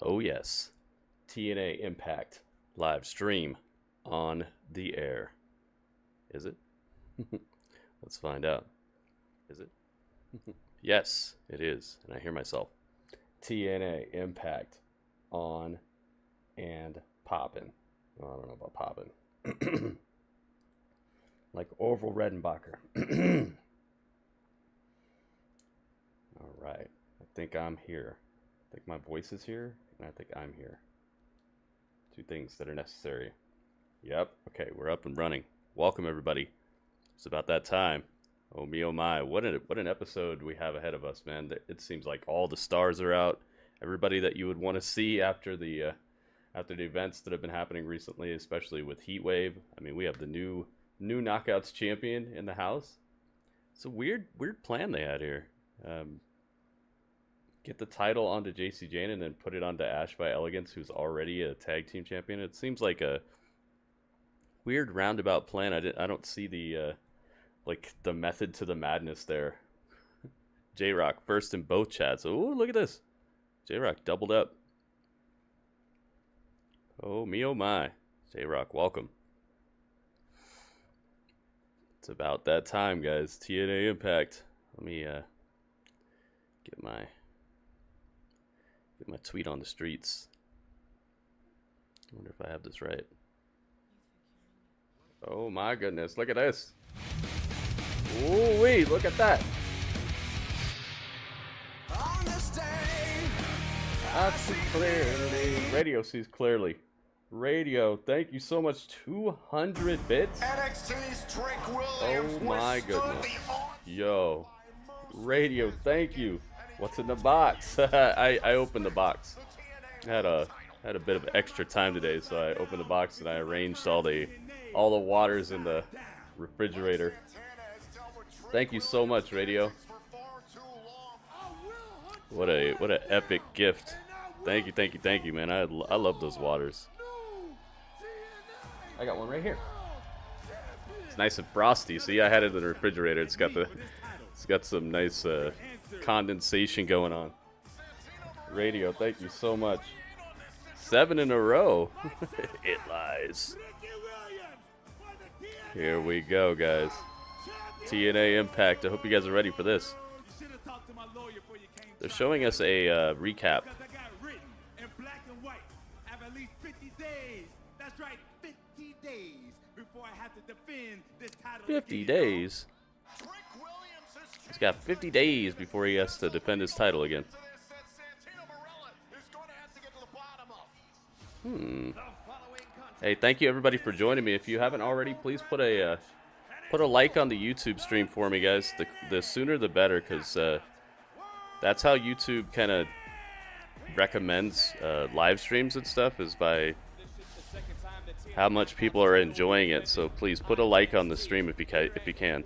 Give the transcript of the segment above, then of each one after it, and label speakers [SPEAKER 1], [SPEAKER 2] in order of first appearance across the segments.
[SPEAKER 1] Oh yes, TNA Impact live stream on the air. Is it? Let's find out. Is it? Yes, it is. And I hear myself. TNA Impact on and poppin'. Well, I don't know about poppin'. Like Orville Redenbacher. All right. I think I'm here. I think my voice is here, and I think I'm here. Two things that are necessary. Yep. Okay, we're up and running. Welcome, everybody. It's about that time. Oh me, oh my! What an episode we have ahead of us, man. It seems like all the stars are out. Everybody that you would want to see after the events that have been happening recently, especially with Heatwave. I mean, we have the new Knockouts champion in the house. It's a weird plan they had here. Get the title onto JC Jane and then put it onto Ash by Elegance, who's already a tag team champion. It seems like a weird roundabout plan. I don't see the the method to the madness there. J-Rock first in both chats. Oh, look at this. J-Rock doubled up. Oh me, oh my. J-Rock, welcome. It's about that time, guys. TNA Impact. Let me get my tweet on the streets. I wonder if I have this right. Oh my goodness, look at this. Ooh wee, look at that. On this day, I see clearly. Radio sees clearly. Radio, thank you so much. 200 bits. NXT's Drake Williams. Oh my goodness. Yo. Radio, thank you. What's in the box? I opened the box. I had a bit of extra time today, so I opened the box and I arranged all the waters in the refrigerator. Thank you so much, Radio. What an epic gift. Thank you, man. I love those waters. I got one right here. It's nice and frosty. See, I had it in the refrigerator. It's got some nice condensation going on. Radio, thank you so much. 7 in a row. It lies. Here we go, guys. TNA Impact. I hope you guys are ready for this. They're showing us a recap. 50 days? He's got 50 days before he has to defend his title again. Hey, thank you everybody for joining me. If you haven't already, please put a like on the YouTube stream for me, guys. The sooner the better, because that's how YouTube kind of recommends live streams and stuff, is by how much people are enjoying it. So please put a like on the stream if you can.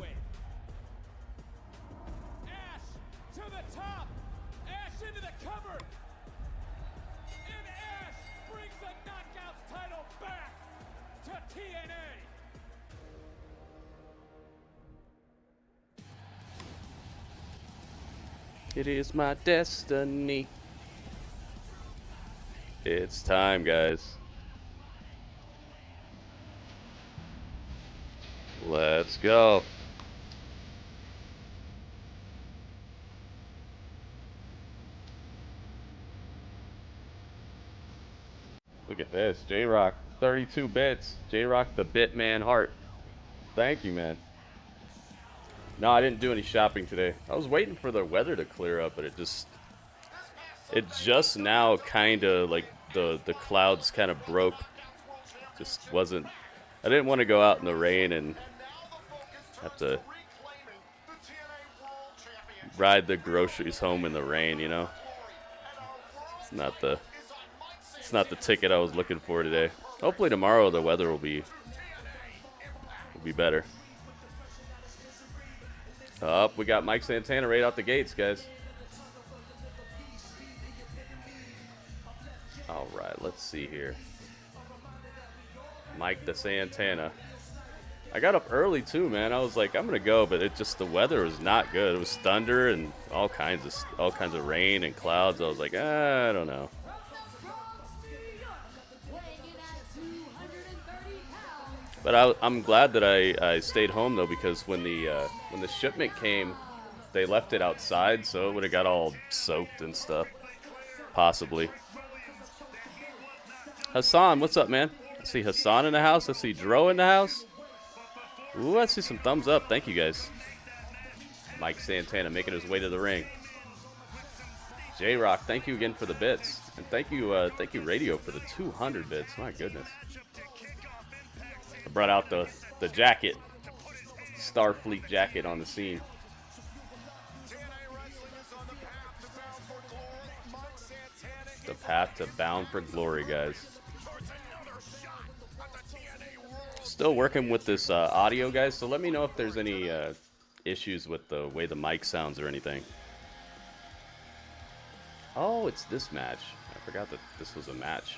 [SPEAKER 1] It is my destiny. It's time, guys. Let's go. Look at this. J-Rock, 32 bits. J-Rock, the Bitman heart. Thank you, man. No, I didn't do any shopping today. I was waiting for the weather to clear up, but it just now kind of like the clouds kind of broke. Just wasn't. I didn't want to go out in the rain and have to ride the groceries home in the rain, you know. It's not the ticket I was looking for today. Hopefully tomorrow the weather will be better. We got Mike Santana right out the gates, guys. All right, let's see here. Mike the Santana. I got up early too, man. I was like, I'm gonna go, but the weather was not good. It was thunder and all kinds of rain and clouds. I was like, I don't know. But I'm glad that I stayed home though, because when the shipment came, they left it outside, so it would have got all soaked and stuff. Possibly. Hassan, what's up, man? I see Hassan in the house. I see Dro in the house. Ooh, I see some thumbs up. Thank you, guys. Mike Santana making his way to the ring. J-Rock, thank you again for the bits. And thank you, Radio, for the 200 bits. My goodness. I brought out the jacket. Starfleet jacket on the scene. The path to Bound for Glory, guys. Still working with this audio, guys, so let me know if there's any issues with the way the mic sounds or anything. Oh, it's this match. I forgot that this was a match.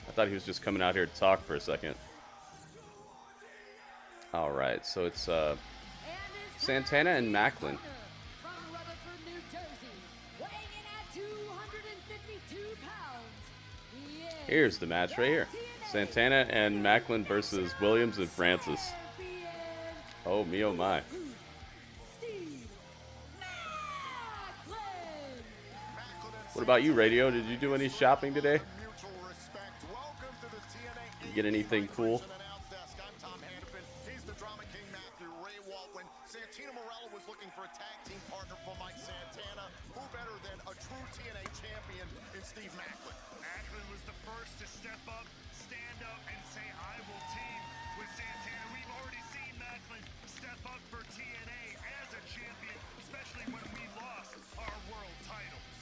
[SPEAKER 1] I thought he was just coming out here to talk for a second. Alright, so it's Santana and Maclin. Here's the match right here. Santana and Maclin versus Williams and Francis. Oh, me oh my. What about you, Radio? Did you do any shopping today? You get anything cool?
[SPEAKER 2] Was looking for a tag team partner for Mike Santana. Who better than a true TNA champion in Steve Maclin? Maclin was the first to step up, stand up, and say, I will team with Santana. We've already seen Maclin step up for TNA as a champion, especially when we lost our world titles.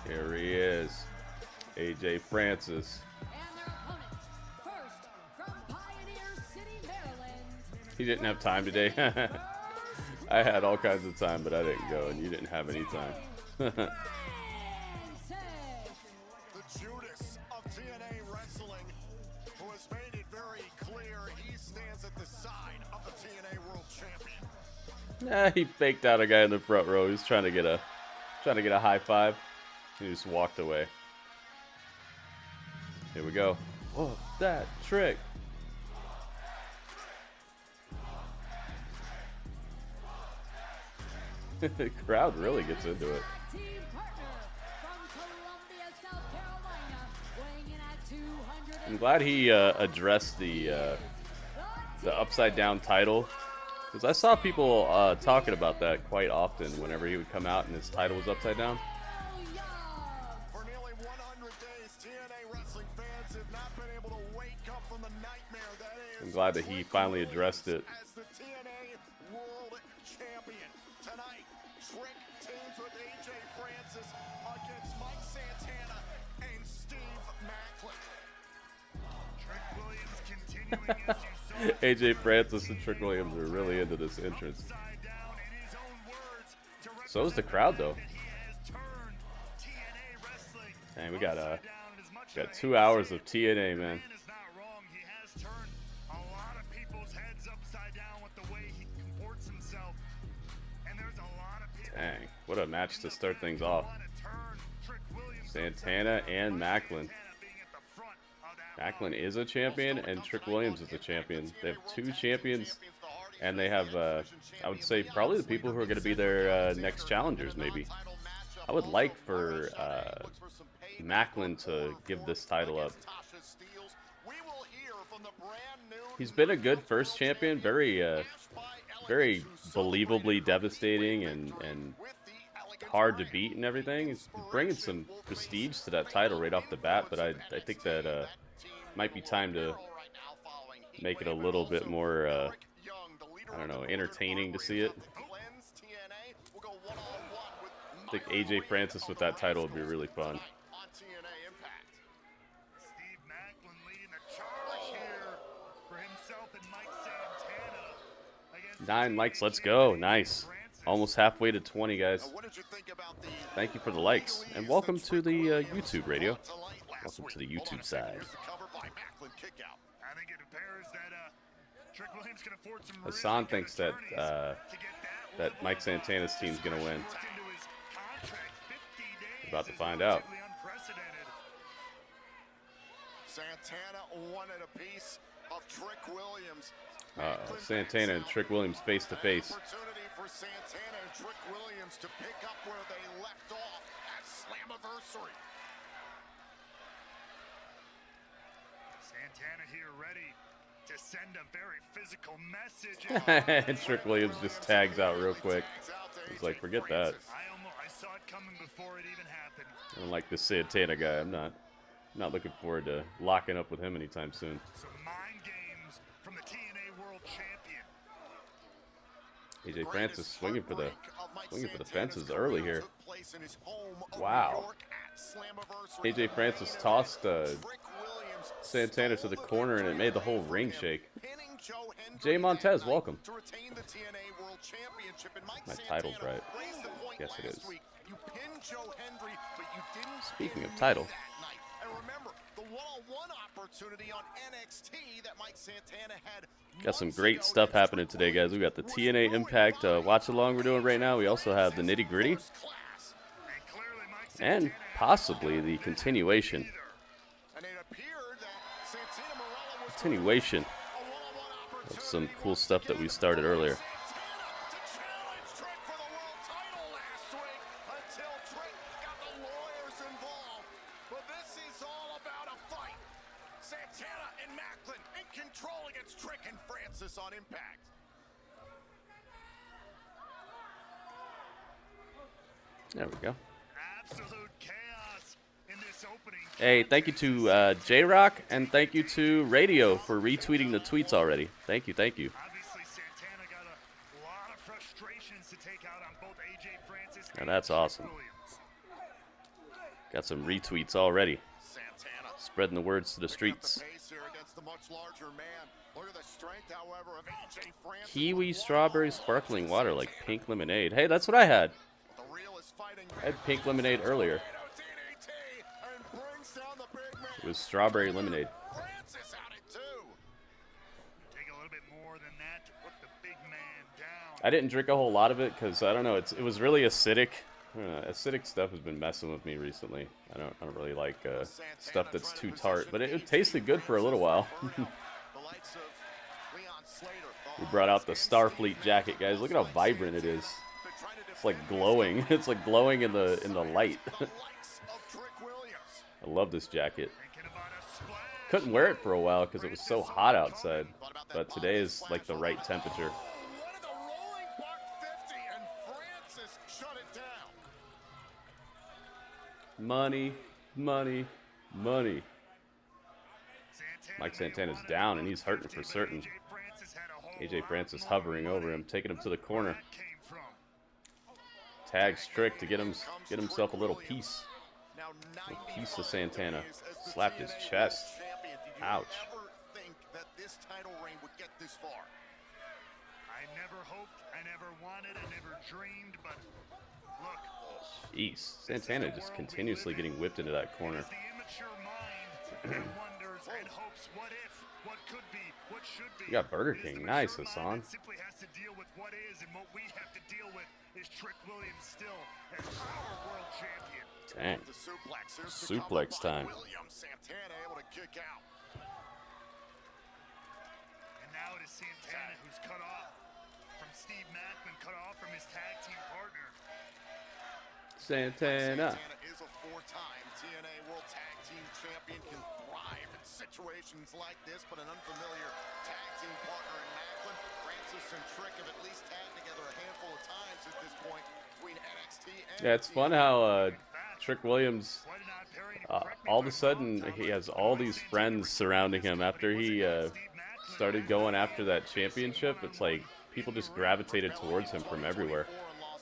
[SPEAKER 1] Here he is. AJ Francis.
[SPEAKER 3] And their opponents, first from Pioneer City, Maryland.
[SPEAKER 1] He didn't have time today. I had all kinds of time, but I didn't go, and you didn't have any time.
[SPEAKER 2] The Judas of TNA Wrestling, who has made it very clear he stands at the side of the TNA World Champion.
[SPEAKER 1] He faked out a guy in the front row. He was trying to get a high five. He just walked away. Here we go. Oh, that trick. The crowd really gets into it. I'm glad he addressed the upside down title, because I saw people talking about that quite often whenever he would come out and his title was upside down.
[SPEAKER 2] For nearly 100 days, TNA wrestling fans have not been able to wake up from the nightmare that is.
[SPEAKER 1] I'm glad that he finally addressed it.
[SPEAKER 2] As the TNA World Champion. Tonight, Trick teams with AJ Francis against Mike Santana and Steve Maclin. Trick Williams continuing as you saw.
[SPEAKER 1] AJ Francis and Trick Williams are really into this entrance. So is the crowd, though. And we got 2 hours of TNA, man. Dang, what a match to start things off. Santana and Maclin. Maclin is a champion, and Trick Williams is a champion. They have two champions, and they have, I would say, probably the people who are going to be their next challengers, maybe. I would like for Maclin to give this title up. He's been a good first champion, very believably devastating and hard to beat and everything. He's bringing some prestige to that title right off the bat, but I think that might be time to make it a little bit more, I don't know, entertaining to see it. I think AJ Francis with that title would be really fun.
[SPEAKER 2] Steve Maclin leading the charge here for himself and Mike Santana.
[SPEAKER 1] 9 likes, let's go. Nice. Almost halfway to 20, guys. Thank you for the likes. And welcome to the YouTube, Radio. Welcome to the YouTube side. Hassan thinks that that Mike Santana's team's going to win. About to find out.
[SPEAKER 2] Santana wanted a piece of Trick Williams.
[SPEAKER 1] Santana and Trick Williams face to face.
[SPEAKER 2] Opportunity for Santana and Trick Williams to pick up where they left off at Slammiversary.
[SPEAKER 4] Santana here ready to send a very physical message.
[SPEAKER 1] And Trick Williams just tags out real quick. He's like, forget that.
[SPEAKER 4] I saw it coming before it even happened.
[SPEAKER 1] I don't like this Santana guy. I'm not looking forward to locking up with him anytime soon.
[SPEAKER 4] Some mind games from the TNA World Champion.
[SPEAKER 1] AJ Francis swinging for the fences early here. Wow. AJ Francis tossed Santana to the corner and it made the whole ring shake. Jay Montez, welcome. My title's right. Yes, it is. Speaking of title. Got some great stuff happening today, guys. We got the TNA Impact Watch Along we're doing right now. We also have the Nitty Gritty. And possibly the continuation of some cool stuff that we started earlier.
[SPEAKER 2] Santana and Maclin in control against Trick and Francis on Impact.
[SPEAKER 1] There we go.
[SPEAKER 4] Absolute chaos in this opening.
[SPEAKER 1] Hey, thank you to J-Rock and thank you to Radio for retweeting the tweets already. Thank you, thank you.
[SPEAKER 4] Obviously, Santana got a lot of frustrations to take out on both AJ Francis
[SPEAKER 1] And that's awesome. Got some retweets already.
[SPEAKER 2] Santana
[SPEAKER 1] Spreading the words to the streets. Kiwi strawberry sparkling water like pink lemonade. Hey, that's what I had. I had pink lemonade earlier. It was strawberry lemonade. I didn't drink a whole lot of it because I don't know. It was really acidic. Acidic stuff has been messing with me recently. I don't really like stuff that's too tart, but it tasted good for a little while. We brought out the Starfleet jacket, guys. Look at how vibrant it is. It's like glowing. It's like glowing in the light. I love this jacket. Couldn't wear it for a while because it was so hot outside, but today is like the right temperature. Money, money, money. Mike Santana's down and he's hurting for certain. AJ Francis hovering over him, taking him to the corner. Tags Trick to get himself a little piece. A piece of Santana. Slapped his chest. Ouch.
[SPEAKER 4] I never hoped, I never wanted, I never dreamed, but look.
[SPEAKER 1] Jeez, Santana just continuously getting whipped into that corner.
[SPEAKER 4] It's the immature mind that wonders and hopes what if, what could be, what should be.
[SPEAKER 1] You got Burger King. Nice, Hassan.
[SPEAKER 4] Simply has to deal with what is, and what we have to deal with is Trick Williams still as our world champion.
[SPEAKER 1] Dang. Suplex time.
[SPEAKER 2] Santana able to kick out.
[SPEAKER 4] And now it is Santana who's cut off from Steve Maclin, cut off from his tag team partner.
[SPEAKER 1] Santana
[SPEAKER 2] is a four-time TNA World Tag Team Champion, can thrive in situations like this, but an unfamiliar tag team partner in Maclin. Francis and Trick have at least tagged together a handful of times at this point between NXT and
[SPEAKER 1] Yeah, it's fun how Trick Williams, all of a sudden, he has all these friends surrounding him after he started going after that championship. It's like people just gravitated towards him from everywhere.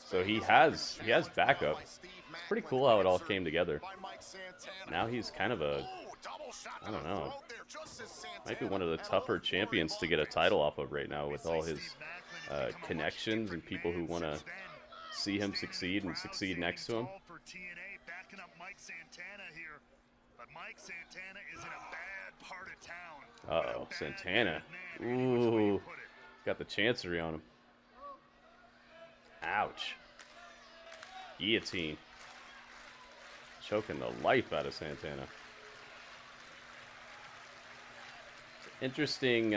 [SPEAKER 1] So he has backup. It's pretty cool how it all came together. Now he's kind of a, I don't know, might be one of the tougher champions to get a title off of right now with all his connections and people who want to see him succeed and succeed next to him. Uh-oh, Santana. Ooh, got the chancery on him. Ouch. Guillotine. choking the life out of Santana. Interesting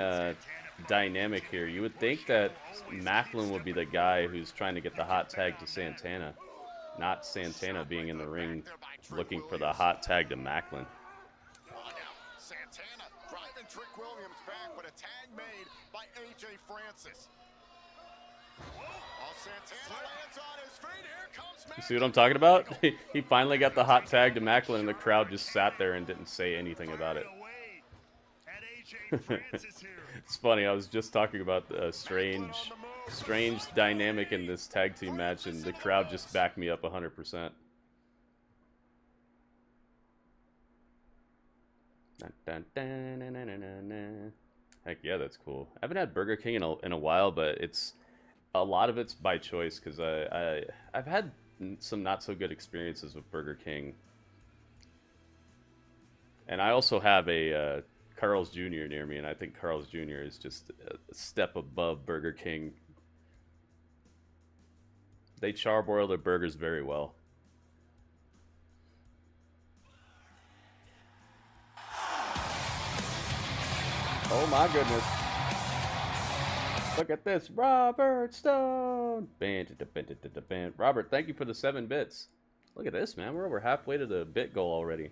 [SPEAKER 1] dynamic here. You would think that Maclin would be the guy who's trying to get the hot tag to Santana, not Santana being in the ring looking for the hot tag to Maclin.
[SPEAKER 2] Santana driving Trick Williams back, but a tag made by AJ Francis. Santana lands on his feet. Here comes
[SPEAKER 1] You see what I'm talking about? He finally got the hot tag to Maclin, and the crowd just sat there and didn't say anything about it. It's funny. I was just talking about the strange dynamic in this tag team match, and the crowd just backed me up 100%. Heck yeah, that's cool. I haven't had Burger King in a while, but a lot of it's by choice because I've had some not so good experiences with Burger King, and I also have a Carl's Jr. near me, and I think Carl's Jr. is just a step above Burger King. They charbroil their burgers very well. Oh my goodness. Look at this, Robert Stone. Robert, thank you for the 7 bits. Look at this, man. We're over halfway to the bit goal already.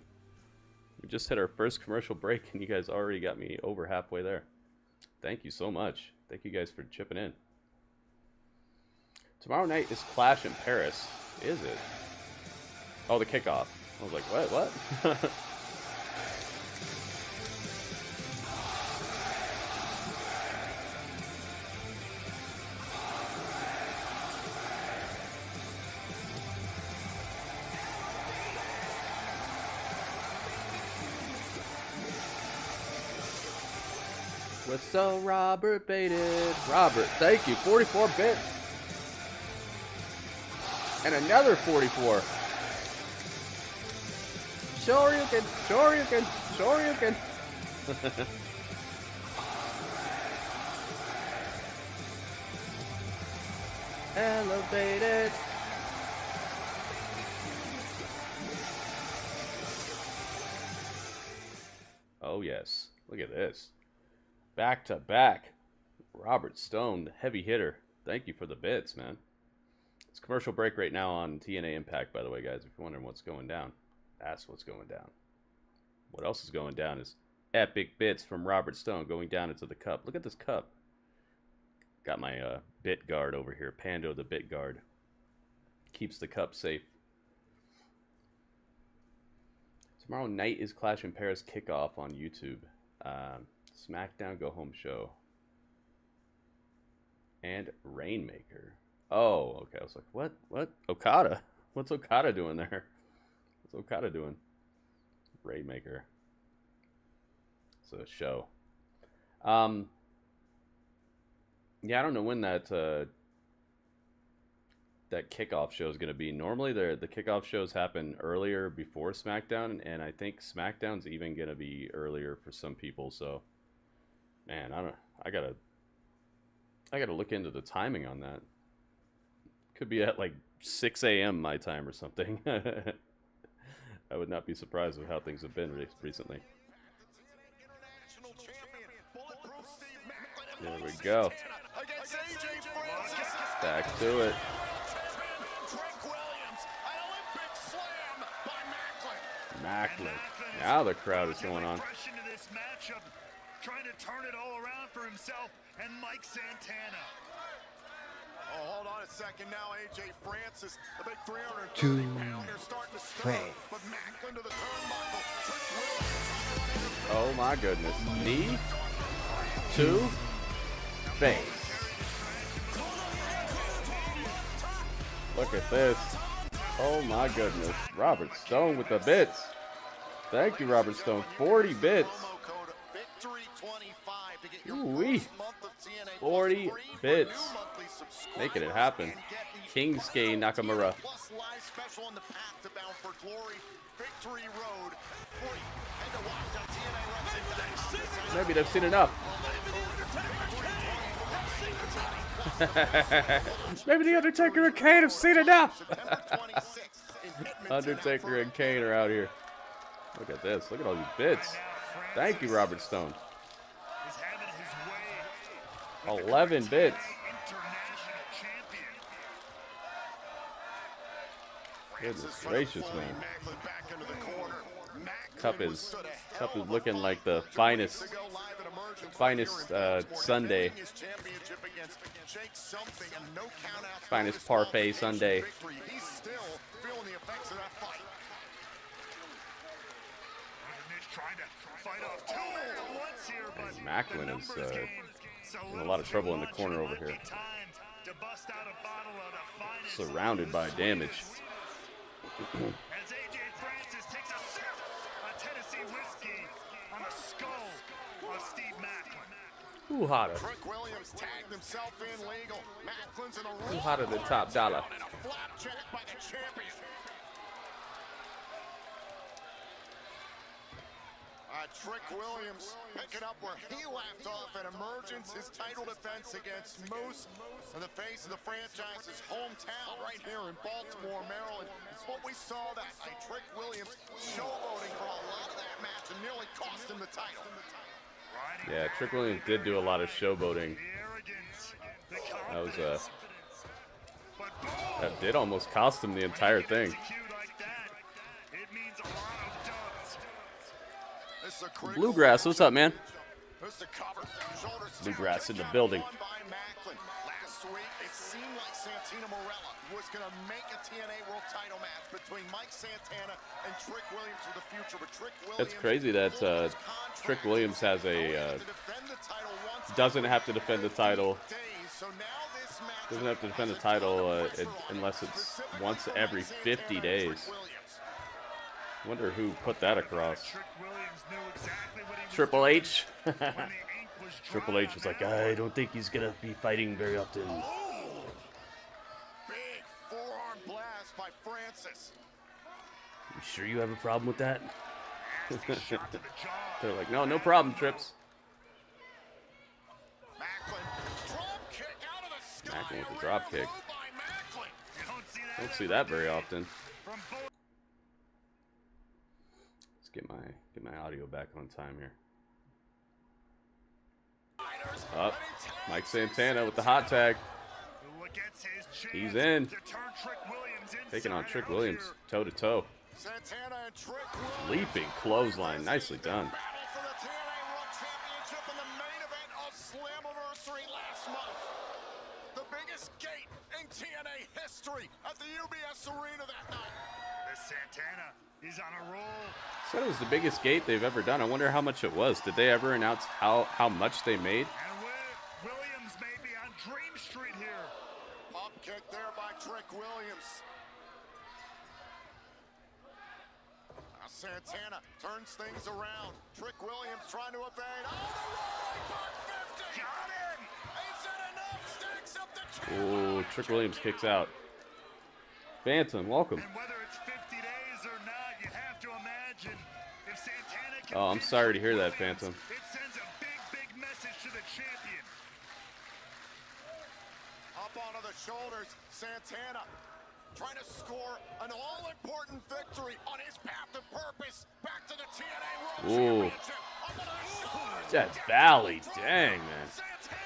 [SPEAKER 1] We just hit our first commercial break, and you guys already got me over halfway there. Thank you so much. Thank you guys for chipping in. Tomorrow night is Clash in Paris. Is it? Oh, the kickoff. I was like, what? What's so Robert baited? Robert, thank you. 44 bits. And another 44. Sure you can. Sure you can. Sure you can. Elevated. Oh yes. Look at this. Back to back. Robert Stone, the heavy hitter. Thank you for the bits, man. It's commercial break right now on TNA Impact, by the way, guys. If you're wondering what's going down, that's what's going down. What else is going down is epic bits from Robert Stone going down into the cup. Look at this cup. Got my bit guard over here. Pando the bit guard. Keeps the cup safe. Tomorrow night is Clash in Paris kickoff on YouTube. SmackDown Go Home Show. And Rainmaker. Oh, okay. I was like, what? Okada? What's Okada doing there? What's Okada doing? Rainmaker. It's a show. Yeah, I don't know when that kickoff show is going to be. Normally, the kickoff shows happen earlier before SmackDown, and I think SmackDown's even going to be earlier for some people. So, man, I gotta look into the timing on that. Could be at like 6 a.m. my time or something. I would not be surprised with how things have been recently. There we go. Back to it. Maclin. Now the crowd is going on.
[SPEAKER 4] Trying to turn it all around for himself and Mike Santana.
[SPEAKER 2] Oh, hold on a second now, AJ Francis, the big 330-pounder starting to stir, but Maclin to the turnbuckle.
[SPEAKER 1] Oh my goodness. Knee to face. Look at this. Oh my goodness. Robert Stone with the bits. Thank you, Robert Stone. 40 bits. Ooh-wee. 40 bits. Making it happen. Kingsuke Nakamura. Maybe they've seen enough. Maybe the Undertaker and Kane have seen enough. Undertaker and Kane are out here. Look at this. Look at all these bits. Thank you, Robert Stone. 11 bits. Goodness gracious, man. Cup is looking like the finest Sunday. Finest parfait Sunday. And Maclin is in a lot of trouble in the corner over here. Surrounded by damage.
[SPEAKER 4] As AJ Francis takes a sip of Tennessee whiskey on the skull of Steve Maclin.
[SPEAKER 1] Who hotter?
[SPEAKER 2] Trick Williams tagged himself in legal. Maclin's in a
[SPEAKER 1] Who hotter than Top Dollar?
[SPEAKER 2] and a flapjack by the champion. Trick Williams picking up where he left off at Emergence, his title defense against Moose in the face of the franchise's hometown right here in Baltimore, Maryland. It's what we saw that night. Trick Williams showboating for a lot of that match and nearly cost him the title.
[SPEAKER 1] Yeah, Trick Williams did do a lot of showboating. That was that did almost cost him the entire thing. Bluegrass, what's up, man? Bluegrass in the building.
[SPEAKER 2] Last week, it seemed like Santana Morella was going to make a TNA World Title match between Mike Santana and Trick Williams for the future, but Trick Williams,
[SPEAKER 1] It's crazy that Trick Williams has a doesn't have to defend the title. Doesn't have to defend the title unless it's once every 50 days. Wonder who put that across. Triple H. Triple H was like, I don't think he's gonna be fighting very often.
[SPEAKER 2] big forearm blast by Francis.
[SPEAKER 1] You sure you have a problem with that? They're like, no problem, Trips. Maclin with the drop kick. Don't see that very often. Let's get my audio back on time here. Up, Mike Santana with the hot tag. He's in. Taking on Trick Williams toe to toe. Leaping clothesline, nicely done.
[SPEAKER 2] The biggest gate in TNA history at the UBS Arena that night.
[SPEAKER 4] Santana is on a roll.
[SPEAKER 1] Said it was the biggest gate they've ever done. I wonder how much it was. Did they ever announce how much they made?
[SPEAKER 4] And Williams may be on Dream Street here.
[SPEAKER 2] Pop kick there by Trick Williams. Now Santana turns things around. Trick Williams trying to evade. Oh, the rolling buck 50.
[SPEAKER 4] Got him.
[SPEAKER 2] Is it enough? Stacks up the
[SPEAKER 1] Oh, Trick Williams kicks out. Phantom, welcome.
[SPEAKER 4] And whether it's 50 days or not, you have to imagine if Santana can
[SPEAKER 1] Oh, I'm sorry to hear that, Phantom.
[SPEAKER 4] It sends a big message to the champion.
[SPEAKER 2] Up onto the shoulders, Santana trying to score an all-important victory on his path to purpose. Back to the TNA World Championship. Up onto the shoulders.
[SPEAKER 1] Death Valley, dang, man.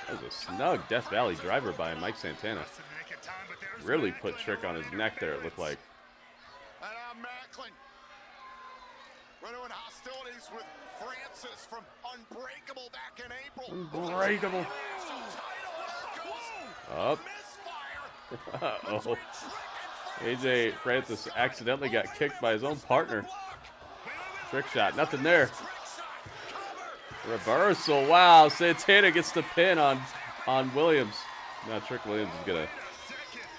[SPEAKER 1] That was a snug Death Valley driver by Mike Santana. Really put Trick on his neck there, it looked like.
[SPEAKER 2] And now Maclin. We're doing hostilities with Francis from Unbreakable back in April.
[SPEAKER 1] Unbreakable. Up. Uh-oh. AJ Francis accidentally got kicked by his own partner. Trick shot, nothing there. Reversal, wow. Santana gets the pin on Williams. Now Trick Williams is going to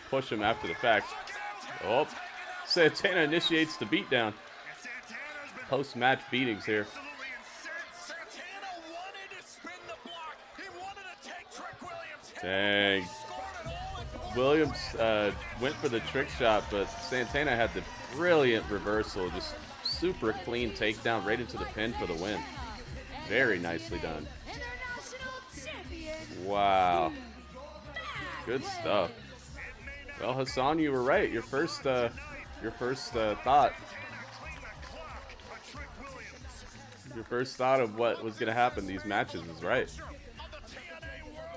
[SPEAKER 1] push him after the fact. Oh, Santana initiates the beatdown. Post-match beatings here. Dang. Williams went for the trick shot, but Santana had the brilliant reversal. Just super clean takedown right into the pin for the win. Very nicely done. Wow. Good stuff. Well, Hassan, you were right. Your first Your first thought. Your first thought of what was going to happen these matches is right.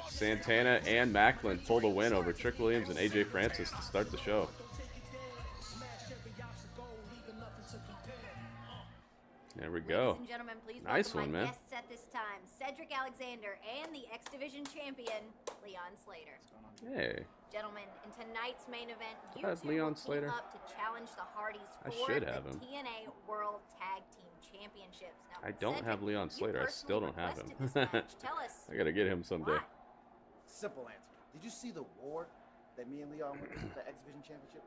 [SPEAKER 1] Santana and Maclin pulled a win over Trick Williams and AJ Francis to start the show. There we go.
[SPEAKER 5] Ladies and gentlemen, please
[SPEAKER 1] Nice
[SPEAKER 5] welcome
[SPEAKER 1] one,
[SPEAKER 5] my
[SPEAKER 1] man.
[SPEAKER 5] guests at this time, Cedric Alexander and the X Division champion, Leon Slater.
[SPEAKER 1] Hey.
[SPEAKER 5] Gentlemen, in tonight's main event, you
[SPEAKER 1] I have
[SPEAKER 5] two
[SPEAKER 1] Leon
[SPEAKER 5] will
[SPEAKER 1] Slater.
[SPEAKER 5] team up to challenge the Hardys
[SPEAKER 1] I
[SPEAKER 5] for
[SPEAKER 1] should
[SPEAKER 5] the
[SPEAKER 1] have him.
[SPEAKER 5] TNA World Tag Team Championships. Now,
[SPEAKER 1] I don't
[SPEAKER 5] Cedric,
[SPEAKER 1] have Leon Slater.
[SPEAKER 5] you
[SPEAKER 1] I still don't have
[SPEAKER 5] personally
[SPEAKER 1] him.
[SPEAKER 5] requested this match. Tell us
[SPEAKER 1] I gotta get him someday.
[SPEAKER 5] why.
[SPEAKER 6] Simple answer. Did you see the war that me and Leon went through for the X Division Championship?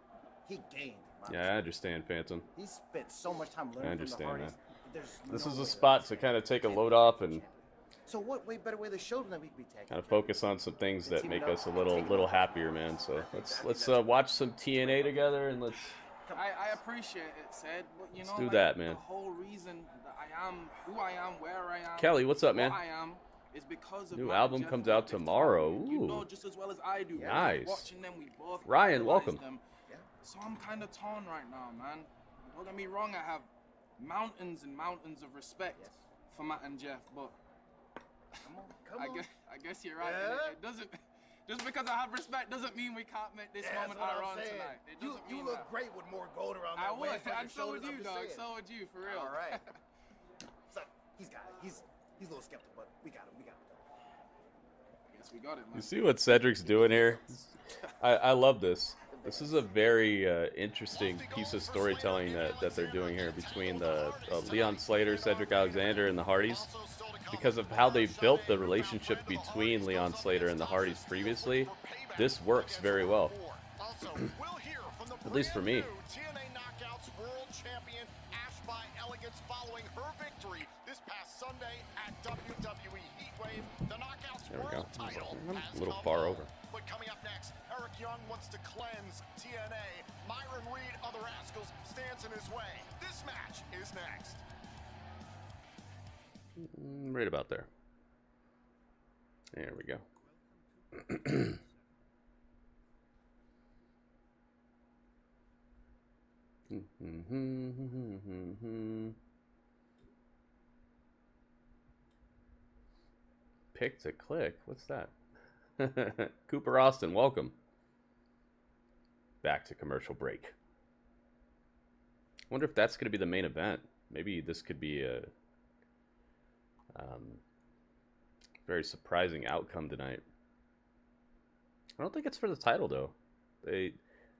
[SPEAKER 6] He gained.
[SPEAKER 1] Yeah, I understand, Phantom.
[SPEAKER 6] He spent so much time learning
[SPEAKER 1] understand
[SPEAKER 6] from the Hardys.
[SPEAKER 1] that.
[SPEAKER 6] There's
[SPEAKER 1] This
[SPEAKER 6] no
[SPEAKER 1] is
[SPEAKER 6] way
[SPEAKER 1] a
[SPEAKER 6] that
[SPEAKER 1] spot
[SPEAKER 6] this
[SPEAKER 1] to
[SPEAKER 6] is
[SPEAKER 1] kind of take a
[SPEAKER 6] champion.
[SPEAKER 1] load off and
[SPEAKER 6] So what way better way to show them that we could be tagging?
[SPEAKER 1] kind of focus on some things that make us a little happier, man. So let's watch some TNA together and let's
[SPEAKER 7] I appreciate it, Sid, but you know,
[SPEAKER 1] do
[SPEAKER 7] like,
[SPEAKER 1] that, man.
[SPEAKER 7] The whole reason that I am who I am, where I am,
[SPEAKER 1] Kelly, what's up, man?
[SPEAKER 7] what I am, is because of
[SPEAKER 1] New
[SPEAKER 7] my
[SPEAKER 1] album
[SPEAKER 7] Jeff
[SPEAKER 1] comes out
[SPEAKER 7] Hardy's
[SPEAKER 1] tomorrow.
[SPEAKER 7] talent. You know
[SPEAKER 1] Ooh.
[SPEAKER 7] just as well as I do.
[SPEAKER 1] Nice.
[SPEAKER 7] Watching them, we both
[SPEAKER 1] Ryan,
[SPEAKER 7] idolize
[SPEAKER 1] welcome.
[SPEAKER 7] them. So I'm kind of torn right now, man. Don't get me wrong, I have mountains and mountains of respect for Matt and Jeff, but I guess you're right.
[SPEAKER 6] Yeah.
[SPEAKER 7] It doesn't. Just because I have respect doesn't mean we can't make this moment our own tonight. It doesn't
[SPEAKER 6] You
[SPEAKER 7] mean
[SPEAKER 6] look
[SPEAKER 7] that.
[SPEAKER 6] great with more gold around
[SPEAKER 7] I
[SPEAKER 6] that
[SPEAKER 7] would,
[SPEAKER 6] waist on your
[SPEAKER 7] and so would
[SPEAKER 6] shoulders,
[SPEAKER 7] you,
[SPEAKER 6] I'm just
[SPEAKER 7] dog.
[SPEAKER 6] saying.
[SPEAKER 7] So would you, for real.
[SPEAKER 6] All right. So he's got it. He's a little skeptical, but we got him. We got him.
[SPEAKER 7] Yes, we got it, man.
[SPEAKER 1] You see what Cedric's doing here? I love this. This is a very interesting piece of storytelling that they're doing here between the Leon Slater, Cedric Alexander, and the Hardys. Because of how they built the relationship between Leon Slater and the Hardys previously, this works very well. At least for me.
[SPEAKER 2] TNA Knockouts World Champion Ash by Elegance following her victory this past Sunday at WWE Heatwave. The Knockouts
[SPEAKER 1] There we go.
[SPEAKER 2] World title
[SPEAKER 1] I'm
[SPEAKER 2] has
[SPEAKER 1] a little
[SPEAKER 2] come
[SPEAKER 1] far
[SPEAKER 2] home.
[SPEAKER 1] over.
[SPEAKER 2] But coming up next, Eric Young wants to cleanse TNA. Myron Reed, other rascals, stands in his way. This match is next.
[SPEAKER 1] Right about there. There we go. Pick to click. What's that? Cooper Austin, welcome. Back to commercial break. Wonder if that's going to be the main event. Maybe this could be a very surprising outcome tonight. I don't think it's for the title though. They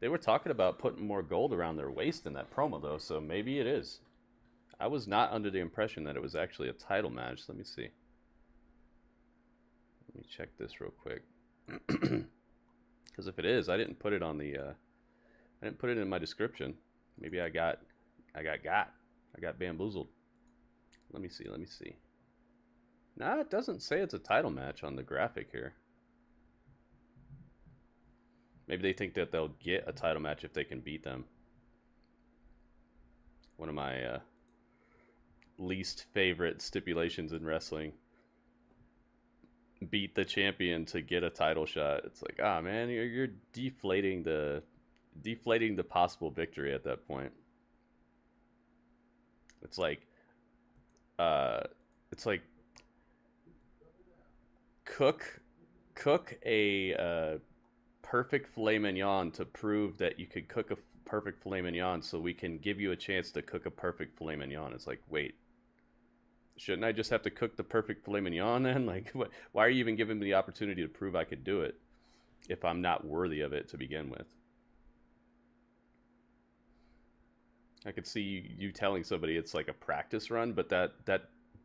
[SPEAKER 1] were talking about putting more gold around their waist in that promo though, so maybe it is. I was not under the impression that it was actually a title match. Let me see. Let me check this real quick. Because if it is, I didn't put it on the I didn't put it in my description. Maybe I got bamboozled. Let me see. Nah, it doesn't say it's a title match on the graphic here. Maybe they think that they'll get a title match if they can beat them. One of my least favorite stipulations in wrestling. Beat the champion to get a title shot. It's like, ah, man, you're deflating the possible victory at that point. It's like cook a perfect filet mignon to prove that you could cook a perfect filet mignon, so we can give you a chance to cook a perfect filet mignon. It's like, wait, shouldn't I just have to cook the perfect filet mignon then? Like, why are you even giving me the opportunity to prove I could do it if I'm not worthy of it to begin with? I could see you telling somebody it's like a practice run, but that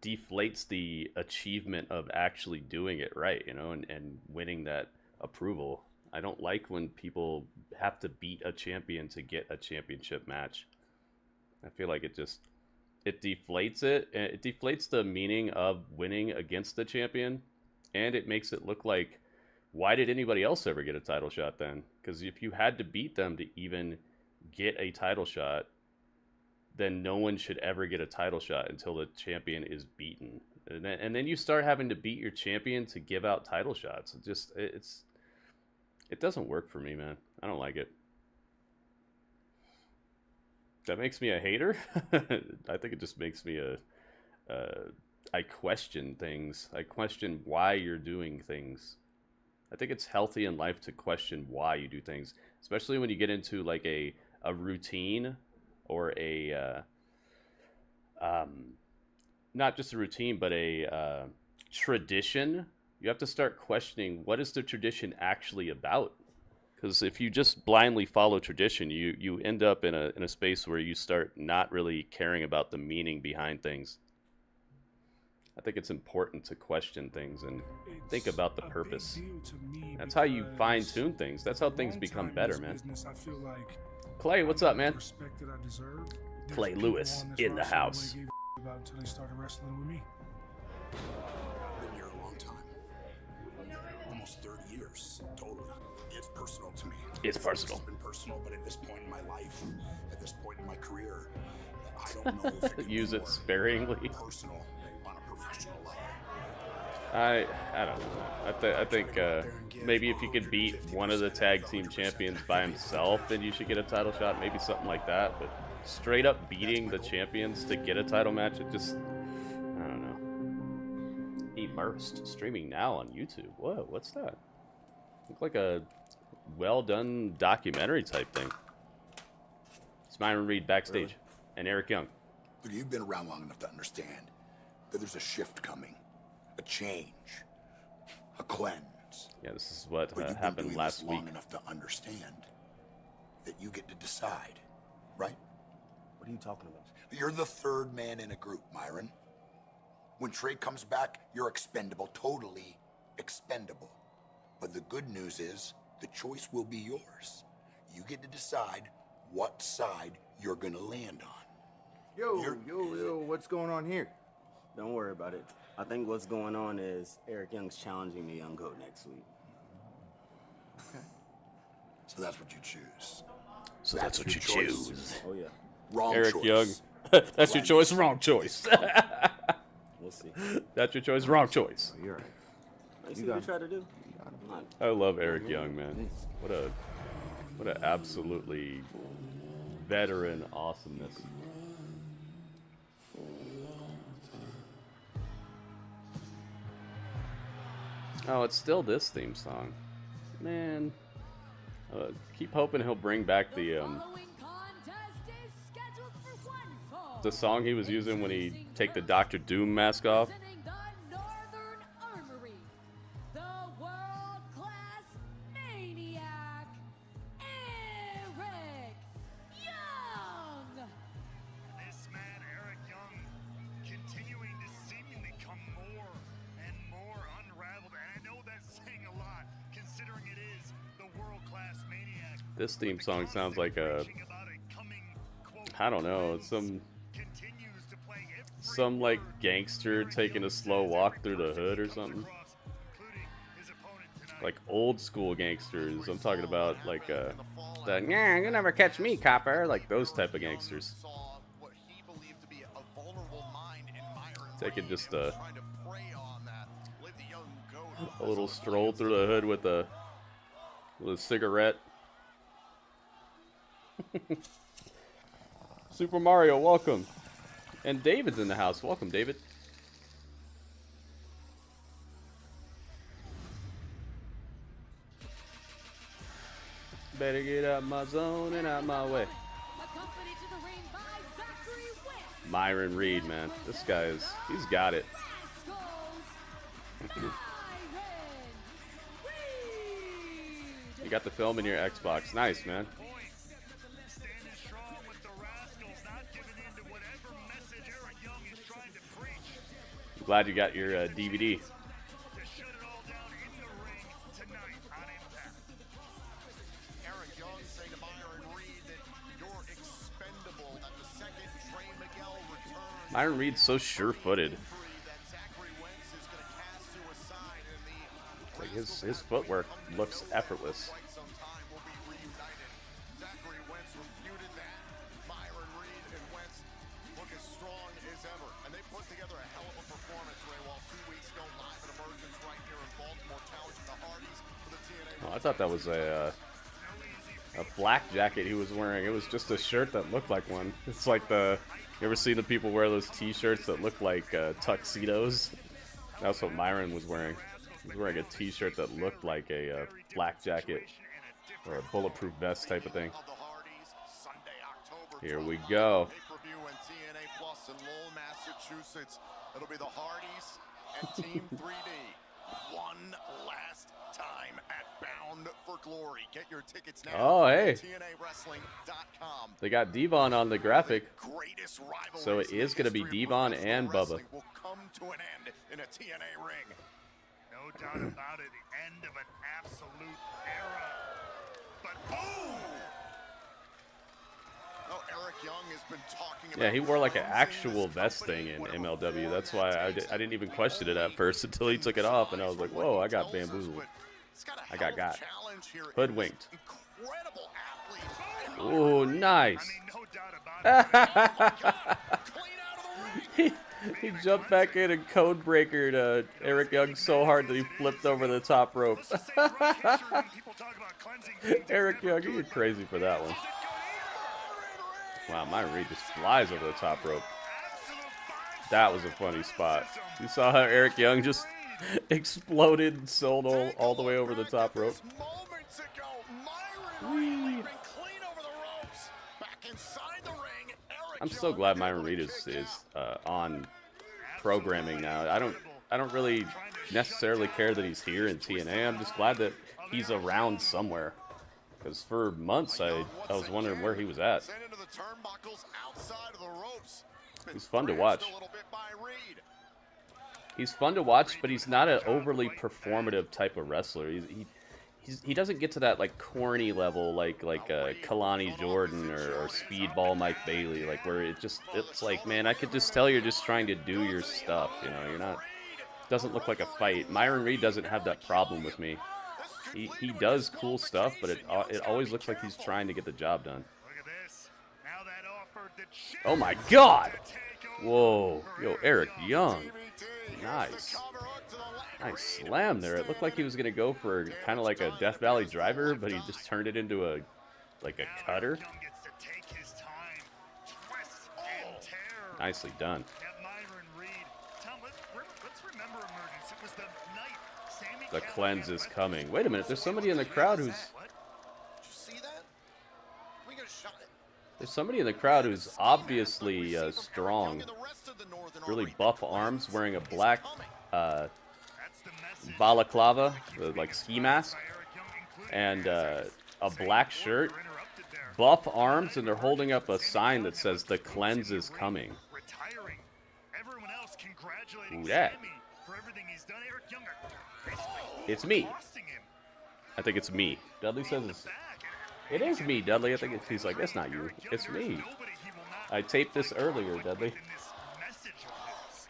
[SPEAKER 1] deflates the achievement of actually doing it right, you know, and winning that approval. I don't like when people have to beat a champion to get a championship match. I feel like it deflates it. It deflates the meaning of winning against the champion, and it makes it look like, why did anybody else ever get a title shot then? Because if you had to beat them to even get a title shot, then no one should ever get a title shot until the champion is beaten. And then you start having to beat your champion to give out title shots. It doesn't work for me, man. I don't like it. That makes me a hater? I think it just makes me I question things. I question why you're doing things. I think it's healthy in life to question why you do things, especially when you get into like a routine or a not just a routine, but a tradition. You have to start questioning, what is the tradition actually about? Because if you just blindly follow tradition, you end up in a space where you start not really caring about the meaning behind things. I think it's important to question things and think about the purpose. That's how you fine-tune things. That's how things become better, man. Clay, what's up, man? Clay Lewis in the house.
[SPEAKER 8] Until they started wrestling with me.
[SPEAKER 9] Been here a long time. Almost 30 years, totally. It's personal to me.
[SPEAKER 1] It's personal.
[SPEAKER 9] It's been personal, but at this point in my life, at this point in my career, I don't know if it
[SPEAKER 1] use it sparingly.
[SPEAKER 9] Personal on a professional level.
[SPEAKER 1] I don't know. I think maybe if you could beat one of the tag team champions by himself, then you should get a title shot. Maybe something like that. But straight up beating the champions to get a title match, it just, I don't know. Immersed, streaming now on YouTube. Whoa, what's that? Look like a well done documentary type thing. It's Myron Reed backstage, and Eric Young.
[SPEAKER 9] Look, you've been around long enough to understand that there's a shift coming, a change, a cleanse.
[SPEAKER 1] Yeah, this is what
[SPEAKER 9] But you've been
[SPEAKER 1] happened
[SPEAKER 9] doing
[SPEAKER 1] last
[SPEAKER 9] this
[SPEAKER 1] week.
[SPEAKER 9] long enough to understand that you get to decide, right?
[SPEAKER 6] What are you talking about?
[SPEAKER 9] You're the third man in a group, Myron. When Trey comes back, you're expendable, totally expendable. But the good news is, the choice will be yours. You get to decide what side you're gonna land on.
[SPEAKER 6] Yo, what's going on here?
[SPEAKER 10] Don't worry about it. I think what's going on is Eric Young's challenging the Young Goat next week.
[SPEAKER 9] Okay. So that's what you choose.
[SPEAKER 1] So that's what you choose.
[SPEAKER 10] Oh, yeah.
[SPEAKER 9] Wrong
[SPEAKER 1] Eric
[SPEAKER 9] choice.
[SPEAKER 1] Young. That's your choice, wrong choice.
[SPEAKER 10] We'll see.
[SPEAKER 1] That's your choice, wrong choice.
[SPEAKER 6] You're right.
[SPEAKER 10] You see what you try to do?
[SPEAKER 1] I love Eric Young, man. What a absolutely veteran awesomeness. Oh, it's still this theme song, man. Keep hoping he'll bring back the song he was using when he take the Dr. Doom mask off.
[SPEAKER 4] This man, Eric Young, continuing to seemingly come more and more unraveled. And I know that's saying a lot, considering it is the world-class maniac.
[SPEAKER 1] This theme song sounds like a, I don't know, it's some like gangster taking a slow walk through the hood or something. Like old school gangsters. I'm talking about like the "Nah, you'll never catch me, copper," like those type of gangsters. Taking just a little stroll through the hood with a cigarette. Super Mario, welcome. And David's in the house. Welcome, David. Better get out my zone and out my way. Myron Reed, man. This guy he's got it. You got the film in your Xbox. Nice, man. Glad you got your DVD. Myron Reed's so sure-footed. Like his footwork looks effortless. Oh, I thought that was a a black jacket he was wearing. It was just a shirt that looked like one. It's like the, you ever see the people wear those t-shirts that look like tuxedos? That's what Myron was wearing. He was wearing a t-shirt that looked like a black jacket or a bulletproof vest type of thing. Here we go.
[SPEAKER 2] It'll be the Hardys and Team 3D. One last time at Bound for Glory. Get your tickets now.
[SPEAKER 1] Oh, hey.
[SPEAKER 2] At TNAWrestling.com.
[SPEAKER 1] They got Devon on the graphic. So it is going to be Devon and Bubba.
[SPEAKER 2] Will come to an end in a TNA ring.
[SPEAKER 4] No doubt about it. The end of an absolute era. But boom!
[SPEAKER 2] Oh, Eric Young has been talking about.
[SPEAKER 1] Yeah, he wore like an actual vest thing in MLW. That's why I didn't even question it at first until he took it off, and I was like, whoa, I got bamboozled. I got hoodwinked. Oh, nice. he jumped back in and code breakered Eric Young so hard that he flipped over the top rope. Eric Young, you're crazy for that one. Wow, Myron Reed just flies over the top rope. That was a funny spot. You saw how Eric Young just exploded and sold all the way over the top rope. Whee. I'm so glad Myron Reed is on programming now. I don't really necessarily care that he's here in TNA. I'm just glad that he's around somewhere. Because for months I was wondering where he was at. He's fun to watch. He's fun to watch, but he's not an overly performative type of wrestler. He doesn't get to that like corny level like Kalani Jordan or Speedball Mike Bailey, like where it's like, man, I could just tell you're just trying to do your stuff, you know. You're not. Doesn't look like a fight. Myron Reed doesn't have that problem with me. He does cool stuff, but it always looks like he's trying to get the job done. Oh my God! Whoa, yo, Eric Young, nice slam there. It looked like he was gonna go for kind of like a Death Valley driver, but he just turned it into a cutter. Nicely done. The cleanse is coming. Wait a minute, there's somebody in the crowd who's... There's somebody in the crowd who's obviously strong. Really buff arms, wearing a black balaclava, like ski mask, and a black shirt. Buff arms, and they're holding up a sign that says, "The cleanse is coming." Ooh, that. It's me. I think it's me. Dudley says it is me, Dudley. I think he's like, it's not you. It's me. I taped this earlier, Dudley.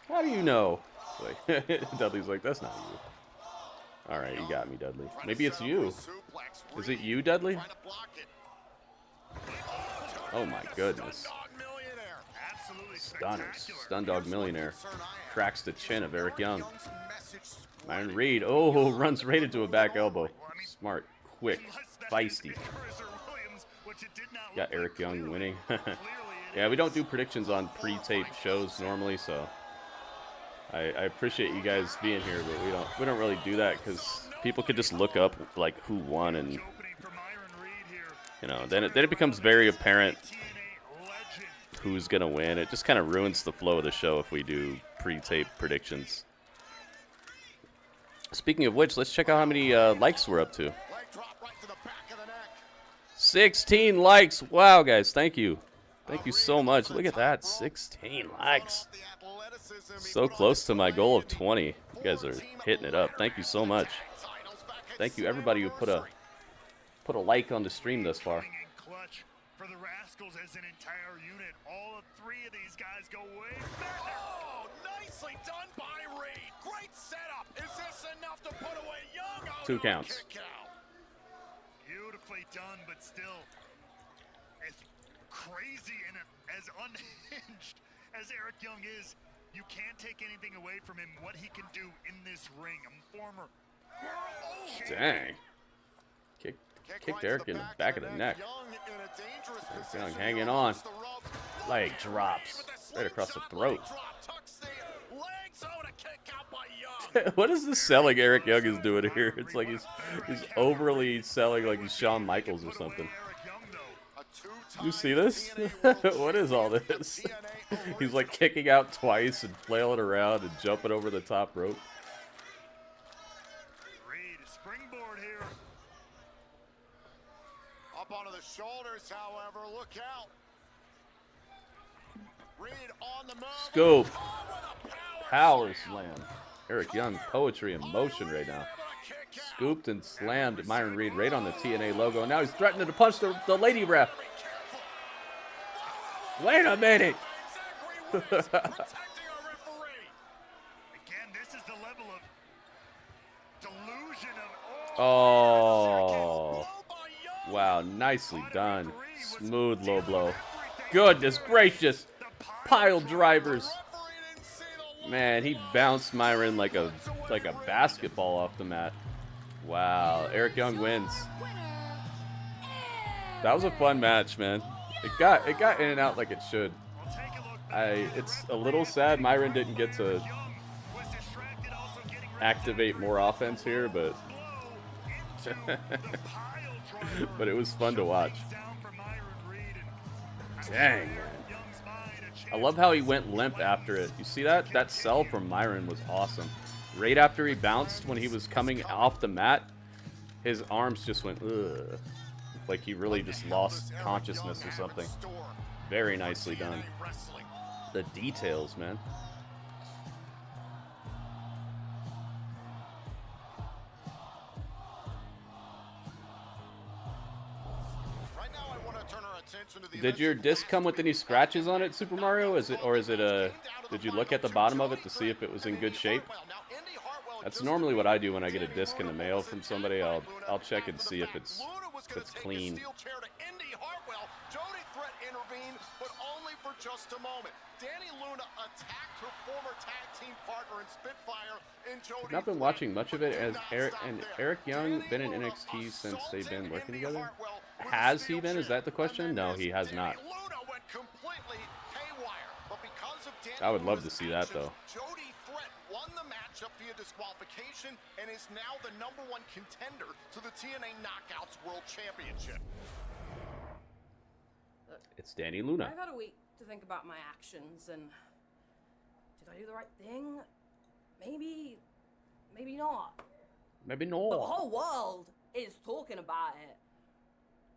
[SPEAKER 1] How do you know? Like, Dudley's like, that's not you. All right, you got me, Dudley. Maybe it's you. Is it you, Dudley? Oh my goodness. Stunners. Stun Dog Millionaire. Cracks the chin of Eric Young. Myron Reed, oh, runs right into a back elbow. Smart, quick, feisty. Got Eric Young winning. Yeah, we don't do predictions on pre-taped shows normally, so I appreciate you guys being here, but we don't really do that because people could just look up like who won, and you know, then it becomes very apparent who's gonna win. It just kind of ruins the flow of the show if we do pre-taped predictions. Speaking of which, let's check out how many likes we're up to. 16 likes. Wow, guys, thank you. Thank you so much. Look at that, 16 likes. So close to my goal of 20. You guys are hitting it up. Thank you so much. Thank you, everybody who put a like on the stream thus far.
[SPEAKER 4] For the Rascals as an entire unit, all three of these guys go way back.
[SPEAKER 2] Oh, nicely done by Reed. Great setup. Is this enough to put away Young? Oh,
[SPEAKER 1] 2 counts.
[SPEAKER 4] Beautifully done, but still, as crazy and as unhinged as Eric Young is, you can't take anything away from him. What he can do in this ring, a former.
[SPEAKER 1] Dang. Kicked Eric in the back of the neck. Eric Young hanging on. Leg drops right across the throat. What is this selling Eric Young is doing here? It's like he's overly selling like he's Shawn Michaels or something. You see this? What is all this? He's like kicking out twice and flailing around and jumping over the top rope.
[SPEAKER 4] Reed, springboard here.
[SPEAKER 2] Up onto the shoulders, however, look out. Reed on the move.
[SPEAKER 1] Scoop. Power slam. Eric Young, poetry in motion right now. Scooped and slammed Myron Reed right on the TNA logo. And now he's threatening to punch the lady ref. Wait a minute.
[SPEAKER 4] Again, this is the level of delusion of
[SPEAKER 1] Oh. Wow, nicely done. Smooth low blow. Goodness gracious. Pile drivers. Man, he bounced Myron like a basketball off the mat. Wow, Eric Young wins. That was a fun match, man. It got in and out like it should. It's a little sad Myron didn't get to activate more offense here, but but it was fun to watch. Dang, man. I love how he went limp after it. You see that? That sell from Myron was awesome. Right after he bounced, when he was coming off the mat, his arms just went, ugh. Like he really just lost consciousness or something. Very nicely done. The details, man. Did your disc come with any scratches on it, Super Mario? Is it did you look at the bottom of it to see if it was in good shape? That's normally what I do when I get a disc in the mail from somebody. I'll check and see if it's clean.
[SPEAKER 2] Just a moment. Danny Luna attacked her former tag team partner in Spitfire in Jody.
[SPEAKER 1] I've not been watching much of it. As Eric Young been in NXT since they've been working together? Has he been? Is that the question? No, he has not. I would love to see that though.
[SPEAKER 2] Jody Threat won the matchup via disqualification and is now the #1 contender to the TNA Knockouts World Championship.
[SPEAKER 1] It's Danny Luna.
[SPEAKER 11] I've had a week to think about my actions, and did I do the right thing? Maybe not.
[SPEAKER 1] Maybe not.
[SPEAKER 11] But the whole world is talking about it,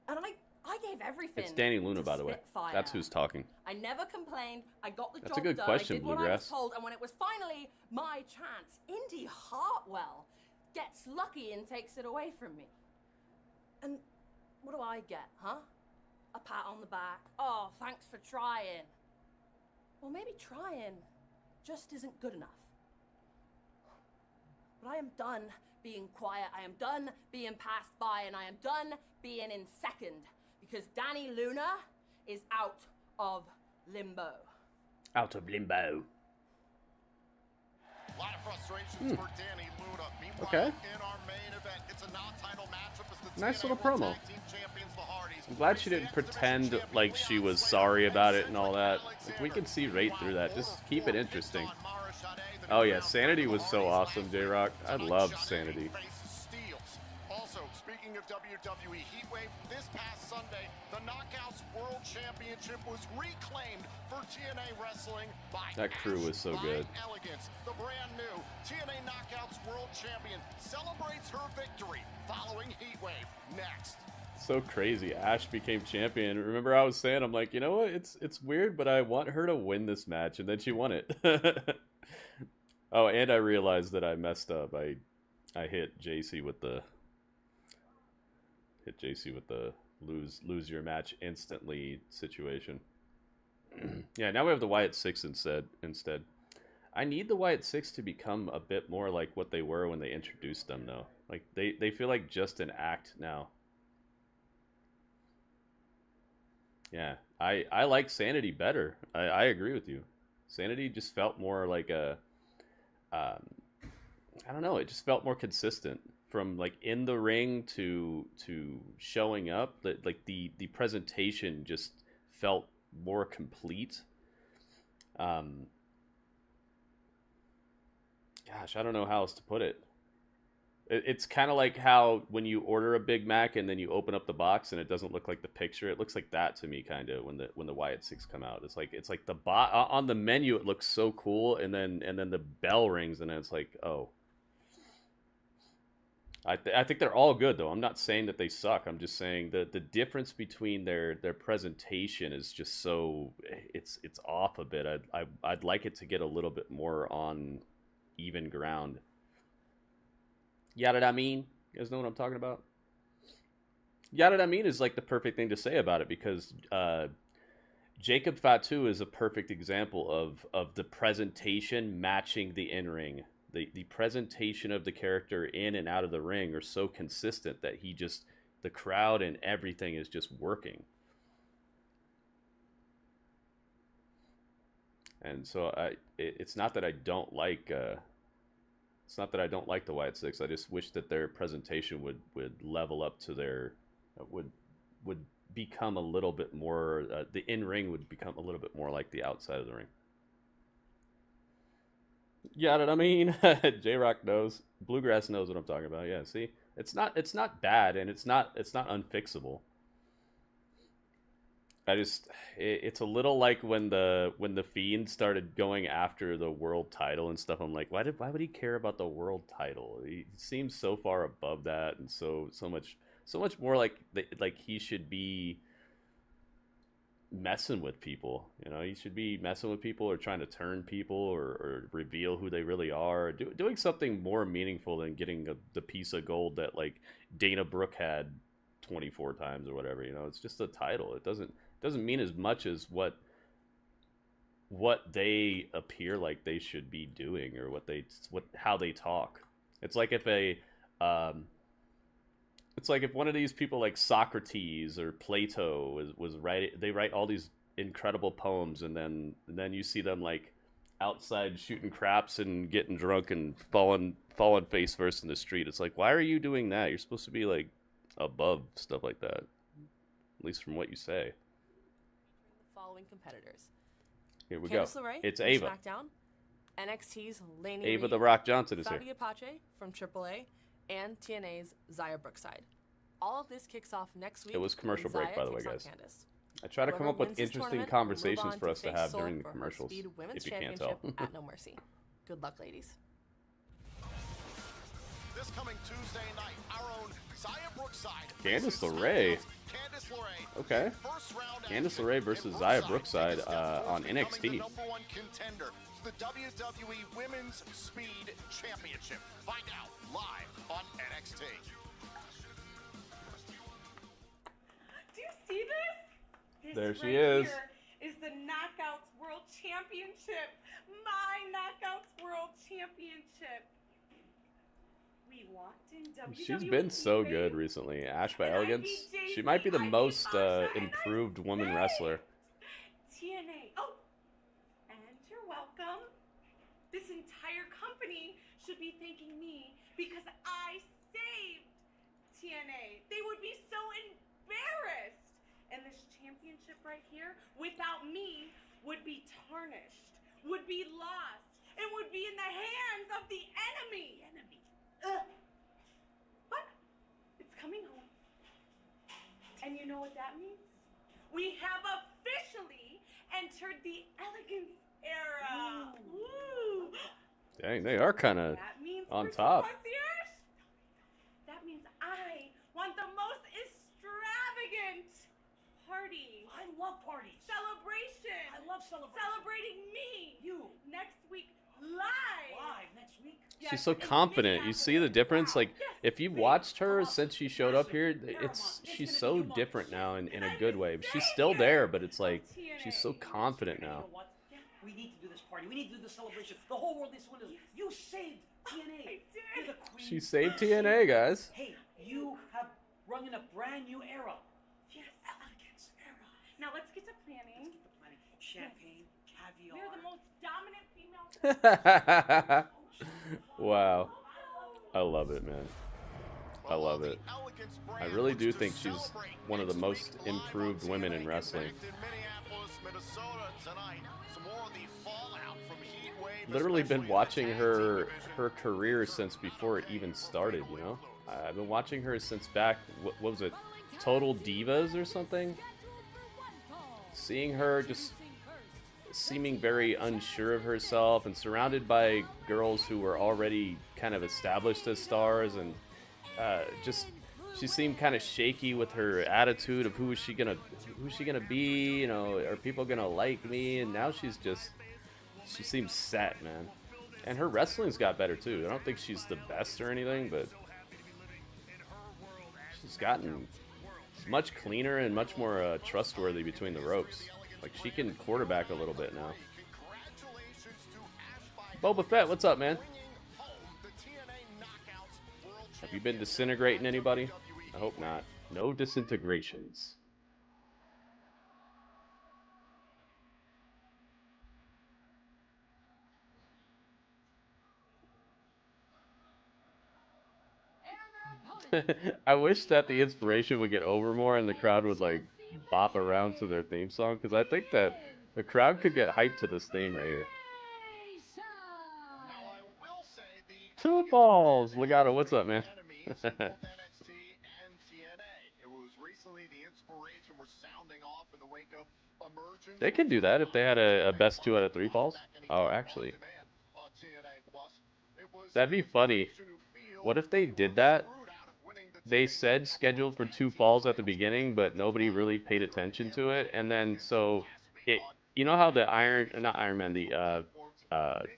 [SPEAKER 11] and I gave everything.
[SPEAKER 1] It's Danny Luna, by the way.
[SPEAKER 11] Spitfire.
[SPEAKER 1] That's who's talking.
[SPEAKER 11] I never complained. I got the
[SPEAKER 1] That's
[SPEAKER 11] job
[SPEAKER 1] a good
[SPEAKER 11] done.
[SPEAKER 1] question,
[SPEAKER 11] I did what I
[SPEAKER 1] Bluegrass.
[SPEAKER 11] was told, and when it was finally my chance, Indy Hartwell gets lucky and takes it away from me. And what do I get, huh? A pat on the back. Oh, thanks for trying. Well, maybe trying just isn't good enough. But I am done being quiet. I am done being passed by, and I am done being in second, because Danny Luna is out of limbo.
[SPEAKER 1] Out of limbo.
[SPEAKER 2] A lot of frustrations for Danny Luna. Meanwhile,
[SPEAKER 1] Okay.
[SPEAKER 2] in our main event, it's a non-title matchup as the
[SPEAKER 1] Nice
[SPEAKER 2] TNA
[SPEAKER 1] little
[SPEAKER 2] World
[SPEAKER 1] promo.
[SPEAKER 2] Tag Team Champions, the Hardys.
[SPEAKER 1] I'm glad she didn't pretend like she was sorry about it and all that. Like, we can see right through that. Just keep it interesting. Oh yeah, Sanity was so awesome, J-Rock. I loved Sanity.
[SPEAKER 2] Also, speaking of WWE Heatwave, this past Sunday, the Knockouts World Championship was reclaimed for TNA Wrestling by
[SPEAKER 1] That crew was so good.
[SPEAKER 2] Elegance. The brand new TNA Knockouts World Champion celebrates her victory following Heatwave. Next.
[SPEAKER 1] So crazy. Ash became champion. Remember I was saying, I'm like, you know what? It's weird, but I want her to win this match, and then she won it. Oh, and I realized that I messed up. I hit JC with the lose your match instantly situation. Yeah, now we have the Wyatt 6 instead. I need the Wyatt 6 to become a bit more like what they were when they introduced them, though. Like they feel like just an act now. Yeah, I like Sanity better. I agree with you. Sanity just felt more like a I don't know, it just felt more consistent from like in the ring to showing up, that like the presentation just felt more complete. Gosh, I don't know how else to put it. It's kind of like how when you order a Big Mac and then you open up the box and it doesn't look like the picture. It looks like that to me, kind of, when the Wyatt Six come out. It's like the on the menu it looks so cool, and then the bell rings and then it's like, oh. I think they're all good though. I'm not saying that they suck. I'm just saying that the difference between their presentation is just so it's off a bit. I'd like it to get a little bit more on even ground. Yada I mean, you guys know what I'm talking about? Yada I mean is like the perfect thing to say about it, because Jacob Fatu is a perfect example of the presentation matching the in-ring. The presentation of the character in and out of the ring are so consistent that the crowd and everything is just working. And so it's not that I don't like it's not that I don't like the Wyatt Six. I just wish that their presentation would level up to their would become a little bit more the in-ring would become a little bit more like the outside of the ring. Yeah, what I mean? J-Rock knows. Bluegrass knows what I'm talking about. Yeah, see? It's not bad, and it's not unfixable. It's a little like when the Fiend started going after the world title and stuff. I'm like, why would he care about the world title? He seems so far above that, and so much more like he should be messing with people. You know, he should be messing with people or trying to turn people or reveal who they really are. Doing something more meaningful than getting the piece of gold that like Dana Brooke had 24 times or whatever. You know, it's just a title. It doesn't mean as much as what they appear like they should be doing, or how they talk. It's like if one of these people like Socrates or Plato was they write all these incredible poems, and then you see them like outside shooting craps and getting drunk and falling face first in the street. It's like, why are you doing that? You're supposed to be like above stuff like that, at least from what you say.
[SPEAKER 11] The following competitors.
[SPEAKER 1] Here we
[SPEAKER 11] Candice
[SPEAKER 1] go.
[SPEAKER 11] LeRae
[SPEAKER 1] It's
[SPEAKER 11] from
[SPEAKER 1] Ava.
[SPEAKER 11] SmackDown, NXT's Lainey
[SPEAKER 1] Ava
[SPEAKER 11] Reed,
[SPEAKER 1] the Rock Johnson is
[SPEAKER 11] Fabio
[SPEAKER 1] here.
[SPEAKER 11] Pache from AAA, and TNA's Zaya Brookside. All of this kicks off next week.
[SPEAKER 1] It was commercial
[SPEAKER 11] when
[SPEAKER 1] break, by the way,
[SPEAKER 11] Zaya
[SPEAKER 1] guys.
[SPEAKER 11] takes on Candice.
[SPEAKER 1] I try to
[SPEAKER 11] Whoever
[SPEAKER 1] come up with
[SPEAKER 11] wins this
[SPEAKER 1] interesting
[SPEAKER 11] tournament will move
[SPEAKER 1] conversations
[SPEAKER 11] on
[SPEAKER 1] for us to
[SPEAKER 11] face
[SPEAKER 1] have
[SPEAKER 11] Seoul
[SPEAKER 1] during the
[SPEAKER 11] for her
[SPEAKER 1] commercials,
[SPEAKER 11] Speed Women's
[SPEAKER 1] if you can't tell.
[SPEAKER 11] Championship at No Mercy. Good luck, ladies.
[SPEAKER 2] This coming Tuesday night, our own Zaya Brookside.
[SPEAKER 1] Candice LeRae.
[SPEAKER 2] Candice LeRae.
[SPEAKER 1] Okay.
[SPEAKER 2] First round
[SPEAKER 1] Candice
[SPEAKER 2] action.
[SPEAKER 1] LeRae versus
[SPEAKER 2] And
[SPEAKER 1] Zaya
[SPEAKER 2] Brookside
[SPEAKER 1] Brookside on
[SPEAKER 2] becoming
[SPEAKER 1] NXT.
[SPEAKER 2] the number one contender to the WWE Women's Speed Championship. Find out live on NXT.
[SPEAKER 12] Do you see this?
[SPEAKER 1] There she
[SPEAKER 12] right
[SPEAKER 1] is.
[SPEAKER 12] Here is the Knockouts World Championship. My Knockouts World Championship. We walked in WWE.
[SPEAKER 1] She's been so good recently. Ash by Elegance. She might be the most improved woman wrestler.
[SPEAKER 12] TNA. Oh, and you're welcome. This entire company should be thanking me because I saved TNA. They would be so embarrassed. And this championship right here, without me, would be tarnished, would be lost, and would be in the hands of the enemy. But it's coming home. And you know what that means? We have officially entered the Elegance era. Woo!
[SPEAKER 1] Dang, they are kind of on top.
[SPEAKER 12] That means I want the most extravagant party.
[SPEAKER 13] I love parties.
[SPEAKER 12] Celebration.
[SPEAKER 13] I love celebrations.
[SPEAKER 12] Celebrating me.
[SPEAKER 13] You.
[SPEAKER 12] Next week, live.
[SPEAKER 13] Live next week.
[SPEAKER 1] She's so confident. You see the difference? Like, if you watched her since she showed up here, she's so different now in a good way. She's still there, but it's like she's so confident now.
[SPEAKER 13] We need to do this party. We need to do this celebration. The whole world needs to win this. You saved TNA. You're the queen.
[SPEAKER 1] She saved TNA, guys.
[SPEAKER 13] Hey, you have rung in a brand new era.
[SPEAKER 12] Yes. Elegance era. Now let's get to planning.
[SPEAKER 13] Champagne, caviar.
[SPEAKER 12] We're the most dominant female.
[SPEAKER 1] Wow. I love it, man. I love it. I really do think she's one of the most improved women in wrestling. Literally been watching her career since before it even started, you know? I've been watching her since back, what was it, Total Divas or something? Seeing her just seeming very unsure of herself and surrounded by girls who were already kind of established as stars, and just she seemed kind of shaky with her attitude of who's she gonna be, you know, are people gonna like me? And now she seems set, man. And her wrestling's got better too. I don't think she's the best or anything, but she's gotten much cleaner and much more trustworthy between the ropes. Like, she can quarterback a little bit now. Boba Fett, what's up, man? Have you been disintegrating anybody? I hope not. No disintegrations. I wish that the inspiration would get over more and the crowd would, like, bop around to their theme song, because I think that the crowd could get hyped to this theme right here. 2 balls! Legato, what's up, man? They could do that if they had a best 2 out of 3 falls. Oh, actually. That'd be funny. What if they did that? They said scheduled for 2 falls at the beginning, but nobody really paid attention to it. And then, so, you know how the not Iron Man, the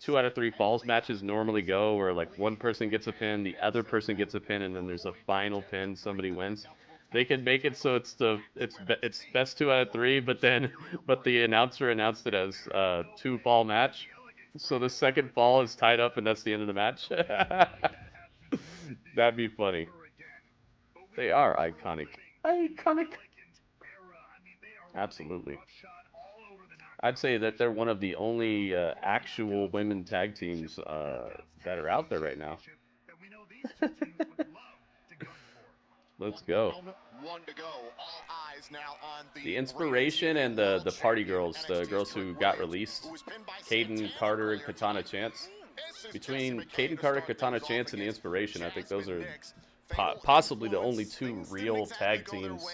[SPEAKER 1] 2 out of 3 falls matches normally go, where like one person gets a pin, the other person gets a pin, and then there's a final pin, somebody wins. They could make it so it's best 2 out of 3, but the announcer announced it as 2 fall match. So the second fall is tied up, and that's the end of the match. That'd be funny. They are iconic. Iconic. Absolutely. I'd say that they're one of the only actual women tag teams that are out there right now. Let's go. The inspiration and the party girls, the girls who got released, Caden Carter and Katana Chance. Between Caden Carter, Katana Chance, and the inspiration, I think those are possibly the only 2 real tag teams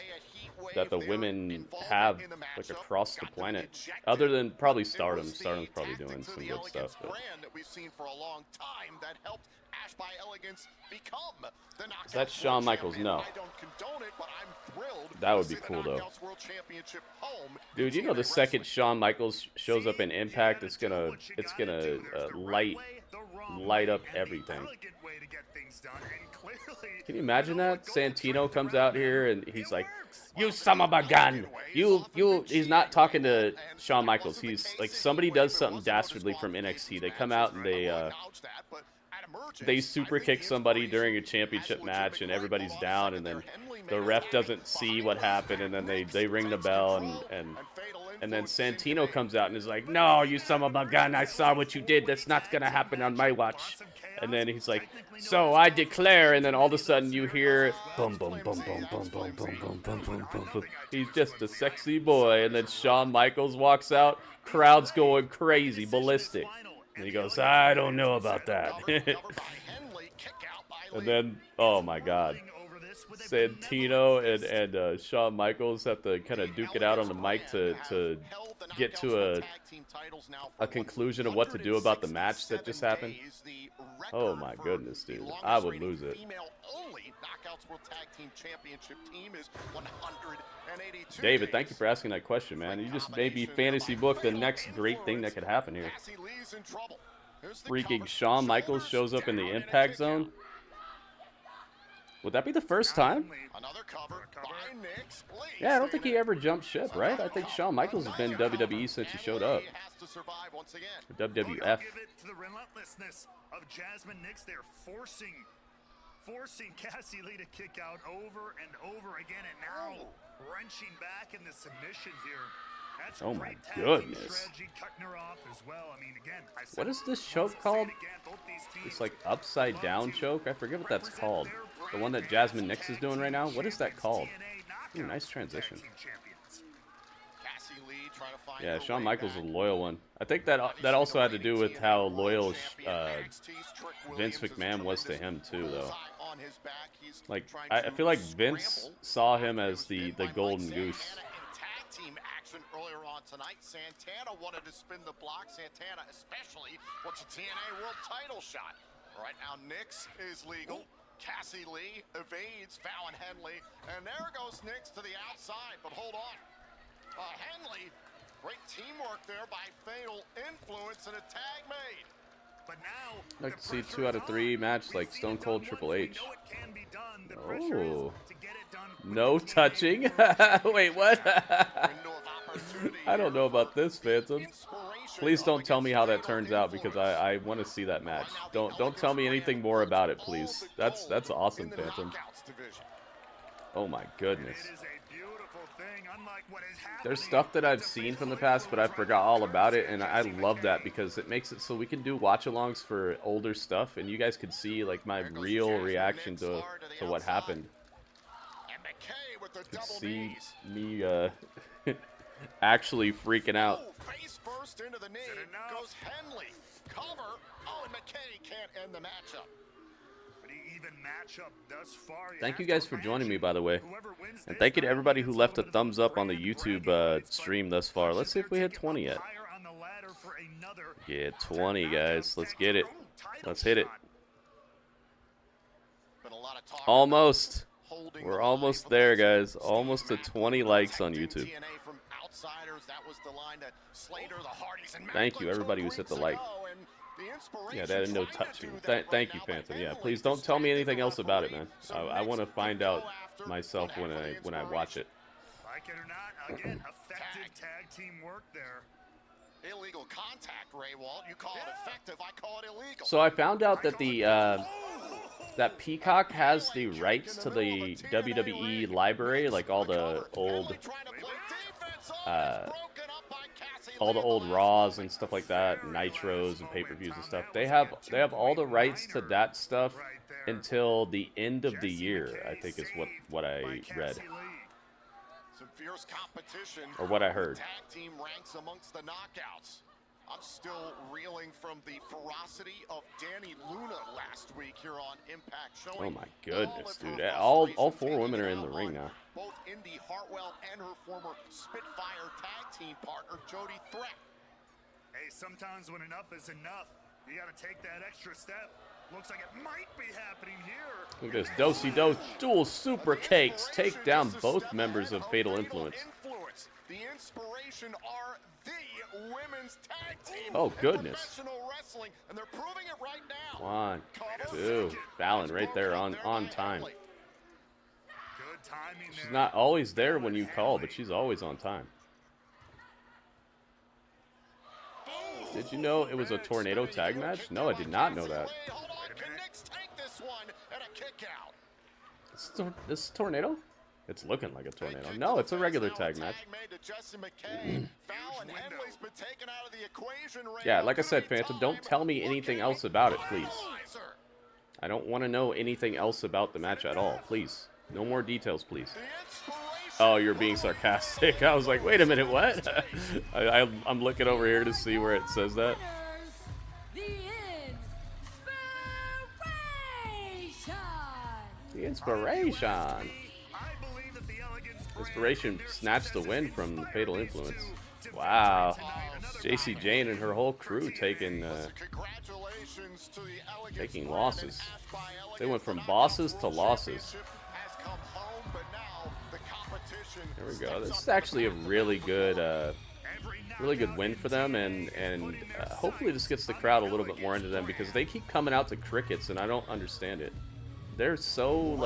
[SPEAKER 1] that the women have, like, across the planet, other than probably Stardom. Stardom's probably doing some good stuff. But is that Shawn Michaels? No. That would be cool, though. Dude, you know the second Shawn Michaels shows up in Impact, it's gonna light up everything. Can you imagine that? Santino comes out here and he's like, "You son of a gun! You." He's not talking to Shawn Michaels. He's like, somebody does something dastardly from NXT. They come out and they super kick somebody during a championship match, and everybody's down, and then the ref doesn't see what happened, and then they ring the bell, and then Santino comes out and is like, "No, you son of a gun! I saw what you did. That's not gonna happen on my watch." And then he's like, "So I declare," and then all of a sudden you hear boom, boom, boom, boom, boom, boom, boom, boom, boom, boom, boom, boom. He's just a sexy boy, and then Shawn Michaels walks out, crowd's going crazy, ballistic. And he goes, "I don't know about that." And then, oh my God, Santino and Shawn Michaels have to kind of duke it out on the mic to get to a conclusion of what to do about the match that just happened. Oh my goodness, dude, I would lose it. David, thank you for asking that question, man. You just made me fantasy book the next great thing that could happen here. Freaking Shawn Michaels shows up in the Impact Zone. Would that be the first time? Yeah, I don't think he ever jumped ship, right? I think Shawn Michaels has been WWE since he showed up. Or WWF.
[SPEAKER 4] To the relentlessness of Jasmine Nix, they're forcing Cassie Lee to kick out over and over again, and now wrenching back in the submission here. That's
[SPEAKER 1] oh my goodness.
[SPEAKER 4] Well. I mean, again,
[SPEAKER 1] what is this choke called? It's like upside down choke? I forget what that's called. the one that Jasmine Nix is doing right now. What is that called? Ooh, nice transition. Yeah, Shawn Michaels is a loyal one. I think that also had to do with how loyal Vince McMahon was to him too, though. Like, I feel like Vince saw him as the golden goose.
[SPEAKER 2] Earlier on tonight, Santana wanted to spin the block. Santana especially wants a TNA World Title shot. Right now, Nix is legal. Cassie Lee evades Fallon Henley, and there goes Nix to the outside. But hold on, Henley, great teamwork there by Fatal Influence and a tag made. But now,
[SPEAKER 1] I'd like to see 2 out of 3 match like Stone Cold Triple H. Oh, no touching. Wait, what? I don't know about this, Phantom. Please don't tell me how that turns out, because I want to see that match. Don't tell me anything more about it, please. That's awesome, Phantom. Oh my goodness. There's stuff that I've seen from the past, but I forgot all about it, and I love that because it makes it so we can do watch-alongs for older stuff, and you guys could see like my real reaction to what happened. You could see me actually freaking out.
[SPEAKER 2] Face first into the knee goes Henley. Cover. Oh, and McKay can't end the matchup.
[SPEAKER 1] Thank you guys for joining me, by the way. And thank you to everybody who left a thumbs up on the YouTube stream thus far. Let's see if we hit 20 yet. Yeah, 20, guys. Let's get it. Let's hit it. Almost. We're almost there, guys. Almost to 20 likes on YouTube. Thank you, everybody who's hit the like. Yeah, that is no touching. Thank you, Phantom. Yeah, please don't tell me anything else about it, man. I want to find out myself when I watch it.
[SPEAKER 4] Like it or not, again, effective tag team work there.
[SPEAKER 2] Illegal contact, Ray Walt. You call it effective, I call it illegal.
[SPEAKER 1] So I found out that that Peacock has the rights to the WWE library, like all the old Raws and stuff like that, Nitros and pay-per-views and stuff. They have all the rights to that stuff until the end of the year, I think is what I read.
[SPEAKER 2] Some fierce competition.
[SPEAKER 1] Or what I heard.
[SPEAKER 2] Tag team ranks amongst the knockouts. I'm still reeling from the ferocity of Danny Luna last week here on Impact showing.
[SPEAKER 1] Oh my goodness, dude. All 4 women are in the ring now.
[SPEAKER 2] Both Indy Hartwell and her former Spitfire tag team partner, Jody Threat.
[SPEAKER 4] Hey, sometimes when enough is enough, you got to take that extra step. Looks like it might be happening here.
[SPEAKER 1] Look at this. Do-si-do dual super cakes take down both members of Fatal Influence.
[SPEAKER 2] The inspiration are the women's tag team.
[SPEAKER 1] Oh, goodness.
[SPEAKER 2] Professional wrestling, and they're proving it right now.
[SPEAKER 1] 1, 2. Fallon right there on time. She's not always there when you call, but she's always on time. Did you know it was a tornado tag match? No, I did not know that. This is tornado? It's looking like a tornado. No, it's a regular tag match. Yeah, like I said, Phantom, don't tell me anything else about it, please. I don't want to know anything else about the match at all, please. No more details, please. Oh, you're being sarcastic. I was like, wait a minute, what? I'm looking over here to see where it says that. The inspiration. Inspiration snatched the win from the Fatal Influence. Wow. JC Jane and her whole crew taking losses. They went from bosses to losses. There we go. This is actually a really good win for them, and hopefully this gets the crowd a little bit more into them, because they keep coming out to crickets and I don't understand it. They're so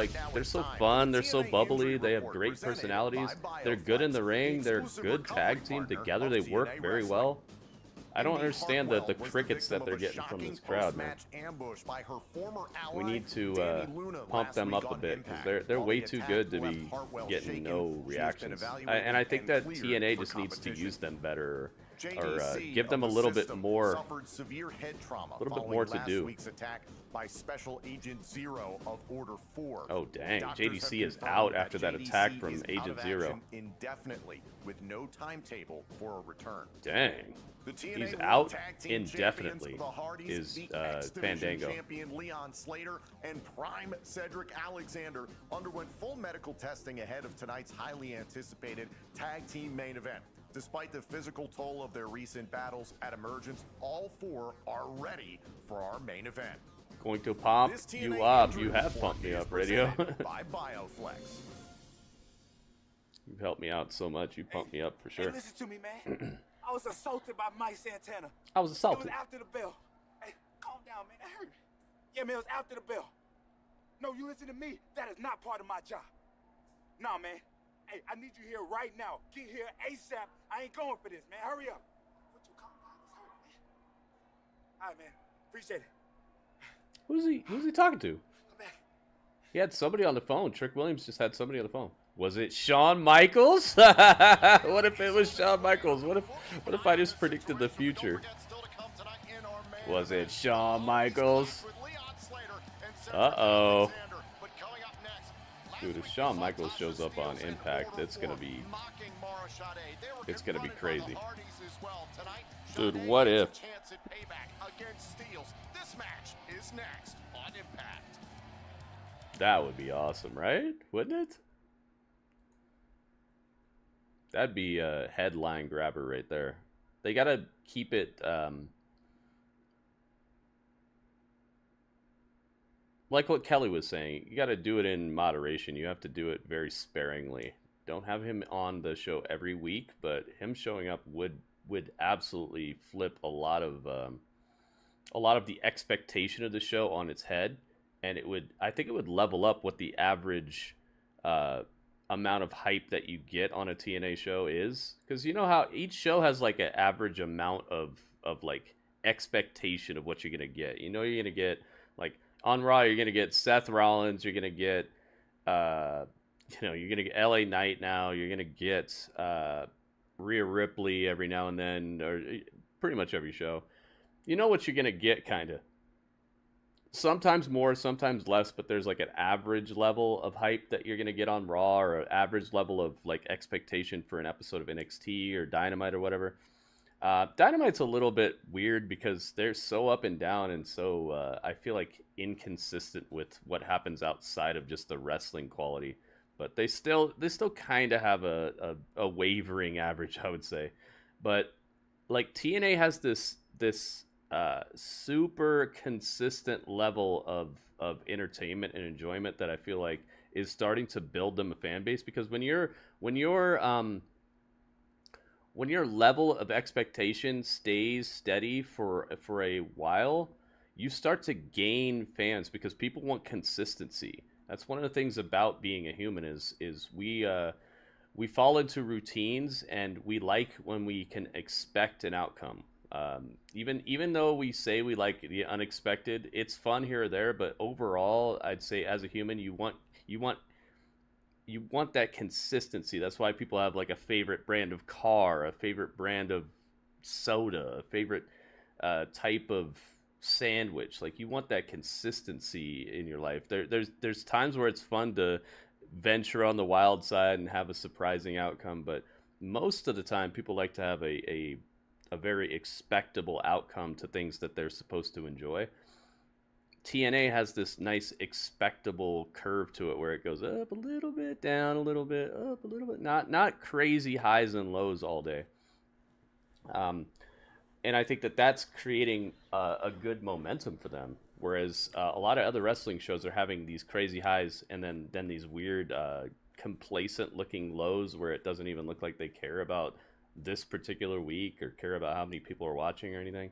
[SPEAKER 1] fun, they're so bubbly, they have great personalities, they're good in the ring, they're a good tag team together, they work very well. I don't understand the crickets that they're getting from this crowd, man. We need to pump them up a bit, because they're way too good to be getting no reactions. And I think that TNA just needs to use them better, give them a little bit more,
[SPEAKER 2] suffered severe head trauma
[SPEAKER 1] a little bit
[SPEAKER 2] following
[SPEAKER 1] more to
[SPEAKER 2] last
[SPEAKER 1] do.
[SPEAKER 2] week's attack by Special Agent Zero of Order 4.
[SPEAKER 1] Oh dang,
[SPEAKER 2] Doctors have
[SPEAKER 1] JDC is
[SPEAKER 2] confirmed
[SPEAKER 1] out after that
[SPEAKER 2] JDC
[SPEAKER 1] attack from
[SPEAKER 2] is out
[SPEAKER 1] Agent
[SPEAKER 2] of
[SPEAKER 1] Zero.
[SPEAKER 2] action indefinitely, with no timetable for a return.
[SPEAKER 1] Dang.
[SPEAKER 2] The TNA
[SPEAKER 1] He's
[SPEAKER 2] World
[SPEAKER 1] out
[SPEAKER 2] Tag Team
[SPEAKER 1] indefinitely,
[SPEAKER 2] champions, the Hardys,
[SPEAKER 1] is
[SPEAKER 2] the X-Division
[SPEAKER 1] Fandango.
[SPEAKER 2] champion Leon Slater and Prime Cedric Alexander underwent full medical testing ahead of tonight's highly anticipated tag team main event. Despite the physical toll of their recent battles at Emergence, all four are ready for our main event.
[SPEAKER 1] Going to pump
[SPEAKER 2] This
[SPEAKER 1] you
[SPEAKER 2] TNA
[SPEAKER 1] up.
[SPEAKER 2] injury
[SPEAKER 1] You have
[SPEAKER 2] report
[SPEAKER 1] pumped me
[SPEAKER 2] is
[SPEAKER 1] up, radio.
[SPEAKER 2] presented by Bioflex.
[SPEAKER 1] You've helped me out so much. You pumped me up for sure.
[SPEAKER 14] Hey, listen to me, man. I was assaulted by Mike Santana.
[SPEAKER 1] I was assaulted.
[SPEAKER 14] It was after the bell. Hey, calm down, man. That hurt. Yeah, man, it was after the bell. No, you listen to me. That is not part of my job. Nah, man. Hey, I need you here right now. Get here ASAP. I ain't going for this, man. Hurry up. Would you calm down? This hurt, man. All right, man. Appreciate it.
[SPEAKER 1] Who's he talking to?
[SPEAKER 14] Come back.
[SPEAKER 1] He had somebody on the phone. Trick Williams just had somebody on the phone. Was it Shawn Michaels? What if it was Shawn Michaels? What if I just predicted the future? Was it Shawn Michaels? Uh-oh. Dude, if Shawn Michaels shows up on Impact, it's gonna be crazy. Dude, what if? That would be awesome, right? Wouldn't it? That'd be a headline grabber right there. They gotta keep it like what Kelly was saying. You gotta do it in moderation. You have to do it very sparingly. Don't have him on the show every week, but him showing up would absolutely flip a lot of the expectation of the show on its head, and I think it would level up what the average amount of hype that you get on a TNA show is, because you know how each show has like an average amount of like expectation of what you're gonna get. You know, you're gonna get like on Raw, you're gonna get Seth Rollins, you're gonna get you're gonna get LA Knight now, you're gonna get Rhea Ripley every now and then, or pretty much every show. You know what you're gonna get, kind of. Sometimes more, sometimes less, but there's like an average level of hype that you're going to get on Raw, or an average level of like expectation for an episode of NXT or Dynamite or whatever. Dynamite's a little bit weird because they're so up and down, and so I feel like inconsistent with what happens outside of just the wrestling quality. But they still kind of have a wavering average, I would say. But like TNA has this super consistent level of entertainment and enjoyment that I feel like is starting to build them a fan base, because when your level of expectation stays steady for a while, you start to gain fans because people want consistency. That's one of the things about being a human is we fall into routines, and we like when we can expect an outcome. Even though we say we like the unexpected, it's fun here or there, but overall, I'd say as a human, you want that consistency. That's why people have like a favorite brand of car, a favorite brand of soda, a favorite type of sandwich. Like, you want that consistency in your life. There's times where it's fun to venture on the wild side and have a surprising outcome, but most of the time people like to have a very expectable outcome to things that they're supposed to enjoy. TNA has this nice expectable curve to it where it goes up a little bit, down a little bit, up a little bit, not crazy highs and lows all day. And I think that's creating a good momentum for them. Whereas a lot of other wrestling shows are having these crazy highs and then these weird complacent looking lows where it doesn't even look like they care about this particular week or care about how many people are watching or anything.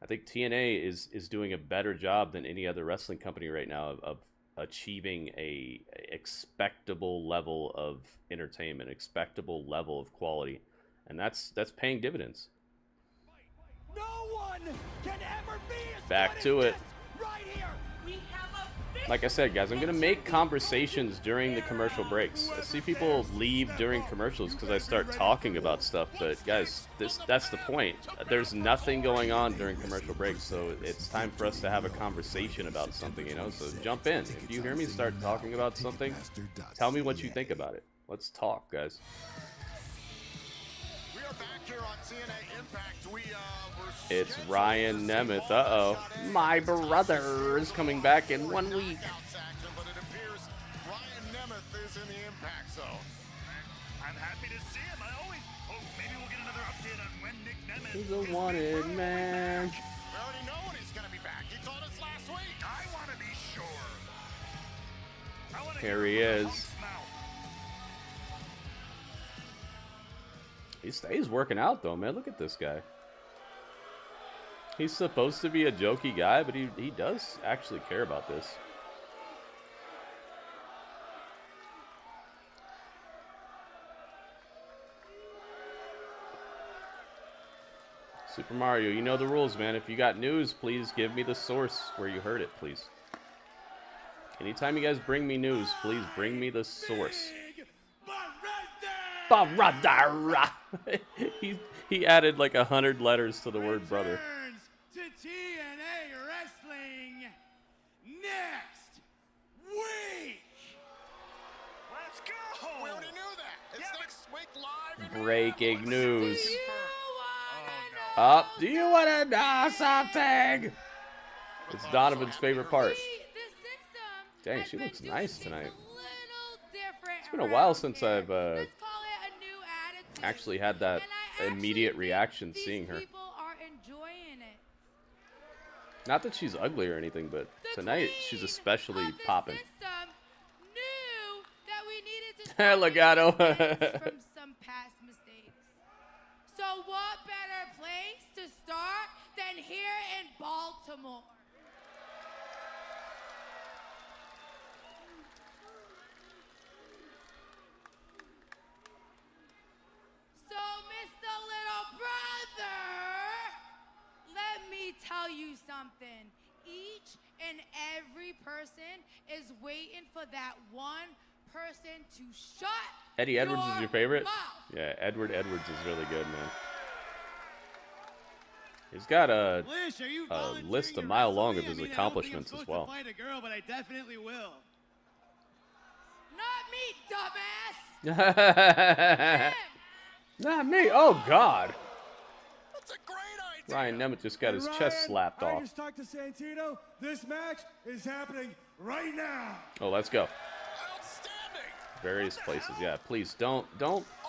[SPEAKER 1] I think TNA is doing a better job than any other wrestling company right now of achieving a expectable level of entertainment, expectable level of quality, and that's paying dividends.
[SPEAKER 14] No one can ever be as
[SPEAKER 1] Back to it.
[SPEAKER 12] Right here, we have a
[SPEAKER 1] Like I said, guys, I'm gonna make conversations during the commercial breaks. I see people leave during commercials because I start talking about stuff, but guys, that's the point. There's nothing going on during commercial breaks, so it's time for us to have a conversation about something, you know? So jump in. If you hear me start talking about something, tell me what you think about it. Let's talk, guys.
[SPEAKER 2] We are back here on TNA Impact.
[SPEAKER 1] It's Ryan Nemeth. Uh-oh. My brother is coming back in 1 week.
[SPEAKER 2] But it appears Ryan Nemeth is in the impact zone.
[SPEAKER 4] I'm happy to see him. I always hope maybe we'll get another update on when Nick Nemeth
[SPEAKER 1] He's a wanted man.
[SPEAKER 2] We already know when he's going to be back. He told us last week.
[SPEAKER 4] I want to be sure.
[SPEAKER 1] Here he is. He stays working out, though, man. Look at this guy. He's supposed to be a jokey guy, but he does actually care about this. Super Mario, you know the rules, man. If you got news, please give me the source where you heard it, please. Anytime you guys bring me news, please bring me the source. Barada. He added like 100 letters to the word brother.
[SPEAKER 15] To TNA Wrestling next week.
[SPEAKER 4] Let's go.
[SPEAKER 2] We already knew that. It's next week live.
[SPEAKER 1] Breaking news. Up. Do you want to know something? It's Donovan's favorite part. Dang, she looks nice tonight. It's been a while since I've actually had that immediate reaction seeing her. Not that she's ugly or anything, but tonight she's especially popping. Legato.
[SPEAKER 16] From some past mistakes. So what better place to start than here in Baltimore? So, Mr. Little Brother, let me tell you something. Each and every person is waiting for that one person to shut
[SPEAKER 1] Eddie Edwards is your favorite?
[SPEAKER 16] mouth.
[SPEAKER 1] Yeah, Edward Edwards is really good, man. He's got a list a mile long of his accomplishments as well.
[SPEAKER 15] Fight a girl, but I definitely will.
[SPEAKER 16] Not me, dumbass.
[SPEAKER 1] Not me. Oh, God.
[SPEAKER 2] That's a great idea.
[SPEAKER 1] Ryan Nemeth just got his chest slapped
[SPEAKER 8] I
[SPEAKER 1] off.
[SPEAKER 8] just talked to Santino. This match is happening right now.
[SPEAKER 1] Oh, let's go.
[SPEAKER 2] Outstanding.
[SPEAKER 1] Various places. Yeah, please don't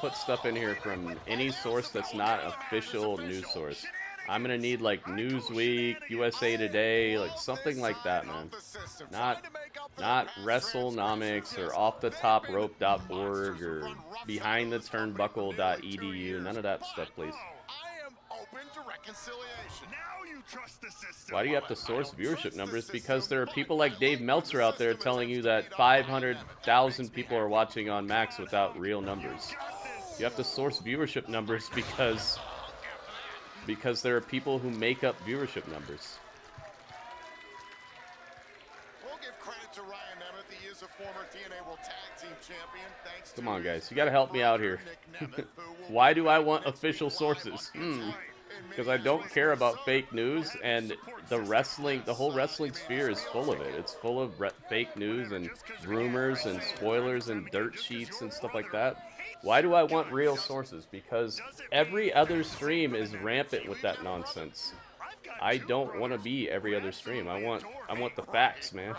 [SPEAKER 1] put stuff in here from any source that's not official news source. I'm gonna need like Newsweek, USA Today, like something like that, man. Not WrestleNomics or OffTheTopRope.org or BehindTheTurnbuckle.edu. None of that stuff, please.
[SPEAKER 2] I am open to reconciliation.
[SPEAKER 4] Now you trust the system.
[SPEAKER 1] Why do you have to source viewership numbers? Because there are people like Dave Meltzer out there telling you that 500,000 people are watching on Max without real numbers. You have to source viewership numbers because there are people who make up viewership numbers.
[SPEAKER 2] We'll give credit to Ryan Nemeth. He is a former TNA World Tag Team Champion. Thanks
[SPEAKER 1] Come on, guys. You got to help me out here. Why do I want official sources? Because I don't care about fake news, and the whole wrestling sphere is full of it. It's full of fake news and rumors and spoilers and dirt sheets and stuff like that. Why do I want real sources? Because every other stream is rampant with that nonsense. I don't want to be every other stream. I want the facts, man.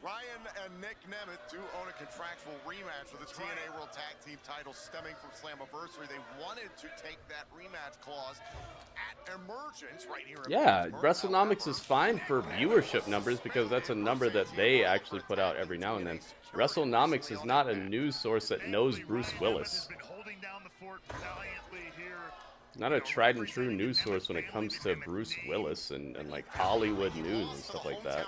[SPEAKER 2] Ryan and Nick Nemeth do own a contractual rematch for the TNA World Tag Team title stemming from Slammiversary. They wanted to take that rematch clause at Emergence right here.
[SPEAKER 1] Yeah, WrestleNomics is fine for viewership numbers because that's a number that they actually put out every now and then. WrestleNomics is not a news source that knows Bruce Willis. Not a tried and true news source when it comes to Bruce Willis and like Hollywood news and stuff like that.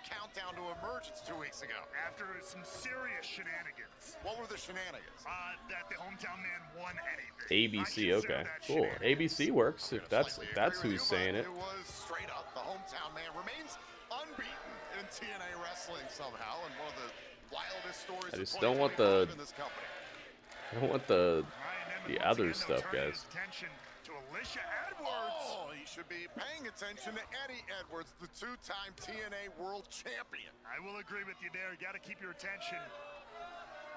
[SPEAKER 2] Countdown to Emergence 2 weeks ago.
[SPEAKER 4] After some serious shenanigans.
[SPEAKER 2] What were the shenanigans?
[SPEAKER 4] That the hometown man won anything.
[SPEAKER 1] ABC, okay, cool. ABC works if that's who's saying it.
[SPEAKER 2] It was straight up. The hometown man remains unbeaten in TNA wrestling somehow, and one of the wildest stories
[SPEAKER 1] I just
[SPEAKER 2] of
[SPEAKER 1] don't want the
[SPEAKER 2] 2025 in this company.
[SPEAKER 1] I don't want the other stuff, guys.
[SPEAKER 2] Oh, he should be paying attention to Eddie Edwards, the two-time TNA World Champion.
[SPEAKER 4] I will agree with you there. You got to keep your attention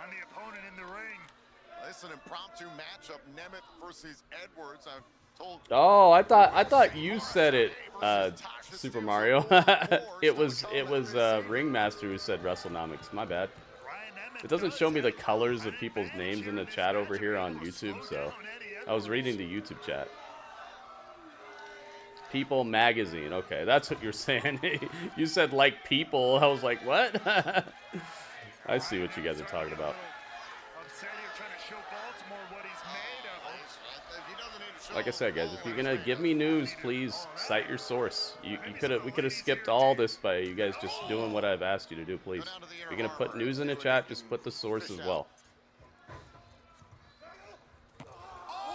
[SPEAKER 4] on the opponent in the ring.
[SPEAKER 2] It's an impromptu matchup, Nemeth versus Edwards. I'm told.
[SPEAKER 1] Oh, I thought you said it, Super Mario. it was Ringmaster who said WrestleNomics. My bad. It doesn't show me the colors of people's names in the chat over here on YouTube, so I was reading the YouTube chat. People Magazine. Okay, that's what you're saying. You said like people. I was like, what? I see what you guys are talking about. Like I said, guys, if you're gonna give me news, please cite your source. We could have skipped all this by you guys just doing what I've asked you to do. Please, if you're gonna put news in the chat, just put the source as well.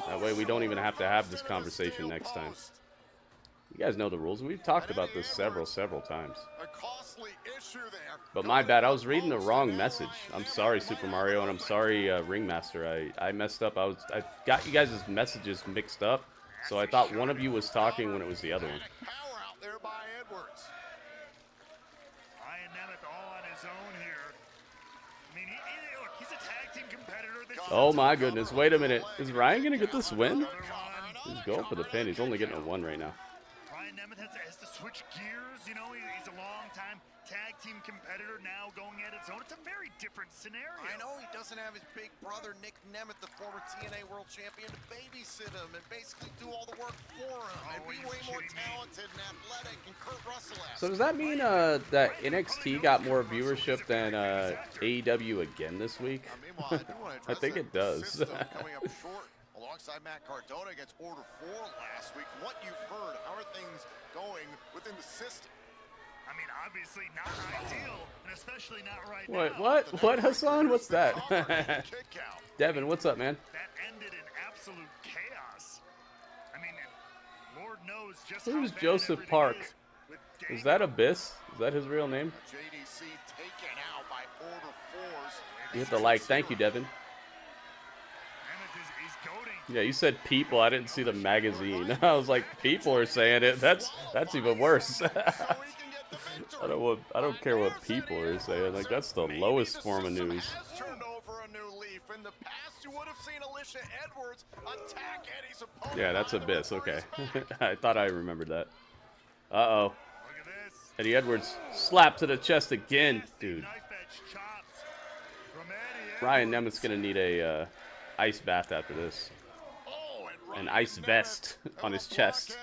[SPEAKER 1] That way, we don't even have to have this conversation next time. You guys know the rules. We've talked about this several times. But my bad, I was reading the wrong message. I'm sorry, Super Mario, and I'm sorry, Ringmaster. I messed up. I got you guys' messages mixed up, so I thought one of you was talking when it was the other one.
[SPEAKER 2] Power out there by Edwards.
[SPEAKER 4] Ryan Nemeth all on his own here. I mean, look, he's a tag team competitor.
[SPEAKER 1] Oh my goodness! Wait a minute. Is Ryan gonna get this win? He's going for the pin. He's only getting a 1 right now.
[SPEAKER 4] Ryan Nemeth has to switch gears. You know, he's a long-time tag team competitor now going at its own. It's a very different scenario.
[SPEAKER 2] I know he doesn't have his big brother Nick Nemeth, the former TNA World Champion, to babysit him and basically do all the work for him and be way more talented and athletic and Kurt Russell.
[SPEAKER 1] So does that mean that NXT got more viewership than AEW again this week? I think it does.
[SPEAKER 2] Coming up short alongside Matt Cardona against Order 4 last week. What you've heard, how are things going within the system?
[SPEAKER 4] I mean, obviously not ideal, and especially not right
[SPEAKER 1] What,
[SPEAKER 4] now.
[SPEAKER 1] what, Hassan? What's that? Devin, what's up, man?
[SPEAKER 4] That ended in absolute chaos. I mean, Lord knows just
[SPEAKER 1] Who's
[SPEAKER 4] how bad
[SPEAKER 1] Joseph
[SPEAKER 4] everything
[SPEAKER 1] Park?
[SPEAKER 4] is
[SPEAKER 1] Is that Abyss? Is that his real name?
[SPEAKER 2] JDC taken out by Order 4s.
[SPEAKER 1] You hit the like. Thank you, Devin. Yeah, you said people. I didn't see the magazine. I was like, people are saying it. That's even worse. I don't care what people are saying. Like, that's the lowest form of news.
[SPEAKER 2] In the past, you would have seen Alicia Edwards attack Eddie's opponent.
[SPEAKER 1] Yeah, that's Abyss. Okay. I thought I remembered that. Uh-oh. Eddie Edwards slapped to the chest again. Dude. Ryan Nemeth's going to need a ice bath after this. An ice vest on his chest.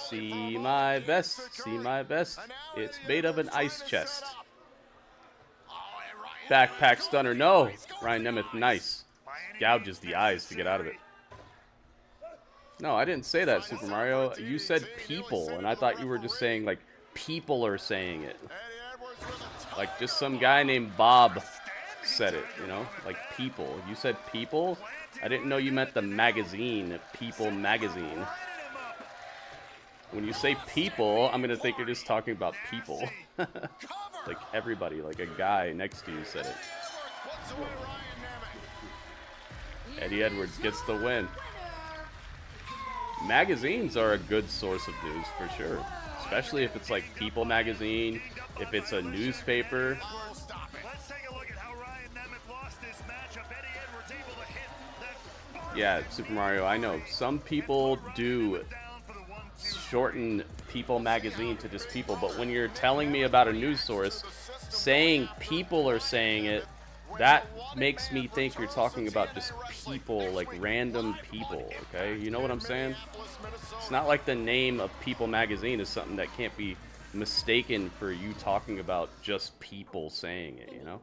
[SPEAKER 1] See my vest, see my vest. It's made of an ice chest. Backpack stunner, no. Ryan Nemeth, nice. Gouges the eyes to get out of it. No, I didn't say that, Super Mario. You said people, and I thought you were just saying, like, people are saying it. Like, just some guy named Bob said it, you know? Like, people. You said people? I didn't know you meant the magazine, People Magazine. When you say people, I'm going to think you're just talking about people. Like everybody, like a guy next to you said it. Eddie Edwards gets the win. Magazines are a good source of news for sure. Especially if it's like People Magazine, if it's a newspaper. Yeah, Super Mario, I know. Some people do shorten People Magazine to just people, but when you're telling me about a news source saying people are saying it, that makes me think you're talking about just people, like random people, okay? You know what I'm saying? It's not like the name of People Magazine is something that can't be mistaken for you talking about just people saying it, you know?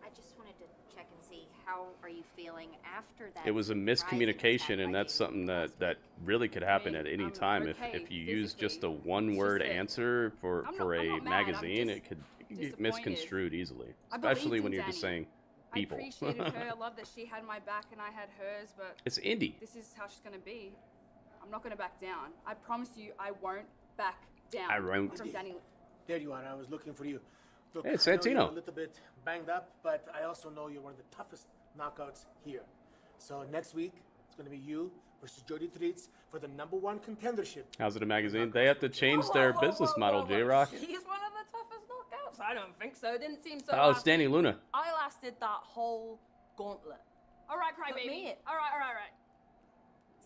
[SPEAKER 5] I just wanted to check and see how are you feeling after that.
[SPEAKER 1] It was a miscommunication, and that's something that really could happen at any time. If you use just a one-word answer for a magazine, it could get misconstrued easily, especially when you're just saying people.
[SPEAKER 17] I appreciated her. I love that she had my back and I had hers, but
[SPEAKER 1] It's indie.
[SPEAKER 17] this is how she's gonna be. I'm not gonna back down. I promise you, I won't back down.
[SPEAKER 1] I won't.
[SPEAKER 17] From Danny.
[SPEAKER 18] There you are. I was looking for you. Look,
[SPEAKER 1] Hey,
[SPEAKER 18] I know
[SPEAKER 1] Santino.
[SPEAKER 18] you're a little bit banged up, but I also know you're one of the toughest knockouts here. So next week, it's going to be you versus Jody Treats for the #1 contendership.
[SPEAKER 1] How's it a magazine? They have to change their business model, J-Rock.
[SPEAKER 11] He's one of the toughest knockouts? I don't think so. Didn't seem so.
[SPEAKER 1] Oh, it's Danny Luna.
[SPEAKER 11] I lasted that whole gauntlet.
[SPEAKER 17] All right,
[SPEAKER 11] Put
[SPEAKER 17] crybaby.
[SPEAKER 11] me in.
[SPEAKER 17] All right.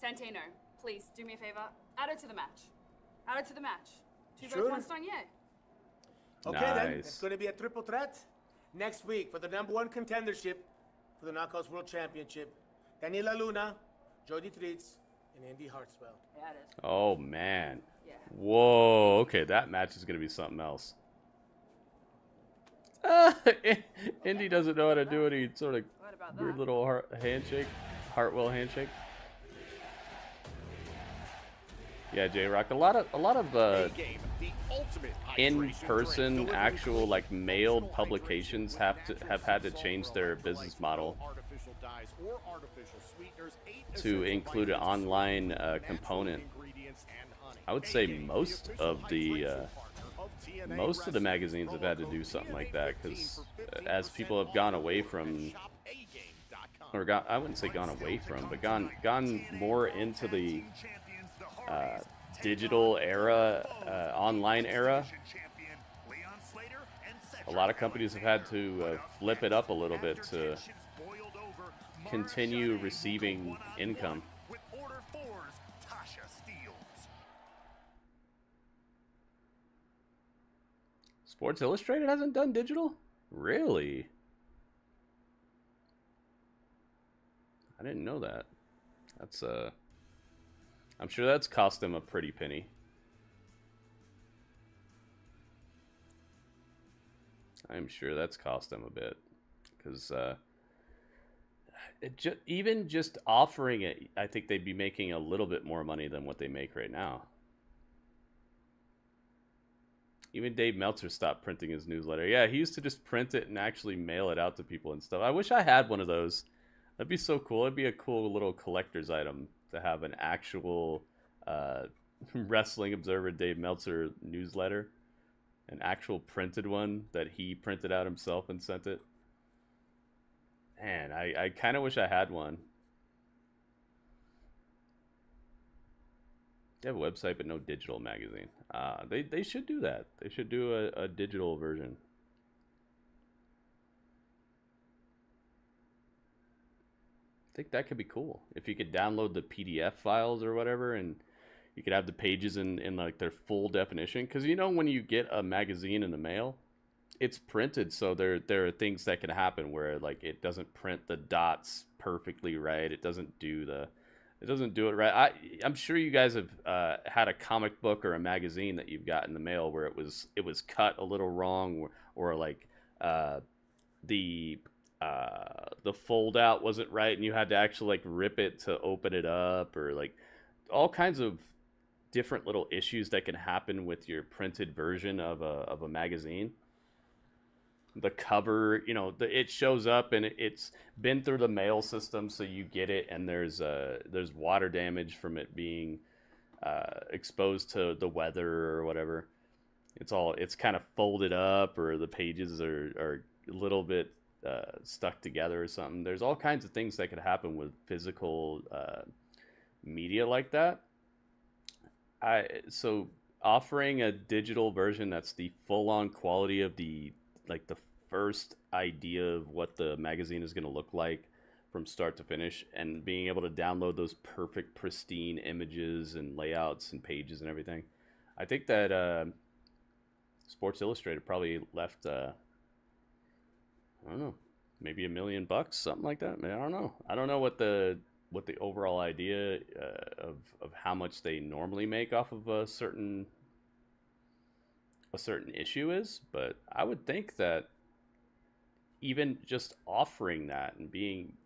[SPEAKER 17] Santano, please do me a favor. Add it to the match. Add it to the match. Two
[SPEAKER 18] Sure.
[SPEAKER 17] birds, one stone, yeah.
[SPEAKER 18] Okay, then. It's going to be a triple threat next week for the #1 contendership for the Knockouts World Championship. Daniela Luna, Jody Treats, and Indy Hartswell.
[SPEAKER 17] Yeah, it is.
[SPEAKER 1] Oh, man.
[SPEAKER 17] Yeah.
[SPEAKER 1] Whoa. Okay, that match is going to be something else. Indy doesn't know how to do it. He sort of weird little handshake. Hartwell handshake. Yeah, J-Rock. A lot of in-person, actual like mailed publications have had to change their business model to include an online component. I would say most of the magazines have had to do something like that because as people have gone away from, I wouldn't say gone away from, but gone more into the digital era, online era. A lot of companies have had to flip it up a little bit to continue receiving income. Sports Illustrated hasn't done digital? Really? I didn't know that. That's I'm sure that's cost them a pretty penny. I'm sure that's cost them a bit, because even just offering it, I think they'd be making a little bit more money than what they make right now. Even Dave Meltzer stopped printing his newsletter. Yeah, he used to just print it and actually mail it out to people and stuff. I wish I had one of those. That'd be so cool. It'd be a cool little collector's item to have an actual Wrestling Observer Dave Meltzer newsletter. An actual printed one that he printed out himself and sent it. Man, I kind of wish I had one. They have a website but no digital magazine. They should do that. They should do a digital version. I think that could be cool. If you could download the PDF files or whatever, and you could have the pages in like their full definition. Because you know when you get a magazine in the mail, it's printed, so there are things that can happen where like it doesn't print the dots perfectly right. It doesn't do it right. I'm sure you guys have had a comic book or a magazine that you've got in the mail where it was cut a little wrong, or like the fold out wasn't right and you had to actually like rip it to open it up, or like all kinds of different little issues that can happen with your printed version of a magazine. The cover, you know, it shows up and it's been through the mail system, so you get it, and there's water damage from it being exposed to the weather or whatever. It's kind of folded up, or the pages are a little bit stuck together or something. There's all kinds of things that could happen with physical media like that. So offering a digital version that's the full-on quality of the first idea of what the magazine is going to look like from start to finish, and being able to download those perfect pristine images and layouts and pages and everything. I think that Sports Illustrated probably left I don't know, maybe $1 million, something like that. I don't know. I don't know what the overall idea of how much they normally make off of a certain issue is, but I would think that even just offering that and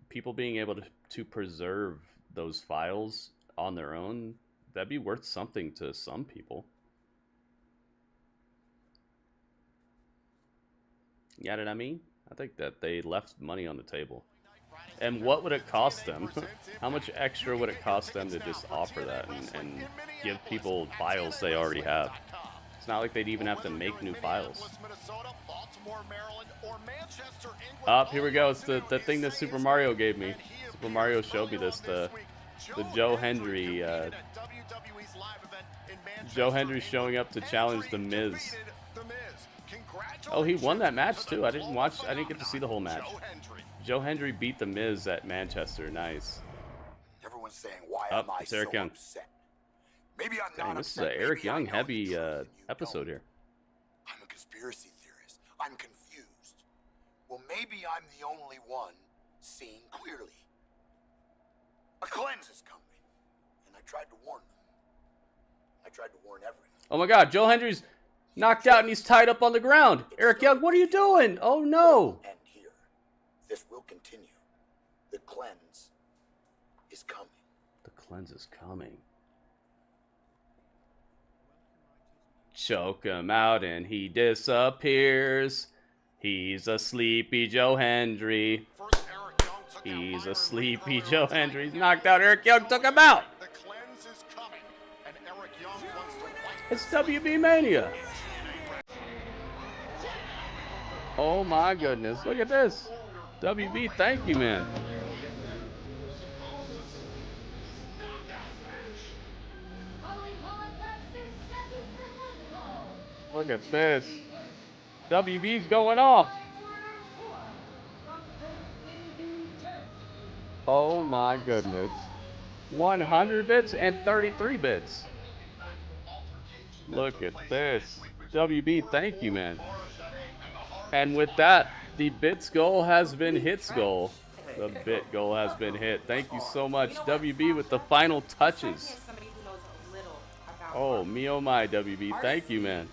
[SPEAKER 1] people being able to preserve those files on their own, that'd be worth something to some people. You know what I mean? I think that they left money on the table. And what would it cost them? How much extra would it cost them to just offer that and give people files they already have? It's not like they'd even have to make new files. Up, here we go. It's the thing that Super Mario gave me. Super Mario showed me this. The Joe Hendry. Joe Hendry showing up to challenge The Miz. Oh, he won that match too. I didn't get to see the whole match. Joe Hendry beat The Miz at Manchester. Nice.
[SPEAKER 9] Everyone's saying, why am I
[SPEAKER 1] it's Eric
[SPEAKER 9] so
[SPEAKER 1] Young.
[SPEAKER 9] upset? Maybe I'm
[SPEAKER 1] Dang,
[SPEAKER 9] not
[SPEAKER 1] this is
[SPEAKER 9] upset.
[SPEAKER 1] an Eric
[SPEAKER 9] Maybe I
[SPEAKER 1] Young
[SPEAKER 9] know
[SPEAKER 1] heavy
[SPEAKER 9] things more than you
[SPEAKER 1] episode here.
[SPEAKER 9] I'm a conspiracy theorist. I'm confused. Well, maybe I'm the only one seeing clearly. A cleanse is coming, and I tried to warn them. I tried to warn everyone.
[SPEAKER 1] Oh my God, Joe Hendry's knocked out and he's tied up on the ground. Eric Young, what are you doing? Oh no.
[SPEAKER 9] And here, this will continue. The cleanse is coming.
[SPEAKER 1] The cleanse is coming. Choke him out and he disappears. He's a sleepy Joe Hendry. He's a sleepy Joe Hendry. He's knocked out. Eric Young took him out. It's WB Mania. Oh my goodness. Look at this. WB, thank you, man. Look at this. WB's going off. Oh my goodness. 100 bits and 33 bits. Look at this. WB, thank you, man. And with that, the bits goal has been hits goal. The bit goal has been hit. Thank you so much, WB, with the final touches. Oh, me oh my, WB. Thank you, man.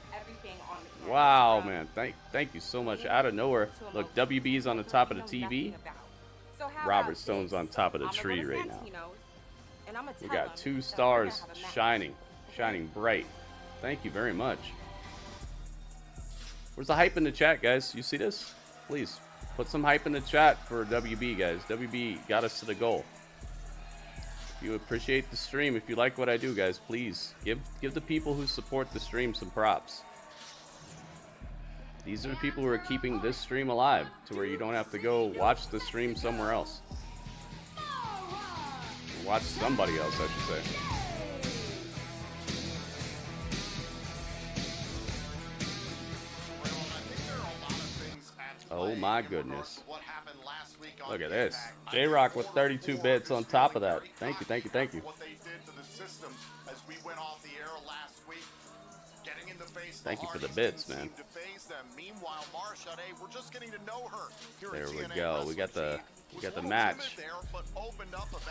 [SPEAKER 1] Wow, man. Thank you so much. Out of nowhere. Look, WB's on the top of the TV. Robert Stone's on top of the tree right now. We got 2 stars shining bright. Thank you very much. Where's the hype in the chat, guys? You see this? Please, put some hype in the chat for WB, guys. WB got us to the goal. If you appreciate the stream, if you like what I do, guys, please give the people who support the stream some props. These are the people who are keeping this stream alive to where you don't have to go watch the stream somewhere else. Watch somebody else, I should say. Oh my goodness. Look at this. J-Rock with 32 bits on top of that. Thank you, thank you, thank you. Thank you for the bits, man. There we go. We got the match.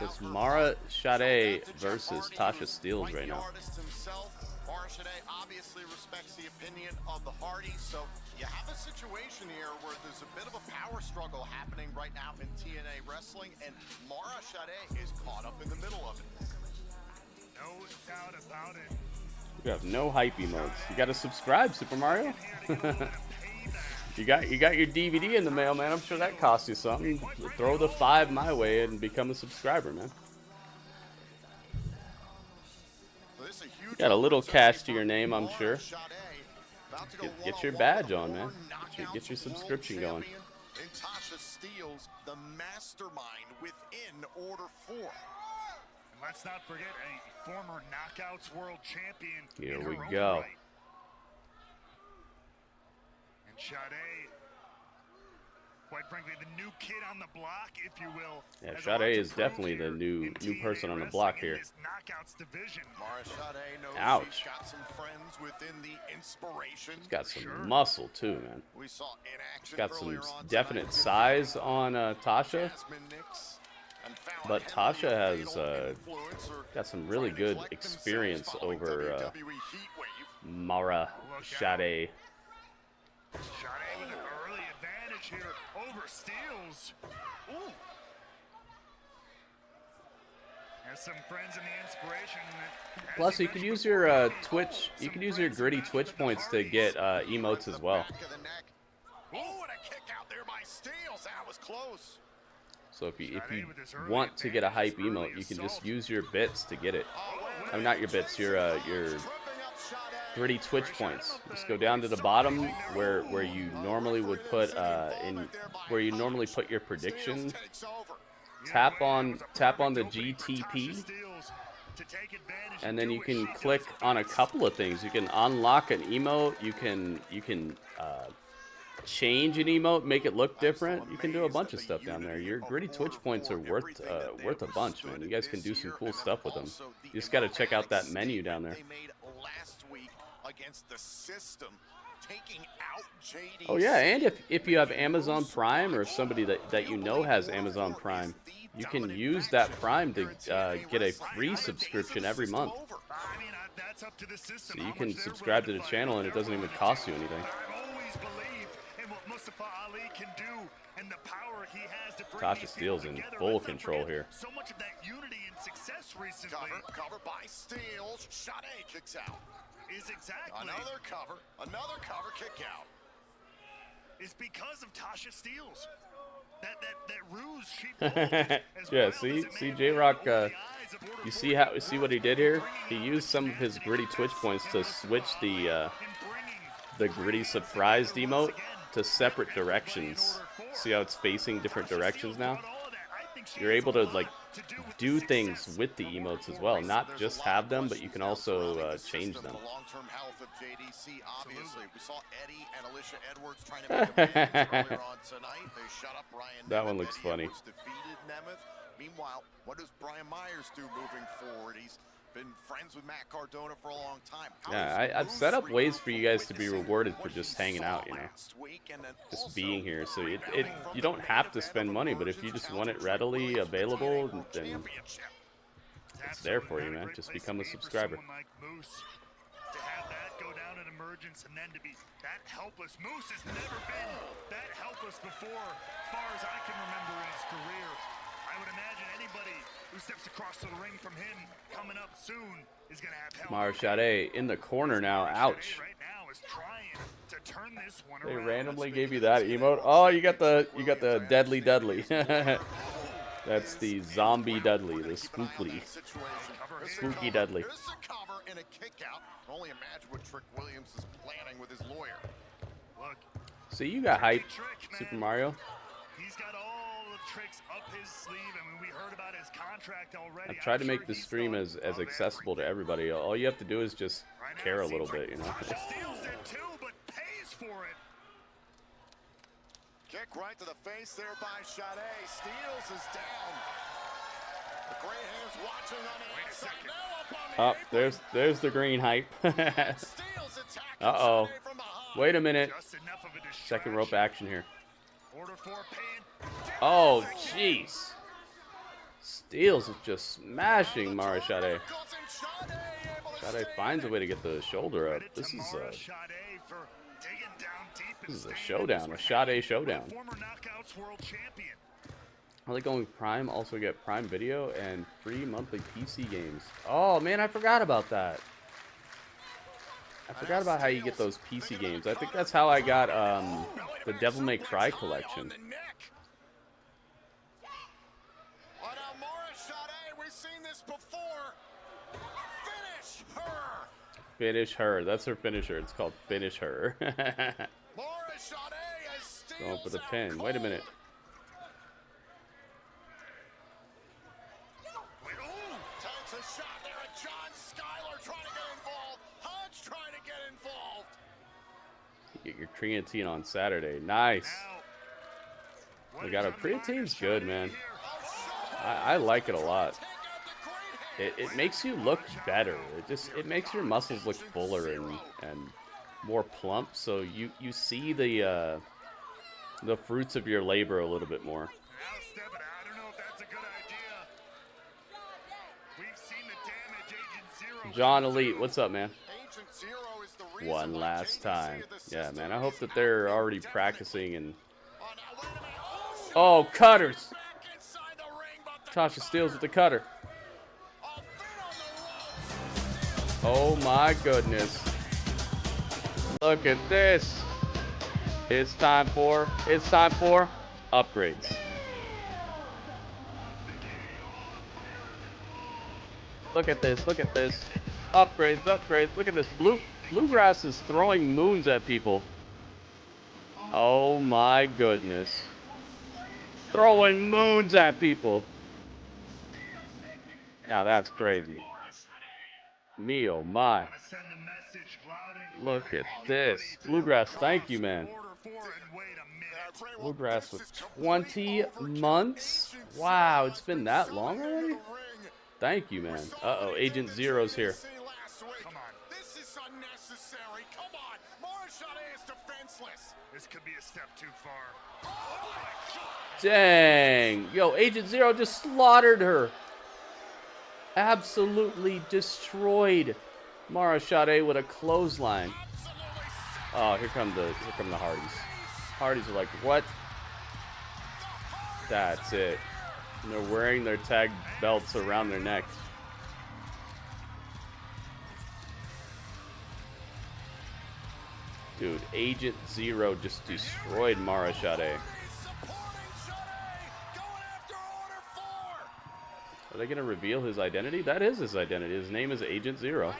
[SPEAKER 1] It's Mara Sade versus Tasha Steelz right now.
[SPEAKER 2] Mara Sade obviously respects the opinion of the Hardys, so you have a situation here where there's a bit of a power struggle happening right now in TNA wrestling, and Mara Sade is caught up in the middle of it.
[SPEAKER 4] No doubt about it.
[SPEAKER 1] We have no hype emotes. You gotta subscribe, Super Mario. You got your DVD in the mail, man. I'm sure that costs you something. Throw the 5 my way and become a subscriber, man. You got a little cash to your name, I'm sure. Get your badge on, man. Get your subscription going.
[SPEAKER 2] And Tasha Steelz, the mastermind within Order 4. And
[SPEAKER 4] let's not forget a former Knockouts World Champion.
[SPEAKER 1] Here we go.
[SPEAKER 4] Right. And Sade, quite frankly, the new kid on the block, if you will.
[SPEAKER 1] Yeah, Sade is definitely the new person on the block here. Ouch.
[SPEAKER 2] She's got some friends within the inspiration.
[SPEAKER 1] She's got some muscle too, man. She's got some definite size on Tasha. But Tasha has got some really good experience over Mara Sade.
[SPEAKER 4] Sade with an early advantage here over Steelz. Ooh. Has some friends in the inspiration.
[SPEAKER 1] Plus, you can use your Twitch. You can use your gritty Twitch points to get emotes as well.
[SPEAKER 2] Ooh, and a kick out there by Steelz. That was close.
[SPEAKER 1] So if you want to get a hype emote, you can just use your bits to get it. I mean, not your bits, your gritty Twitch points. Just go down to the bottom where you normally would put where you normally put your prediction. Tap on the GTP, and then you can click on a couple of things. You can unlock an emote. You can change an emote, make it look different. You can do a bunch of stuff down there. Your gritty Twitch points are worth a bunch, man. You guys can do some cool stuff with them. You just got to check out that menu down there. Oh yeah, and if you have Amazon Prime, or somebody that you know has Amazon Prime, you can use that Prime to get a free subscription every month. So you can subscribe to the channel and it doesn't even cost you anything. Tasha Steele's in full control here.
[SPEAKER 2] So much of that unity and success recently. Cover by Steele. Sade kicks out.
[SPEAKER 4] Is exactly
[SPEAKER 2] another cover kick out.
[SPEAKER 4] Is because of Tasha Steele's that ruse she
[SPEAKER 1] yeah, see J-Rock, you see what he did here? He used some of his gritty Twitch points to switch the gritty surprise emote to separate directions. See how it's facing different directions now? You're able to like do things with the emotes as well, not just have them, but you can also change them.
[SPEAKER 2] Long-term health of JDC, obviously. We saw Eddie and Alicia Edwards trying to make a earlier on tonight. They shut up Brian.
[SPEAKER 1] That one looks funny.
[SPEAKER 2] Defeated Nemeth. Meanwhile, what does Brian Myers do moving forward? He's been friends with Matt Cardona for a long time.
[SPEAKER 1] Yeah, I've set up ways for you guys to be rewarded for just hanging out, you know, just being here. So you don't have to spend money, but if you just want it readily available, then it's there for you, man. Just become a subscriber.
[SPEAKER 4] To have that go down in emergence and then to be that helpless. Moose has never been that helpless before, as far as I can remember in his career. I would imagine anybody who steps across the ring from him coming up soon is going to have help.
[SPEAKER 1] Mara Sade in the corner now. Ouch.
[SPEAKER 4] Right now is trying to turn this one
[SPEAKER 1] They
[SPEAKER 4] around.
[SPEAKER 1] randomly gave you that emote. Oh, you got the deadly Dudley. That's the zombie Dudley, the spooky Dudley.
[SPEAKER 2] Here's the cover and a kick out. Only imagine what Trick Williams is planning with his lawyer.
[SPEAKER 4] Look.
[SPEAKER 1] So you got hype, Super Mario.
[SPEAKER 4] He's got all the tricks up his sleeve. I mean, we heard about his contract already.
[SPEAKER 1] I've tried to make the stream as accessible to everybody. All you have to do is just care a little bit, you know.
[SPEAKER 4] Steals it too, but pays for it.
[SPEAKER 2] Kick right to the face there by Sade. Steels is down. The gray hands watching on the outside. Now up on the
[SPEAKER 1] there's the green hype. Uh-oh. Wait a minute. Second rope action here. Oh, jeez. Steels is just smashing Mara Sade. Sade finds a way to get the shoulder up. This is a showdown, a Sade showdown. Are they going Prime? Also get Prime Video and free monthly PC games. Oh man, I forgot about that. I forgot about how you get those PC games. I think that's how I got the Devil May Cry collection. Finish her. That's her finisher. It's called Finish Her. Going for the pin. Wait a minute. Get your creatine on Saturday. Nice. We got our creatine's good, man. I like it a lot. It makes you look better. It makes your muscles look fuller and more plump, so you see the fruits of your labor a little bit more. John Elite, what's up, man? One last time. Yeah, man, I hope that they're already practicing and... Oh, cutters! Tasha Steele's with the cutter. Oh my goodness. Look at this. It's time for upgrades. Look at this, Upgrades. Look at this. Blue. Bluegrass is throwing moons at people. Oh my goodness. Throwing moons at people. Now that's crazy. Me oh my. Look at this. Bluegrass, thank you, man. Bluegrass with 20 months? Wow, it's been that long already? Thank you, man. Uh-oh, Agent Zero's here.
[SPEAKER 2] Come on. This is unnecessary. Come on. Morishade is defenseless.
[SPEAKER 4] This could be a step too far.
[SPEAKER 1] Dang. Yo, Agent Zero just slaughtered her. Absolutely destroyed Morishade with a clothesline. Oh, here come the Hardys. Hardys are like, what? That's it. And they're wearing their tag belts around their necks. Dude, Agent Zero just destroyed Morishade. Are they going to reveal his identity? That is his identity. His name is Agent Zero.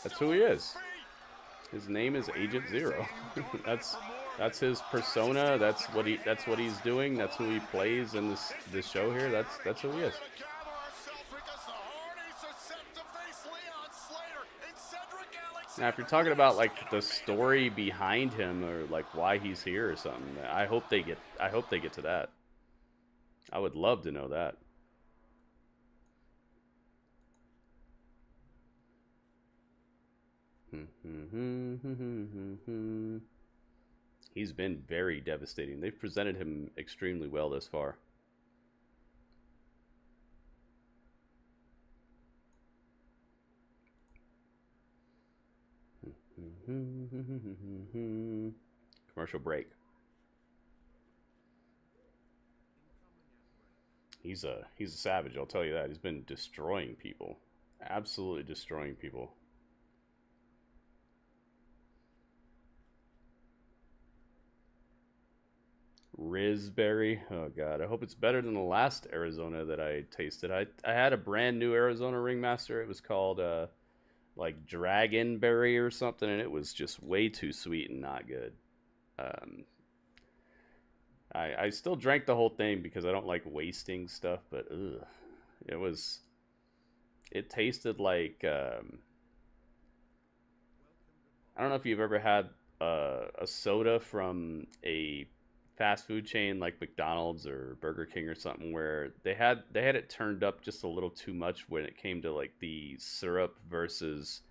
[SPEAKER 1] That's who he is. His name is Agent Zero. that's his persona. That's what he's doing. That's who he plays in this show here. That's who he is. Now, if you're talking about like the story behind him or like why he's here or something, I hope they get to that. I would love to know that. He's been very devastating. They've presented him extremely well thus far. Commercial break. He's a savage, I'll tell you that. He's been destroying people. Absolutely destroying people. Raspberry. Oh god, I hope it's better than the last Arizona that I tasted. I had a brand new Arizona Ringmaster. It was called like Dragonberry or something, and it was just way too sweet and not good. I still drank the whole thing because I don't like wasting stuff, but ugh, it tasted like I don't know if you've ever had a soda from a fast food chain like McDonald's or Burger King or something, where they had it turned up just a little too much when it came to like the syrup versus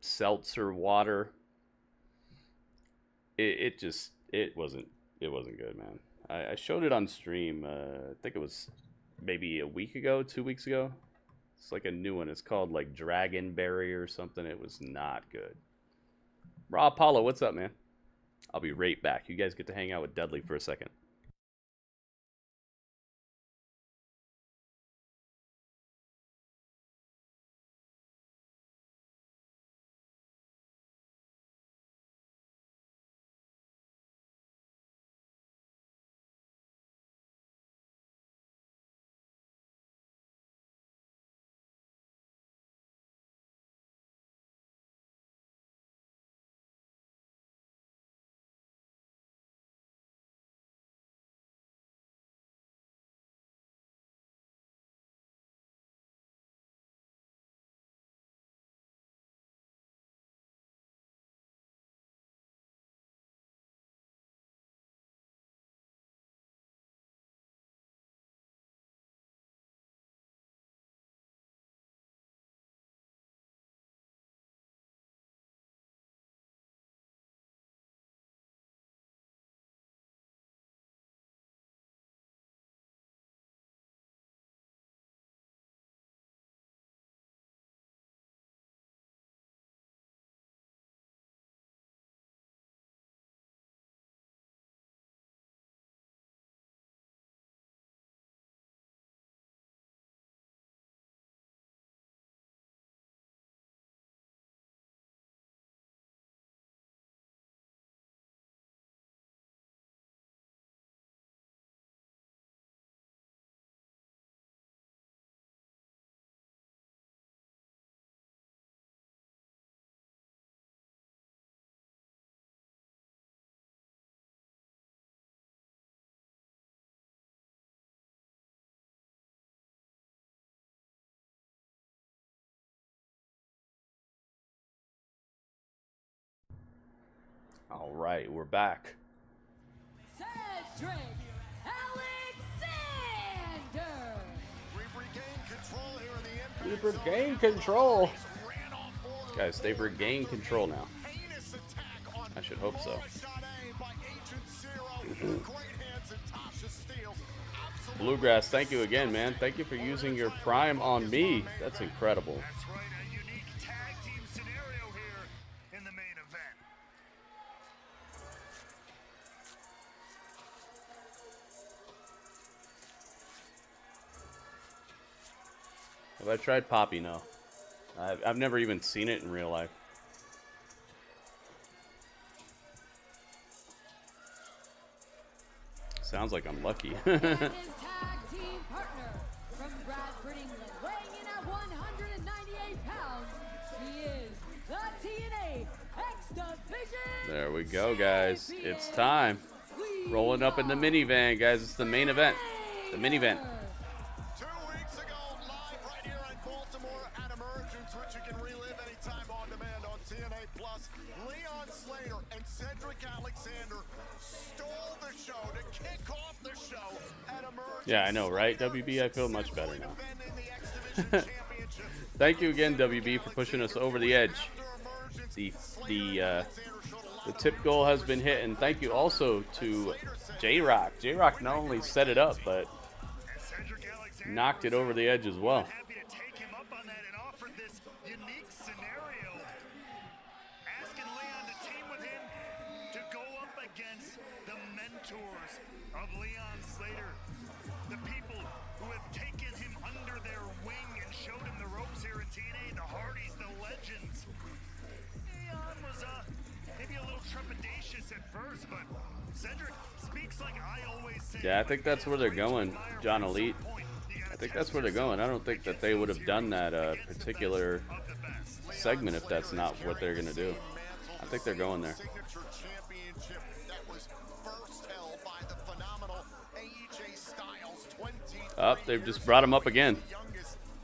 [SPEAKER 1] seltzer water. It wasn't good, man. I showed it on stream. I think it was maybe a week ago, 2 weeks ago. It's like a new one. It's called like Dragonberry or something. It was not good. Raw Apollo, what's up, man? I'll be right back. You guys get to hang out with Dudley for a second. All right, we're back.
[SPEAKER 3] Cedric Alexander.
[SPEAKER 1] We regain control. Guys, they've regained control now. I should hope so. Bluegrass, thank you again, man. Thank you for using your Prime on me. That's incredible.
[SPEAKER 4] That's right, a unique tag team scenario here in the main event.
[SPEAKER 1] Have I tried Poppy? No. I've never even seen it in real life. Sounds like I'm lucky.
[SPEAKER 3] And his tag team partner from Bradford, England, weighing in at 198 pounds, he is the TNA X-Division.
[SPEAKER 1] There we go, guys. It's time. Rolling up in the minivan, guys. It's the main event. The minivan.
[SPEAKER 2] 2 weeks ago, live right here in Baltimore at Emergence, which you can relive anytime on demand on TNA Plus. Leon Slater and Cedric Alexander stole the show to kick off the show at Emergence.
[SPEAKER 1] Yeah, I know, right? WB, I feel much better now. Thank you again, WB, for pushing us over the edge. The tip goal has been hit, and thank you also to J-Rock. J-Rock not only set it up, but knocked it over the edge as well.
[SPEAKER 4] Happy to take him up on that and offer this unique scenario. Asking Leon to team with him to go up against the mentors of Leon Slater. The people who have taken him under their wing and showed him the ropes here in TNA, the Hardys, the legends. Leon was maybe a little trepidatious at first, but Cedric speaks like I always say.
[SPEAKER 1] Yeah, I think that's where they're going, John Elite. I think that's where they're going. I don't think that they would have done that particular segment if that's not what they're going to do. I think they're going there. Up, they've just brought him up again.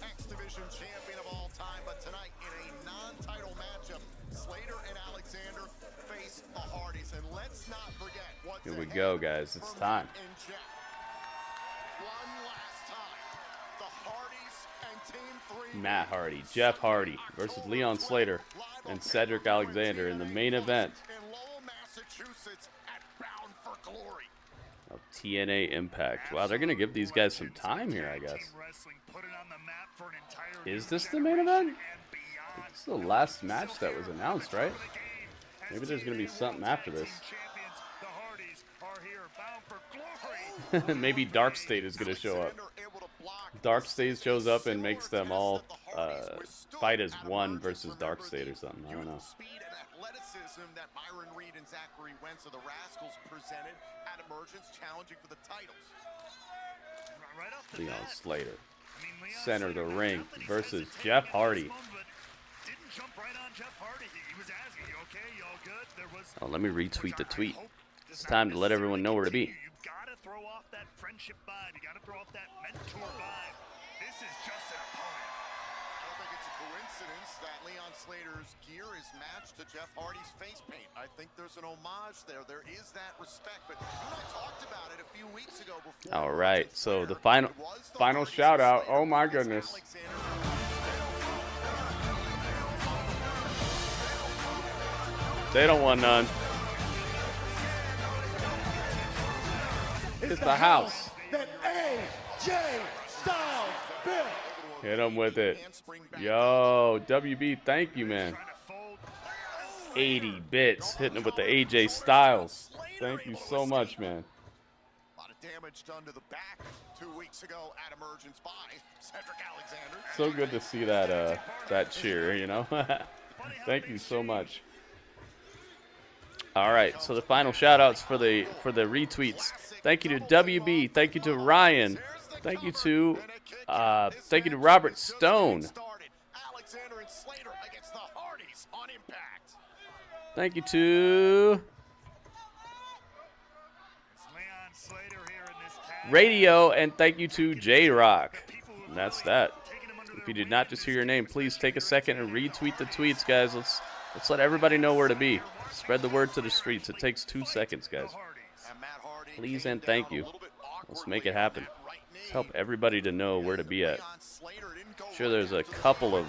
[SPEAKER 2] X-Division champion of all time, but tonight in a non-title matchup, Slater and Alexander face the Hardys. And let's not forget what's
[SPEAKER 1] Here we go, guys. It's time.
[SPEAKER 2] One last time, the Hardys and Team 3.
[SPEAKER 1] Matt Hardy, Jeff Hardy versus Leon Slater and Cedric Alexander in the main event
[SPEAKER 2] In Lowell, Massachusetts at Bound for Glory.
[SPEAKER 1] of TNA Impact. Wow, they're going to give these guys some time here, I guess. Is this the main event? This is the last match that was announced, right? Maybe there's going to be something after this. Maybe Dark State is going to show up. Dark State shows up and makes them all fight as one versus Dark State or something. I don't know.
[SPEAKER 2] Speed and athleticism that Myron Reed and Zachary Wentz of the Rascals presented at Emergence, challenging for the titles.
[SPEAKER 4] Right off the
[SPEAKER 1] Leon
[SPEAKER 4] bat,
[SPEAKER 1] Slater,
[SPEAKER 4] I mean, Leon
[SPEAKER 1] center of the
[SPEAKER 4] Slater,
[SPEAKER 1] ring
[SPEAKER 4] nothing he
[SPEAKER 1] versus
[SPEAKER 4] says
[SPEAKER 1] Jeff Hardy.
[SPEAKER 4] didn't jump right on Jeff Hardy. He was asking, "You okay? You all good?" There was.
[SPEAKER 1] Oh, let me retweet the tweet. It's time to let everyone know where to be.
[SPEAKER 4] You gotta throw off that friendship vibe. You gotta throw off that mentor vibe. This is just an opponent.
[SPEAKER 2] I don't think it's a coincidence that Leon Slater's gear is matched to Jeff Hardy's face paint. I think there's an homage there. There is that respect. But you and I talked about it a few weeks ago before.
[SPEAKER 1] All right, so the final shout out. Oh my goodness. They don't want none. It's the house.
[SPEAKER 8] That AJ Styles built.
[SPEAKER 1] Hit him with it. Yo, WB, thank you, man. 80 bits, hitting him with the AJ Styles. Thank you so much, man.
[SPEAKER 2] A lot of damage done to the back 2 weeks ago at Emergence by Cedric Alexander.
[SPEAKER 1] So good to see that that cheer, you know. Thank you so much. All right, so the final shout outs for the retweets. Thank you to WB, thank you to Ryan, thank you to Robert Stone.
[SPEAKER 2] Alexander and Slater against the Hardys on Impact.
[SPEAKER 1] Thank you to Radio, and thank you to J-Rock. And that's that. If you did not just hear your name, please take a second and retweet the tweets, guys. Let's let everybody know where to be. Spread the word to the streets. It takes 2 seconds, guys. Please and thank you. Let's make it happen. Let's help everybody to know where to be at. I'm sure there's a couple of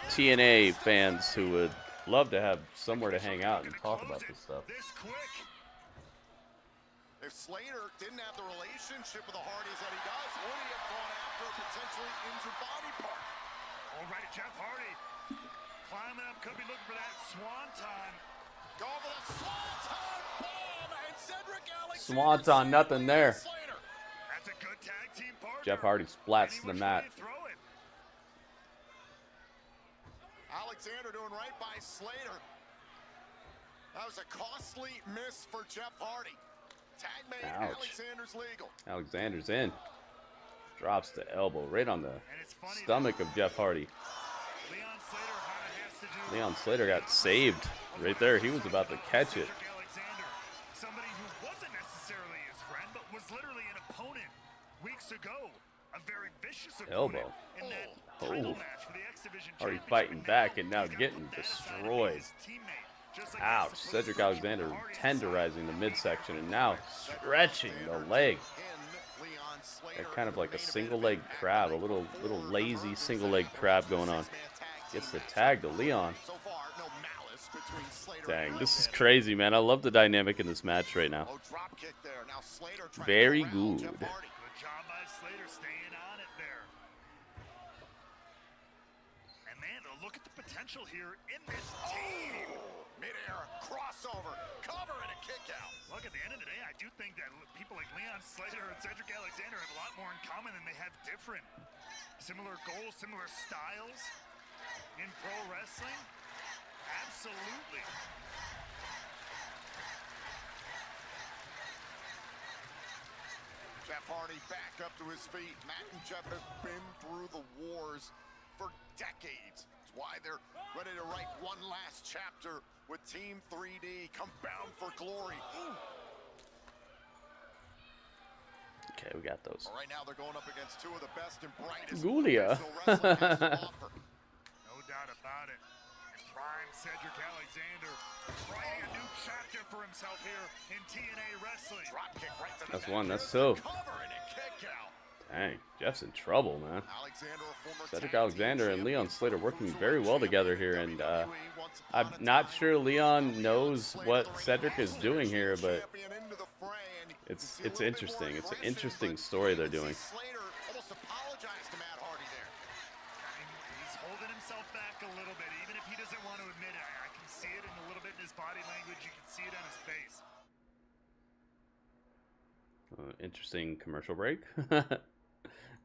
[SPEAKER 1] TNA fans who would love to have somewhere to hang out and talk about this stuff.
[SPEAKER 2] If Slater didn't have the relationship with the Hardys that he does, would he have gone after a potentially injured body part?
[SPEAKER 4] All right, Jeff Hardy climbing up, could be looking for that swanton.
[SPEAKER 2] Go for the swanton bomb, and Cedric Alexander.
[SPEAKER 1] Swanton, nothing there.
[SPEAKER 4] That's a good tag team partner.
[SPEAKER 1] Jeff Hardy splats to the mat.
[SPEAKER 2] Alexander doing right by Slater. That was a costly miss for Jeff Hardy. Tag made.
[SPEAKER 1] Ouch.
[SPEAKER 2] Alexander's legal.
[SPEAKER 1] Alexander's in. Drops the elbow right on the stomach of Jeff Hardy. Leon Slater got saved right there. He was about to catch it.
[SPEAKER 4] Somebody who wasn't necessarily his friend, but was literally an opponent weeks ago. A very vicious opponent
[SPEAKER 1] Elbow.
[SPEAKER 4] in that title match for the X Division
[SPEAKER 1] Hardy
[SPEAKER 4] Championship.
[SPEAKER 1] fighting back and now getting destroyed. Ouch. Cedric Alexander tenderizing the midsection and now stretching the leg. Got kind of like a single leg crab, a little lazy single leg crab going on. Gets the tag to Leon. Dang, this is crazy, man. I love the dynamic in this match right now. Very good.
[SPEAKER 4] Good job by Slater staying on it there. And man, look at the potential here in this team.
[SPEAKER 2] Mid-air crossover, cover, and a kick out.
[SPEAKER 4] Look, at the end of the day, I do think that people like Leon Slater and Cedric Alexander have a lot more in common than they have different. Similar goals, similar styles in pro wrestling. Absolutely.
[SPEAKER 2] Jeff Hardy back up to his feet. Matt and Jeff have been through the wars for decades. That's why they're ready to write one last chapter with Team 3D. Come bound for glory.
[SPEAKER 1] Okay, we got those.
[SPEAKER 2] Right now they're going up against two of the best and brightest
[SPEAKER 1] Gulia.
[SPEAKER 4] No doubt about it. Prime Cedric Alexander writing a new chapter for himself here in TNA wrestling. Drop kick right to the
[SPEAKER 1] That's one. That's two.
[SPEAKER 2] cover and a kick out.
[SPEAKER 1] Dang, Jeff's in trouble, man.
[SPEAKER 2] Alexander, a former
[SPEAKER 1] Cedric Alexander and Leon Slater working very well together here, and I'm not sure Leon knows what Cedric is doing here, but it's interesting. It's an interesting story they're doing.
[SPEAKER 2] Slater almost apologized to Matt Hardy there.
[SPEAKER 4] He's holding himself back a little bit, even if he doesn't want to admit it. I can see it in a little bit in his body language. You can see it on his face.
[SPEAKER 1] Interesting commercial break.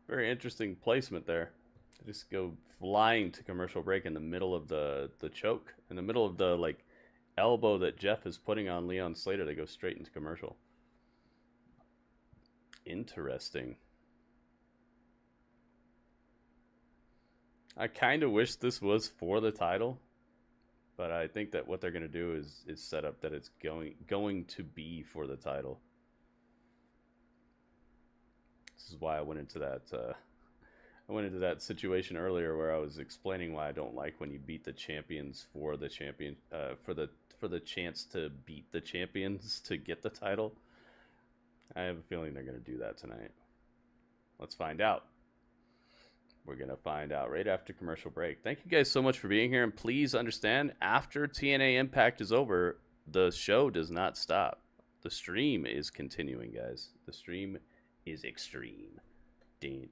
[SPEAKER 1] Very interesting placement there. They just go flying to commercial break in the middle of the choke, in the middle of the like elbow that Jeff is putting on Leon Slater. They go straight into commercial. Interesting. I kind of wish this was for the title, but I think that what they're going to do is set up that it's going to be for the title. This is why I went into that situation earlier where I was explaining why I don't like when you beat the champions for the for the chance to beat the champions to get the title. I have a feeling they're going to do that tonight. Let's find out. We're going to find out right after commercial break. Thank you guys so much for being here, and please understand, after TNA Impact is over, the show does not stop. The stream is continuing, guys. The stream is extreme. We're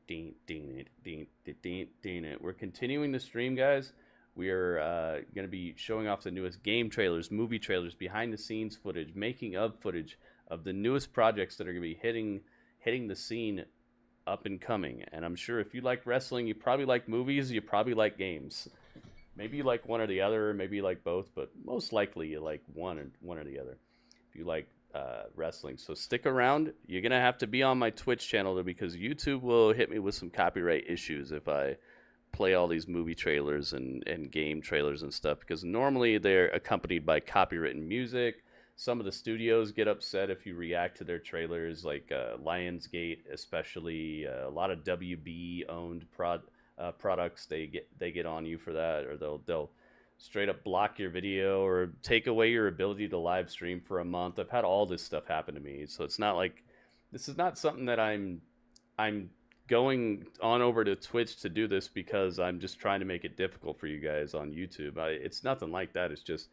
[SPEAKER 1] continuing the stream, guys. We are going to be showing off the newest game trailers, movie trailers, behind the scenes footage, making of footage of the newest projects that are going to be hitting the scene up and coming. And I'm sure if you like wrestling, you probably like movies, you probably like games. Maybe you like one or the other, maybe you like both, but most likely you like one or the other if you like wrestling. So stick around. You're gonna have to be on my Twitch channel because YouTube will hit me with some copyright issues if I play all these movie trailers and game trailers and stuff, because normally they're accompanied by copywritten music. Some of the studios get upset if you react to their trailers, like Lionsgate, especially a lot of WB owned products, they get on you for that, or they'll straight up block your video or take away your ability to live stream for a month. I've had all this stuff happen to me, so it's not like this is not something that I'm going on over to Twitch to do this because I'm just trying to make it difficult for you guys on YouTube. It's nothing like that. It's just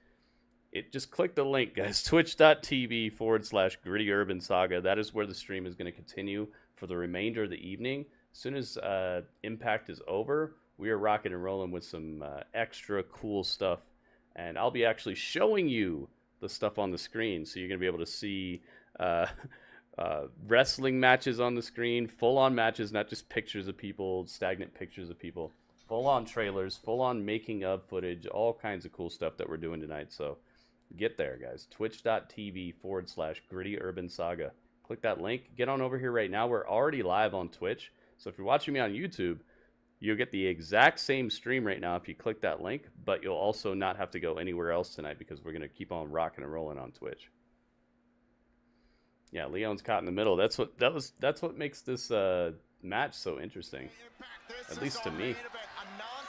[SPEAKER 1] click the link, guys. Twitch.tv/Gritty Urban Saga. That is where the stream is going to continue for the remainder of the evening. As soon as Impact is over, we are rocking and rolling with some extra cool stuff, and I'll be actually showing you the stuff on the screen, so you're going to be able to see wrestling matches on the screen, full-on matches, not just pictures of people, stagnant pictures of people, full-on trailers, full-on making-of footage, all kinds of cool stuff that we're doing tonight. So get there, guys. Twitch.tv/Gritty Urban Saga. Click that link. Get on over here right now. We're already live on Twitch, so if you're watching me on YouTube, you'll get the exact same stream right now if you click that link, but you'll also not have to go anywhere else tonight because we're going to keep on rocking and rolling on Twitch. Yeah, Leon's caught in the middle. That's what makes this match so interesting, at least to me.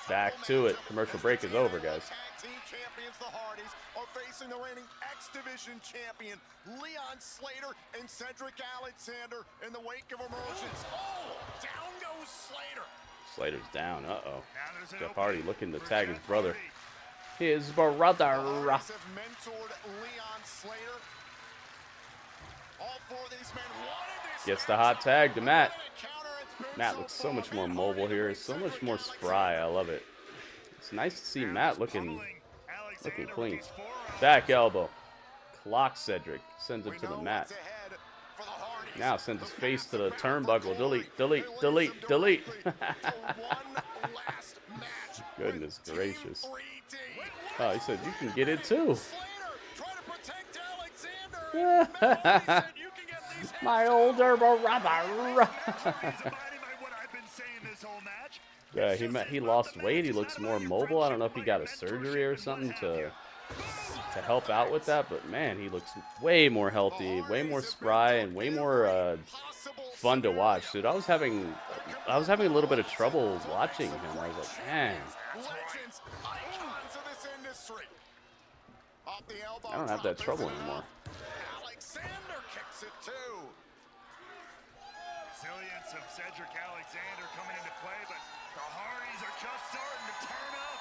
[SPEAKER 1] Back to it. Commercial break is over, guys.
[SPEAKER 2] Team champions, the Hardys, are facing the reigning X Division champion Leon Slater and Cedric Alexander in the wake of emergence. Oh, down goes Slater.
[SPEAKER 1] Slater's down. Uh-oh. Jeff Hardy looking to tag his brother. His brother.
[SPEAKER 2] Have mentored Leon Slater. All four of these men wanted this.
[SPEAKER 1] Gets the hot tag to Matt. Matt looks so much more mobile here. It's so much more spry. I love it. It's nice to see Matt looking clean. Back elbow. Clocks Cedric. Sends him to the mat. Now sends his face to the turnbuckle. Delete, delete, delete, delete. Goodness gracious. Oh, he said you can get it too. My older brother. Yeah, he lost weight. He looks more mobile. I don't know if he got a surgery or something to help out with that, but man, he looks way more healthy, way more spry, and way more fun to watch. Dude, I was having a little bit of trouble watching him. I was like, man, I don't have that trouble anymore.
[SPEAKER 2] Alexander kicks it too.
[SPEAKER 4] Resilience of Cedric Alexander coming into play, but the Hardys are just starting to turn up.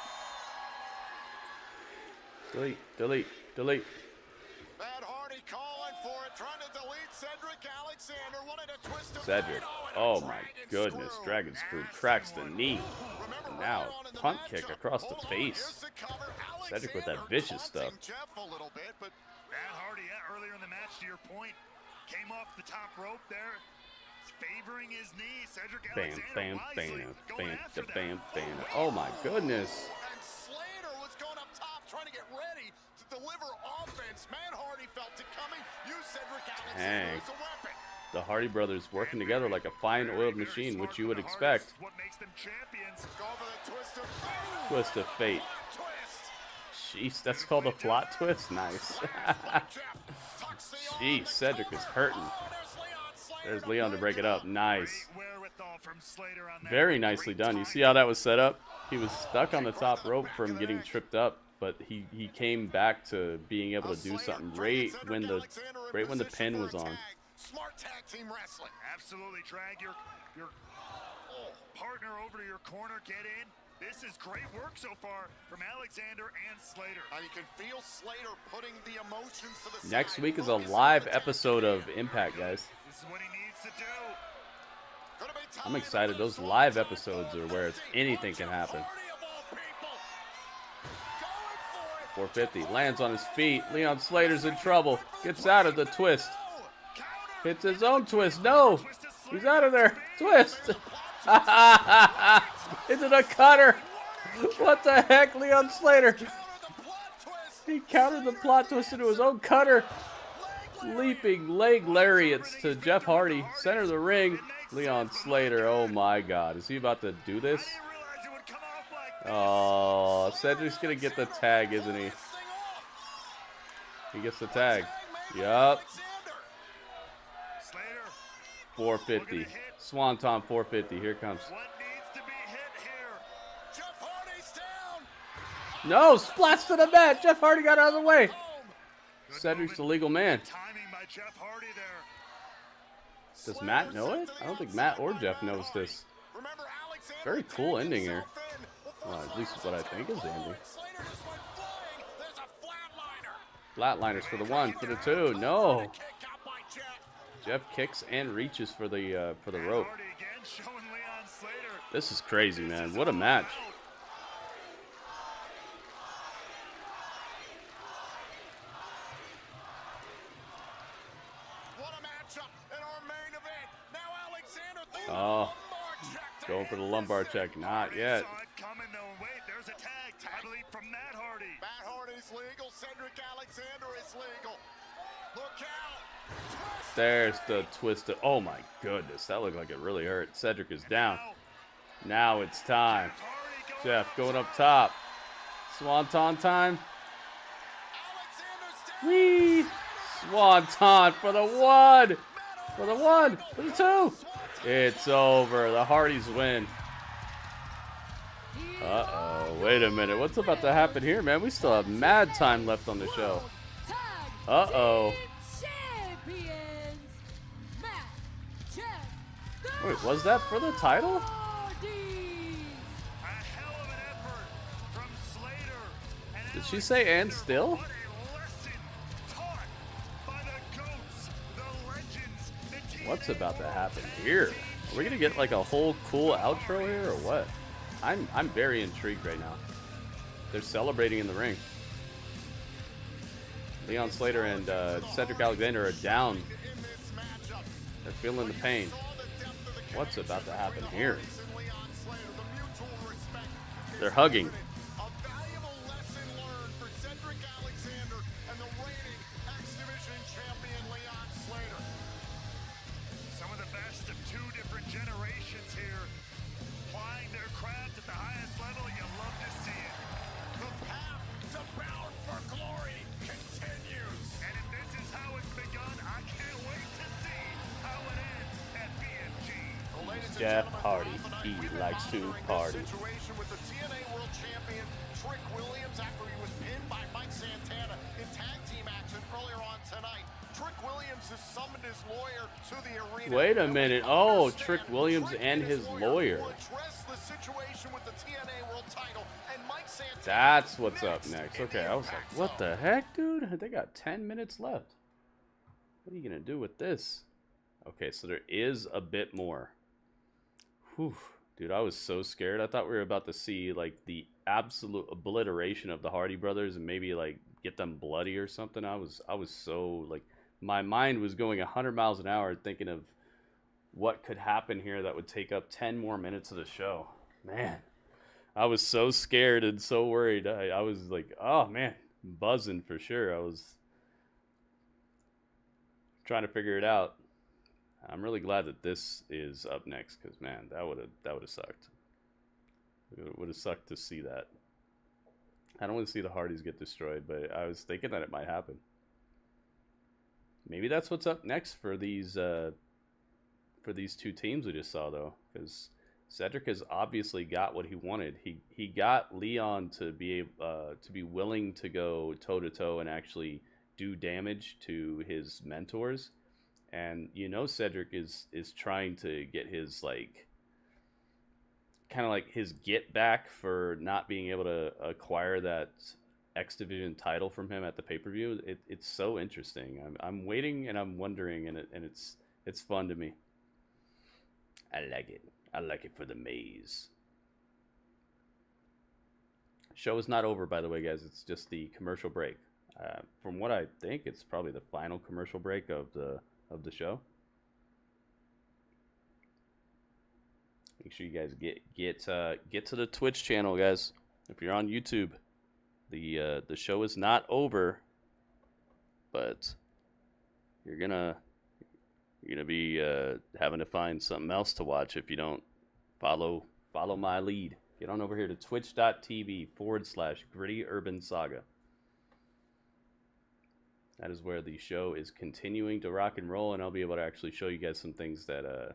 [SPEAKER 1] Delete, delete, delete.
[SPEAKER 2] Matt Hardy calling for it, trying to delete Cedric Alexander, wanted to twist him.
[SPEAKER 1] Cedric, oh my goodness, Dragon Screw cracks the knee. And now punt kick across the face. Cedric with that vicious stuff.
[SPEAKER 4] Matt Hardy, earlier in the match, to your point, came off the top rope there, favoring his knee. Cedric Alexander
[SPEAKER 1] bam, bam, bam, bam, bam, bam. Oh my goodness.
[SPEAKER 2] And Slater was going up top, trying to get ready to deliver offense. Matt Hardy felt it coming. Used Cedric Alexander as a weapon.
[SPEAKER 1] The Hardy brothers working together like a fine oiled machine, which you would expect.
[SPEAKER 4] What makes them champions?
[SPEAKER 2] Go for the twist of fate.
[SPEAKER 1] Twist of fate. Jeez, that's called a plot twist? Nice. Jeez, Cedric is hurting. There's Leon to break it up. Nice. Very nicely done. You see how that was set up? He was stuck on the top rope from getting tripped up, but he came back to being able to do something right when the pin was on.
[SPEAKER 2] Smart tag team wrestling.
[SPEAKER 4] Absolutely. Drag your partner over to your corner. Get in. This is great work so far from Alexander and Slater.
[SPEAKER 2] You can feel Slater putting the emotions to the
[SPEAKER 1] Next
[SPEAKER 2] side.
[SPEAKER 1] week is a live episode of Impact, guys.
[SPEAKER 4] This is what he needs to do.
[SPEAKER 1] I'm excited. Those live episodes are where anything can happen. 450. Lands on his feet. Leon Slater's in trouble. Gets out of the twist. Hits his own twist. No! He's out of there. Twist! Into the cutter! What the heck, Leon Slater? He countered the plot twist into his own cutter. Leaping leg lariats to Jeff Hardy. Center of the ring. Leon Slater. Oh my god. Is he about to do this? Oh, Cedric's gonna get the tag, isn't he? He gets the tag. Yup. 450. Swanton 450. Here comes.
[SPEAKER 4] What needs to be hit here?
[SPEAKER 1] No, splash to the mat. Jeff Hardy got out of the way. Cedric's the legal man. Does Matt know it? I don't think Matt or Jeff knows this. Very cool ending here. Well, at least what I think is the ending. Flatliners for the 1, for the 2. No. Jeff kicks and reaches for the rope. This is crazy, man. What a match. Oh, going for the lumbar check. Not yet.
[SPEAKER 4] There's a tag, I believe, from Matt Hardy.
[SPEAKER 2] Matt Hardy's legal. Cedric Alexander is legal. Look out.
[SPEAKER 1] There's the twisted. Oh my goodness, that looked like it really hurt. Cedric is down. Now it's time. Jeff going up top. Swanton time. Whee! Swanton for the 1. For the 1. For the 2. It's over. The Hardys win. Uh-oh. Wait a minute. What's about to happen here, man? We still have mad time left on the show. Uh-oh. Wait, was that for the title? Did she say and still? What's about to happen here? Are we gonna get like a whole cool outro here or what? I'm very intrigued right now. They're celebrating in the ring. Leon Slater and Cedric Alexander are down. They're feeling the pain. What's about to happen here? They're hugging. Jeff Hardy, he likes to party.
[SPEAKER 2] Situation with the TNA World Champion Trick Williams after he was pinned by Mike Santana in tag team action earlier on tonight. Trick Williams has summoned his lawyer to the arena.
[SPEAKER 1] Wait a minute. Oh, Trick Williams and his lawyer.
[SPEAKER 2] Address the situation with the TNA World title and Mike Santana.
[SPEAKER 1] That's what's up next. Okay, I was like, what the heck, dude? They got 10 minutes left. What are you going to do with this? Okay, so there is a bit more. Whew. Dude, I was so scared. I thought we were about to see like the absolute obliteration of the Hardy brothers and maybe like get them bloody or something. I was so like my mind was going 100 miles an hour thinking of what could happen here that would take up 10 more minutes of the show. Man, I was so scared and so worried. I was like, oh man, buzzing for sure. I was trying to figure it out. I'm really glad that this is up next because man, that would have sucked. It would have sucked to see that. I don't want to see the Hardys get destroyed, but I was thinking that it might happen. Maybe that's what's up next for these two teams we just saw though, because Cedric has obviously got what he wanted. He got Leon to be willing to go toe to toe and actually do damage to his mentors. And you know Cedric is trying to get his like kind of like his get back for not being able to acquire that X Division title from him at the pay-per-view. It's so interesting. I'm waiting and I'm wondering and it's fun to me. I like it. I like it for the maze. Show is not over, by the way, guys. It's just the commercial break. From what I think, it's probably the final commercial break of the show. Make sure you guys get to the Twitch channel, guys. If you're on YouTube, the show is not over, but you're gonna be having to find something else to watch if you don't follow my lead. Get on over here to twitch.tv/Gritty Urban Saga. That is where the show is continuing to rock and roll, and I'll be able to actually show you guys some things that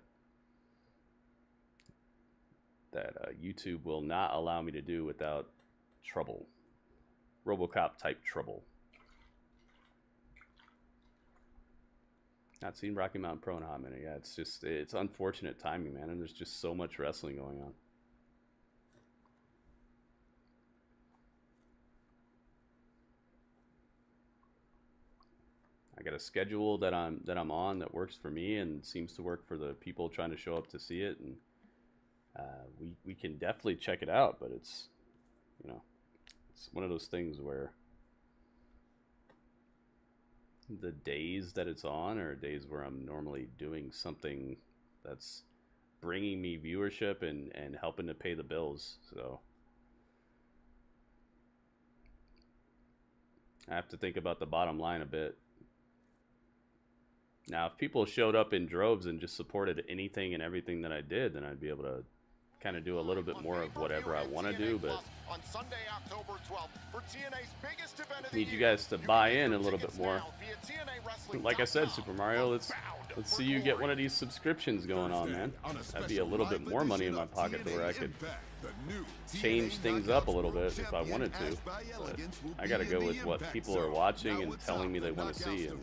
[SPEAKER 1] YouTube will not allow me to do without trouble. RoboCop type trouble. Not seen Rocky Mountain Pro in a hot minute. Yeah, it's unfortunate timing, man, and there's just so much wrestling going on. I got a schedule that I'm on that works for me and seems to work for the people trying to show up to see it, and we can definitely check it out, but it's, you know, it's one of those things where the days that it's on are days where I'm normally doing something that's bringing me viewership and helping to pay the bills, so I have to think about the bottom line a bit. Now, if people showed up in droves and just supported anything and everything that I did, then I'd be able to kind of do a little bit more of whatever I want to do, but
[SPEAKER 2] on Sunday, October 12th, for TNA's biggest event of the
[SPEAKER 1] need you
[SPEAKER 2] year.
[SPEAKER 1] guys to buy in a little bit more. Like I said, Super Mario, let's see you get one of these subscriptions going on, man. That'd be a little bit more money in my pocket to where I could change things up a little bit if I wanted to. But I gotta go with what people are watching and telling me they want to see. And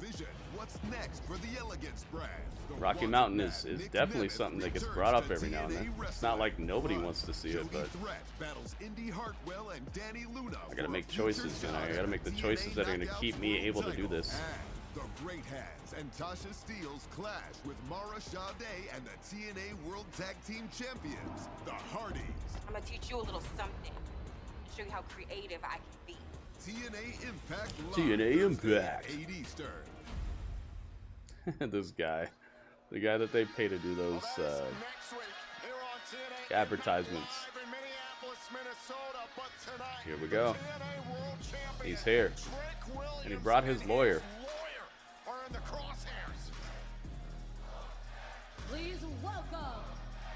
[SPEAKER 19] What's next for the Elegance brand?
[SPEAKER 1] Rocky Mountain is definitely something that gets brought up every now and then. It's not like nobody wants to see it, but I gotta make choices, man. I gotta make the choices that are gonna keep me able to do this.
[SPEAKER 19] The Great Hands and Tasha Steelz clash with Mara Sade and the TNA World Tag Team Champions, the Hardys.
[SPEAKER 20] I'm gonna teach you a little something, show you how creative I can be.
[SPEAKER 19] TNA Impact Live,
[SPEAKER 1] TNA Impact.
[SPEAKER 19] 8 Eastern.
[SPEAKER 1] This guy, the guy that they pay to do those advertisements. Here we go. He's here, and he brought his lawyer.
[SPEAKER 3] Please welcome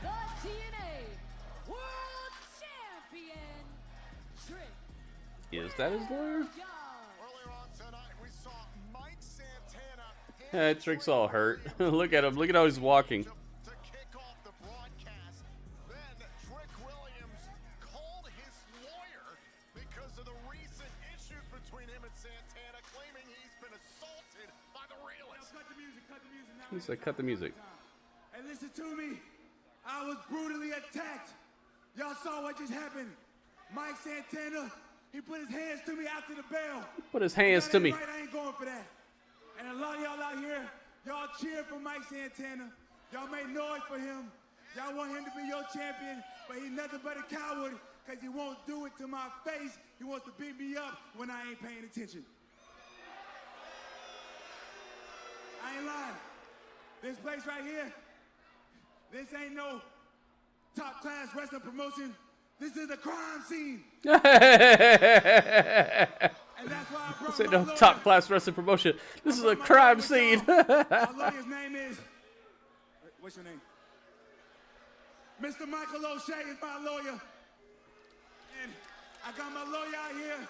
[SPEAKER 3] the TNA World Champion, Trick.
[SPEAKER 1] Is that his lawyer?
[SPEAKER 2] Earlier on tonight, we saw Mike Santana
[SPEAKER 1] Yeah, Trick's all hurt. Look at him. Look at how he's walking.
[SPEAKER 2] to kick off the broadcast. Then Trick Williams called his lawyer because of the recent issues between him and Santana, claiming he's been assaulted by the realist.
[SPEAKER 8] Cut the music now.
[SPEAKER 1] He said, "Cut the music."
[SPEAKER 8] And listen to me. I was brutally attacked. Y'all saw what just happened. Mike Santana, he put his hands to me after the bell.
[SPEAKER 1] Put his hands to me.
[SPEAKER 8] Right, I ain't going for that. And a lot of y'all out here, y'all cheer for Mike Santana. Y'all make noise for him. Y'all want him to be your champion, but he's nothing but a coward because he won't do it to my face. He wants to beat me up when I ain't paying attention. I ain't lying. This place right here, this ain't no top class wrestling promotion. This is a crime scene. And that's why I brought
[SPEAKER 1] This ain't
[SPEAKER 8] my
[SPEAKER 1] no
[SPEAKER 8] lawyer.
[SPEAKER 1] top class wrestling promotion. This is a crime scene.
[SPEAKER 8] My lawyer's name is, what's your name? Mr. Michael O'Shea is my lawyer. And I got my lawyer out here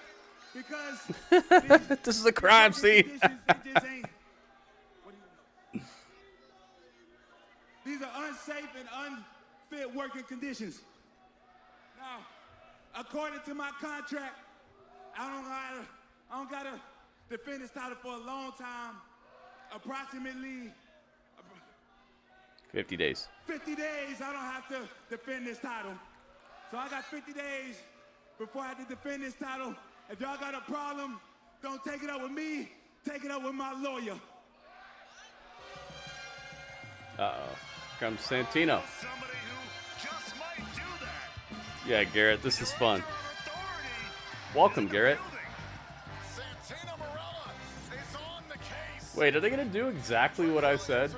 [SPEAKER 8] because
[SPEAKER 1] This is a crime scene.
[SPEAKER 8] These are unsafe and unfit working conditions. Now, according to my contract, I don't gotta defend this title for a long time. Approximately
[SPEAKER 1] 50 days.
[SPEAKER 8] 50 days, I don't have to defend this title. So I got 50 days before I have to defend this title. If y'all got a problem, don't take it up with me, take it up with my lawyer.
[SPEAKER 1] Uh-oh. Comes Santino. Yeah, Garrett, this is fun. Welcome, Garrett. Wait, are they going to do exactly what I said?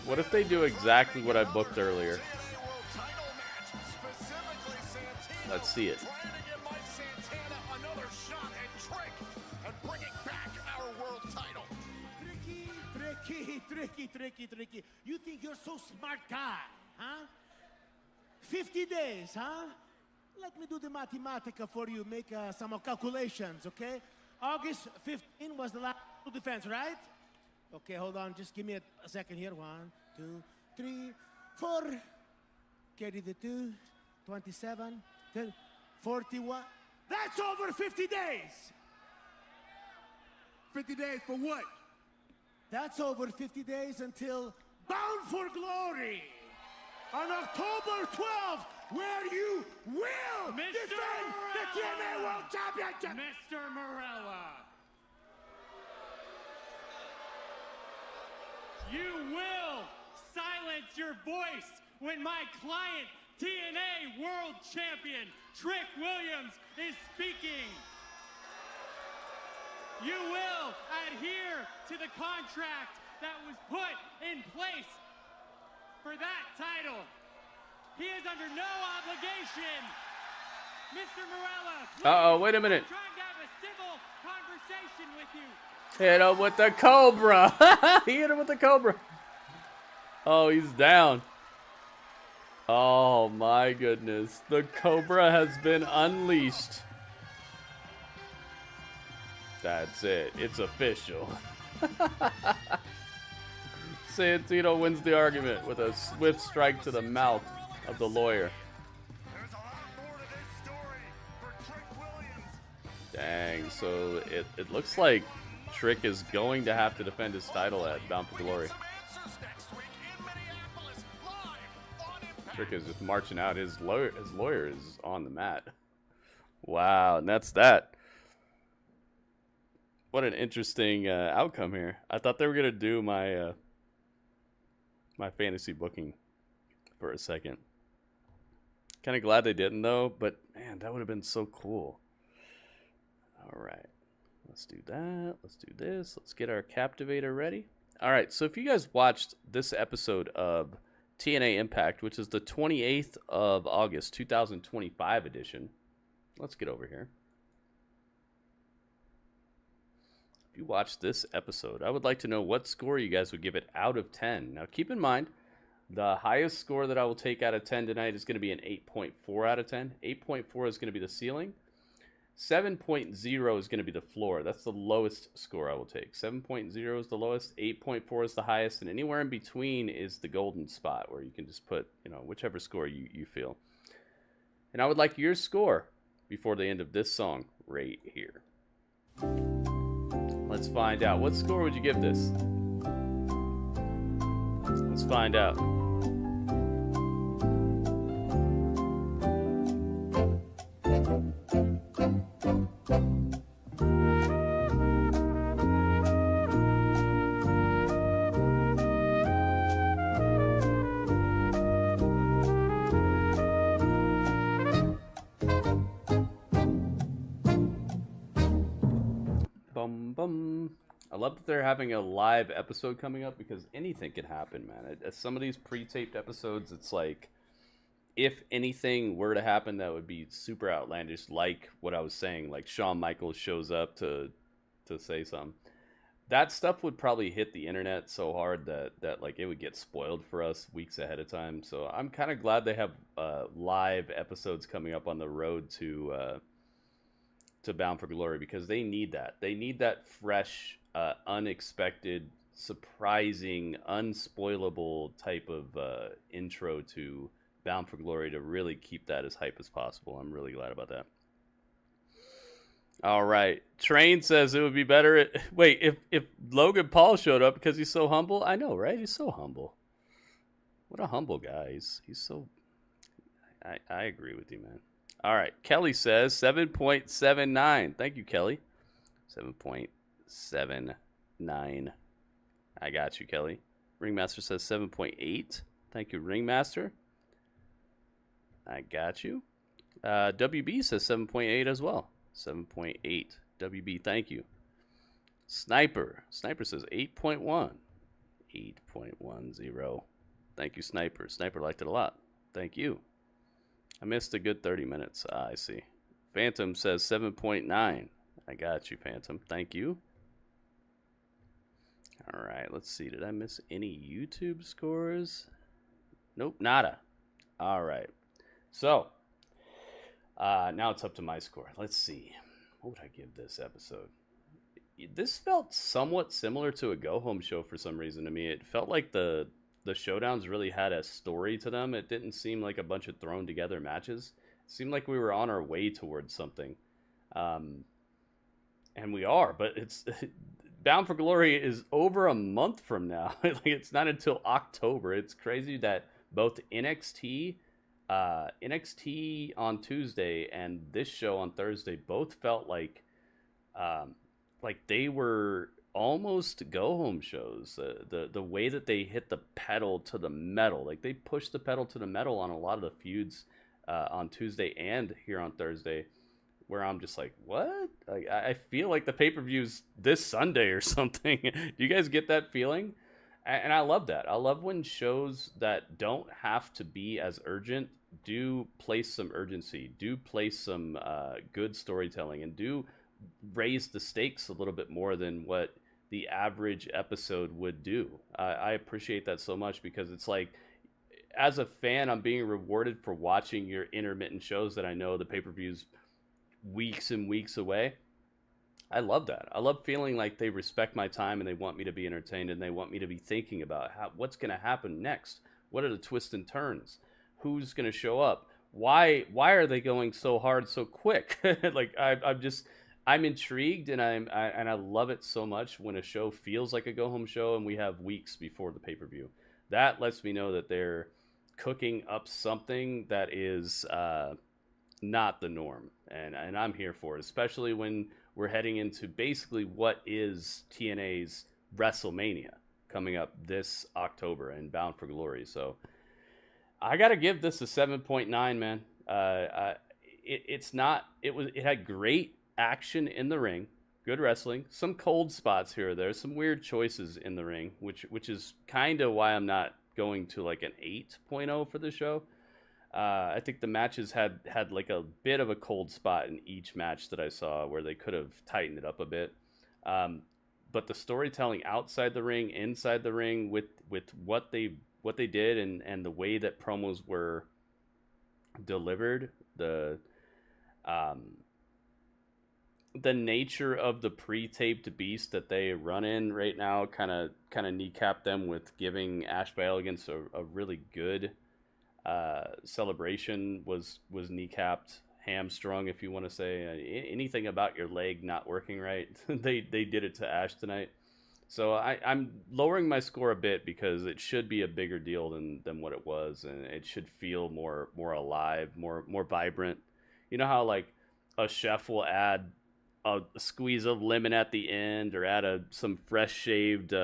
[SPEAKER 1] What if they do exactly what I booked earlier? Let's see it.
[SPEAKER 18] Tricky. You think you're so smart guy, huh? 50 days, huh? Let me do the mathematica for you, make some calculations, okay? August 15 was the last defense, right? Okay, hold on, just give me a second here. 1, 2, 3, 4. Carry the 2, 27, 41. That's over 50 days.
[SPEAKER 8] 50 days for what?
[SPEAKER 18] That's over 50 days until Bound for Glory on October 12th, where you will defend the TNA World Championship.
[SPEAKER 21] Mr. Morella. You will silence your voice when my client, TNA World Champion Trick Williams, is speaking. You will adhere to the contract that was put in place for that title. He is under no obligation. Mr. Morella,
[SPEAKER 1] Uh-oh, wait a minute.
[SPEAKER 21] I'm trying to have a civil conversation with you.
[SPEAKER 1] Hit him with the Cobra. He hit him with the Cobra. Oh, he's down. Oh, my goodness. The Cobra has been unleashed. That's it. It's official. Santino wins the argument with a swift strike to the mouth of the lawyer. Dang, so it looks like Trick is going to have to defend his title at Bound for Glory. Trick is just marching out. His lawyer is on the mat. Wow, and that's that. What an interesting outcome here. I thought they were gonna do my my fantasy booking for a second. Kind of glad they didn't though, but man, that would have been so cool. All right, let's do that. Let's do this. Let's get our Captivator ready. All right, so if you guys watched this episode of TNA Impact, which is the 28th of August, 2025 edition, let's get over here. If you watched this episode, I would like to know what score you guys would give it out of 10. Now, keep in mind, the highest score that I will take out of 10 tonight is going to be an 8.4 out of 10. 8.4 is going to be the ceiling. 7.0 is going to be the floor. That's the lowest score I will take. 7.0 is the lowest. 8.4 is the highest. And anywhere in between is the golden spot where you can just put, whichever score you feel. And I would like your score before the end of this song right here. Let's find out. What score would you give this? Let's find out. I love that they're having a live episode coming up because anything can happen, man. Some of these pre-taped episodes, it's like, if anything were to happen, that would be super outlandish. Like what I was saying, like Shawn Michaels shows up to say something. That stuff would probably hit the internet so hard that like it would get spoiled for us weeks ahead of time. So I'm kind of glad they have live episodes coming up on the road to Bound for Glory because they need that. They need that fresh, unexpected, surprising, unspoilable type of intro to Bound for Glory to really keep that as hype as possible. I'm really glad about that. All right. Train says it would be better. Wait, if Logan Paul showed up because he's so humble? I know, right? He's so humble. What a humble guy. He's so... I agree with you, man. All right. Kelly says 7.79. Thank you, Kelly. 7.79. I got you, Kelly. Ringmaster says 7.8. Thank you, Ringmaster. I got you. WB says 7.8 as well. 7.8. WB, thank you. Sniper says 8.1. 8.10. Thank you, Sniper. Sniper liked it a lot. Thank you. I missed a good 30 minutes. I see. Phantom says 7.9. I got you, Phantom. Thank you. All right, let's see. Did I miss any YouTube scores? Nope, nada. All right. So, now it's up to my score. Let's see. What would I give this episode? This felt somewhat similar to a go-home show for some reason to me. It felt like the showdowns really had a story to them. It didn't seem like a bunch of thrown together matches. It seemed like we were on our way towards something. And we are, but it's Bound for Glory is over a month from now. Like, it's not until October. It's crazy that both NXT on Tuesday and this show on Thursday both felt like they were almost go home shows. The way that they hit the pedal to the metal, like they pushed the pedal to the metal on a lot of the feuds on Tuesday and here on Thursday, where I'm just like, what? Like, I feel like the pay-per-view's this Sunday or something. Do you guys get that feeling? And I love that. I love when shows that don't have to be as urgent do place some urgency, do place some good storytelling, and do raise the stakes a little bit more than what the average episode would do. I appreciate that so much, because it's like, as a fan, I'm being rewarded for watching your intermittent shows that I know the pay-per-view's weeks and weeks away. I love that. I love feeling like they respect my time and they want me to be entertained and they want me to be thinking about what's going to happen next. What are the twists and turns? Who's going to show up? Why are they going so hard so quick? Like, I'm intrigued, and I love it so much when a show feels like a go home show and we have weeks before the pay-per-view. That lets me know that they're cooking up something that is not the norm, and I'm here for it, especially when we're heading into basically what is TNA's WrestleMania coming up this October and Bound for Glory. So I gotta give this a 7.9, man. It had great action in the ring, good wrestling, some cold spots here or there, some weird choices in the ring, which is kind of why I'm not going to like an 8.0 for the show. I think the matches had like a bit of a cold spot in each match that I saw where they could have tightened it up a bit. But the storytelling outside the ring, inside the ring, with what they did and the way that promos were delivered, the nature of the pre-taped beast that they run in right now kind of kneecap them with giving Ash by Elegance a really good celebration was kneecapped, hamstrung, if you want to say anything about your leg not working right. they did it to Ash tonight. So I'm lowering my score a bit because it should be a bigger deal than what it was, and it should feel more alive, more vibrant. You know how like a chef will add a squeeze of lemon at the end, or add some fresh shaved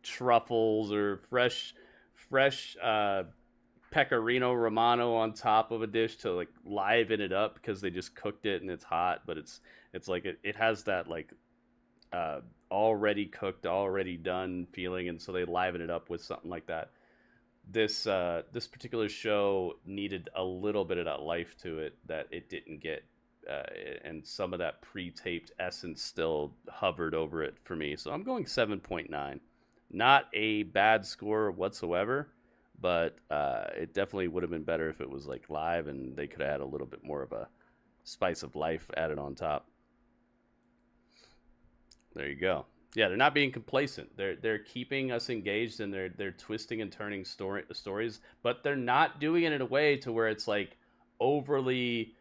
[SPEAKER 1] truffles, or fresh pecorino romano on top of a dish to like liven it up because they just cooked it and it's hot, but it's like it has that like already cooked, already done feeling, and so they liven it up with something like that. This particular show needed a little bit of that life to it that it didn't get, and some of that pre-taped essence still hovered over it for me. So I'm going 7.9. Not a bad score whatsoever, but it definitely would have been better if it was like live and they could have had a little bit more of a spice of life added on top. There you go. Yeah, they're not being complacent. They're keeping us engaged, and they're twisting and turning stories, but they're not doing it in a way to where it's like overly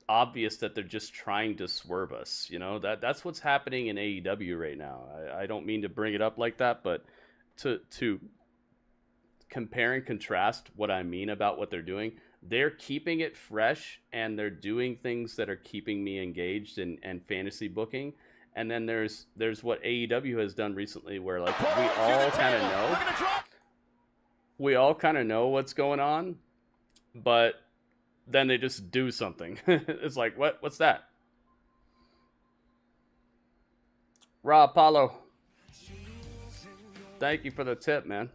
[SPEAKER 1] obvious that they're just trying to swerve us. You know, that's what's happening in AEW right now. I don't mean to bring it up like that, but to compare and contrast what I mean about what they're doing, they're keeping it fresh and they're doing things that are keeping me engaged and fantasy booking. And then there's what AEW has done recently where like we all kind of know what's going on, but then they just do something. It's like, what's that? Raw Apollo, thank you for the tip, man.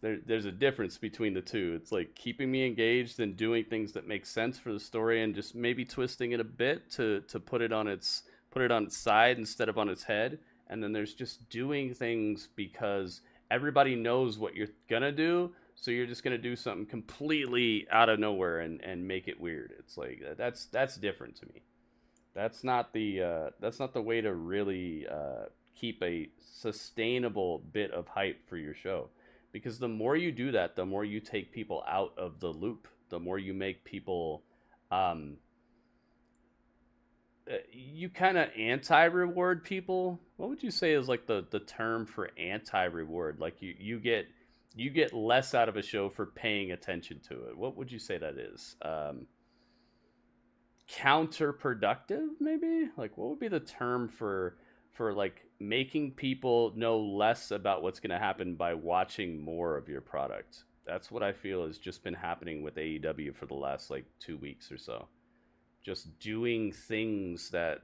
[SPEAKER 1] There's a difference between the two. It's like keeping me engaged and doing things that make sense for the story, and just maybe twisting it a bit to put it on its side instead of on its head. And then there's just doing things because everybody knows what you're gonna do, so you're just gonna do something completely out of nowhere and make it weird. It's like that's different to me. That's not the way to really keep a sustainable bit of hype for your show. because the more you do that, the more you take people out of the loop, the more you make people you kind of anti-reward people. What would you say is like the term for anti-reward? Like you get less out of a show for paying attention to it. What would you say that is? Counterproductive, maybe? Like, what would be the term for like making people know less about what's going to happen by watching more of your product? That's what I feel has just been happening with AEW for the last like 2 weeks or so. Just doing things that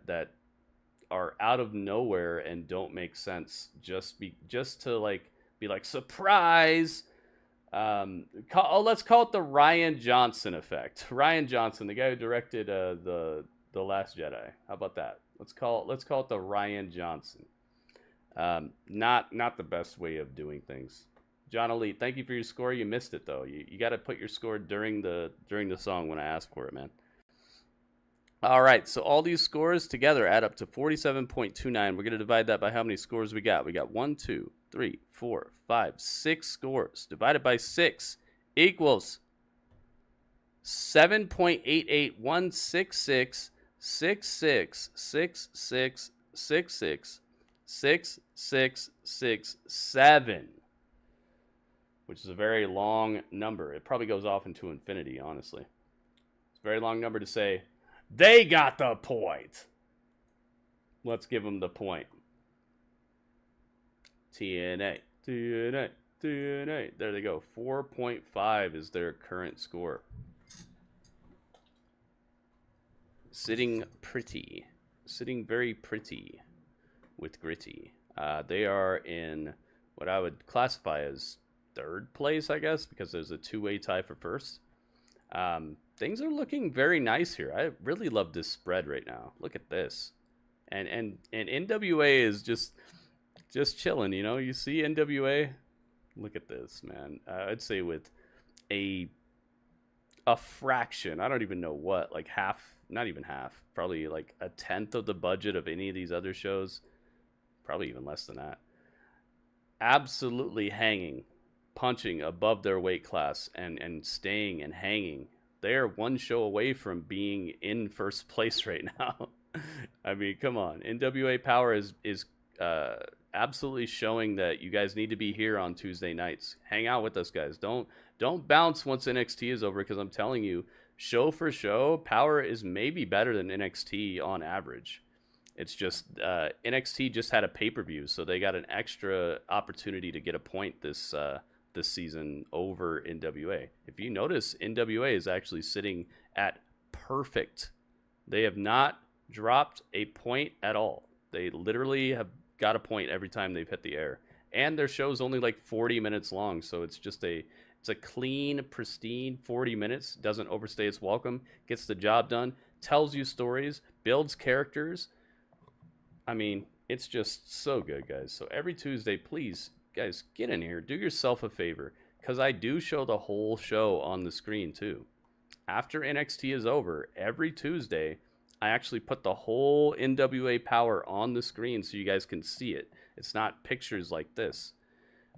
[SPEAKER 1] are out of nowhere and don't make sense, just to be like surprise. Let's call it the Rian Johnson effect. Rian Johnson, the guy who directed the Last Jedi. How about that? Let's call it the Rian Johnson. Not the best way of doing things. John Elite, thank you for your score. You missed it though. You got to put your score during the song when I ask for it, man. All right, so all these scores together add up to 47.29. We're going to divide that by how many scores we got. We got 1, 2, 3, 4, 5, 6 scores. Divided by 6 equals 7.88166 6666666667, which is a very long number. It probably goes off into infinity, honestly. It's a very long number to say, they got the point. Let's give them the point. TNA. There they go. 4.5 is their current score. Sitting pretty. Sitting very pretty with Gritty. They are in what I would classify as third place, I guess, because there's a two-way tie for first. Things are looking very nice here. I really love this spread right now. Look at this. And NWA is just chilling, you know. You see NWA? Look at this, man. I'd say with a fraction, I don't even know what, like half, not even half, probably like a tenth of the budget of any of these other shows. Probably even less than that. Absolutely hanging, punching above their weight class and staying and hanging. They are one show away from being in first place right now. I mean, come on. NWA Power is absolutely showing that you guys need to be here on Tuesday nights. Hang out with us, guys. Don't bounce once NXT is over, because I'm telling you, show for show, Power is maybe better than NXT on average. It's just NXT just had a pay-per-view, so they got an extra opportunity to get a point this season over NWA. If you notice, NWA is actually sitting at perfect. They have not dropped a point at all. They literally have got a point every time they've hit the air. And their show's only like 40 minutes long, so it's a clean, pristine 40 minutes. Doesn't overstay its welcome. Gets the job done. Tells you stories. Builds characters. I mean, it's just so good, guys. So every Tuesday, please, guys, get in here. Do yourself a favor, because I do show the whole show on the screen too. After NXT is over, every Tuesday, I actually put the whole NWA Power on the screen so you guys can see it. It's not pictures like this.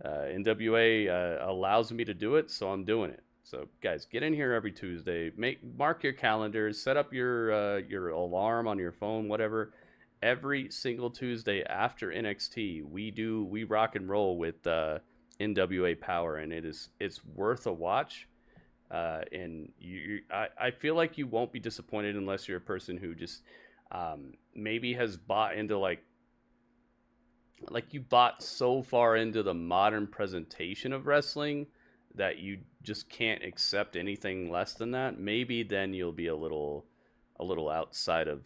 [SPEAKER 1] NWA allows me to do it, so I'm doing it. So, guys, get in here every Tuesday. Mark your calendars. Set up your alarm on your phone, whatever. Every single Tuesday after NXT, we rock and roll with NWA Power, and it's worth a watch. And I feel like you won't be disappointed unless you're a person who just maybe has bought into like you bought so far into the modern presentation of wrestling that you just can't accept anything less than that. Maybe then you'll be a little outside of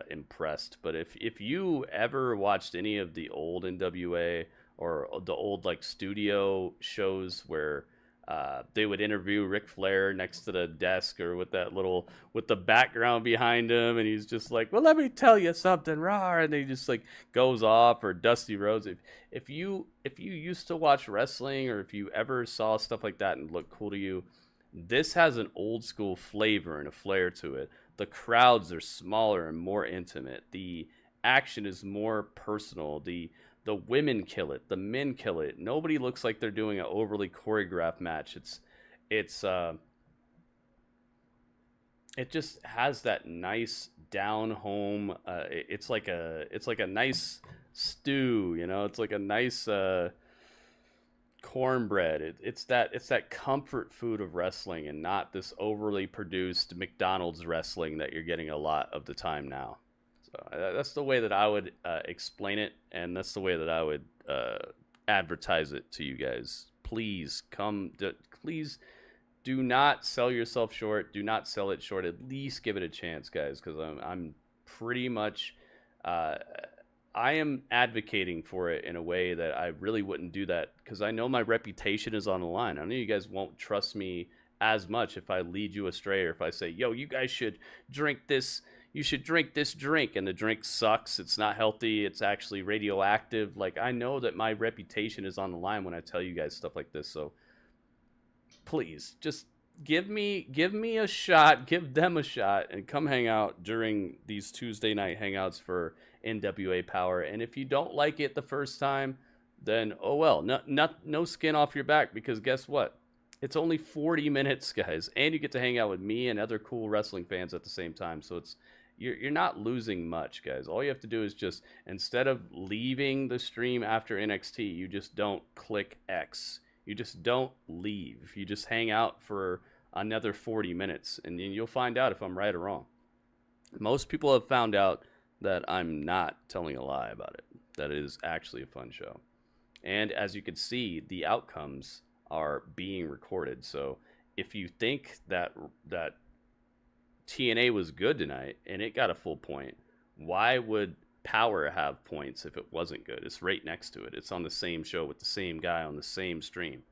[SPEAKER 1] impressed. But if you ever watched any of the old NWA or the old like studio shows where they would interview Ric Flair next to the desk or with the background behind him, and he's just like, well, let me tell you something, rah, and he just like goes off, or Dusty Rhodes. If you used to watch wrestling, or if you ever saw stuff like that and looked cool to you, this has an old school flavor and a flair to it. The crowds are smaller and more intimate. The action is more personal. The The women kill it. The men kill it. Nobody looks like they're doing an overly choreographed match. It just has that nice down home. It's like a nice stew, you know. It's like a nice cornbread. It's that comfort food of wrestling, and not this overly produced McDonald's wrestling that you're getting a lot of the time now. So that's the way that I would explain it, and that's the way that I would advertise it to you guys. Please please do not sell yourself short. Do not sell it short. At least give it a chance, guys, because I'm pretty much I am advocating for it in a way that I really wouldn't do that, because I know my reputation is on the line. I know you guys won't trust me as much if I lead you astray, or if I say, yo, you guys should drink this. You should drink this drink, and the drink sucks. It's not healthy. It's actually radioactive. Like, I know that my reputation is on the line when I tell you guys stuff like this. So please just give me a shot, give them a shot, and come hang out during these Tuesday night hangouts for NWA Power. And if you don't like it the first time, then oh well, no skin off your back, because guess what? It's only 40 minutes, guys, and you get to hang out with me and other cool wrestling fans at the same time. So you're not losing much, guys. All you have to do is just, instead of leaving the stream after NXT, you just don't click X. You just don't leave. You just hang out for another 40 minutes, and then you'll find out if I'm right or wrong. Most people have found out that I'm not telling a lie about it, that it is actually a fun show. And as you can see, the outcomes are being recorded. So if you think that TNA was good tonight and it got a full point, why would Power have points if it wasn't good? It's right next to it. It's on the same show with the same guy on the same stream.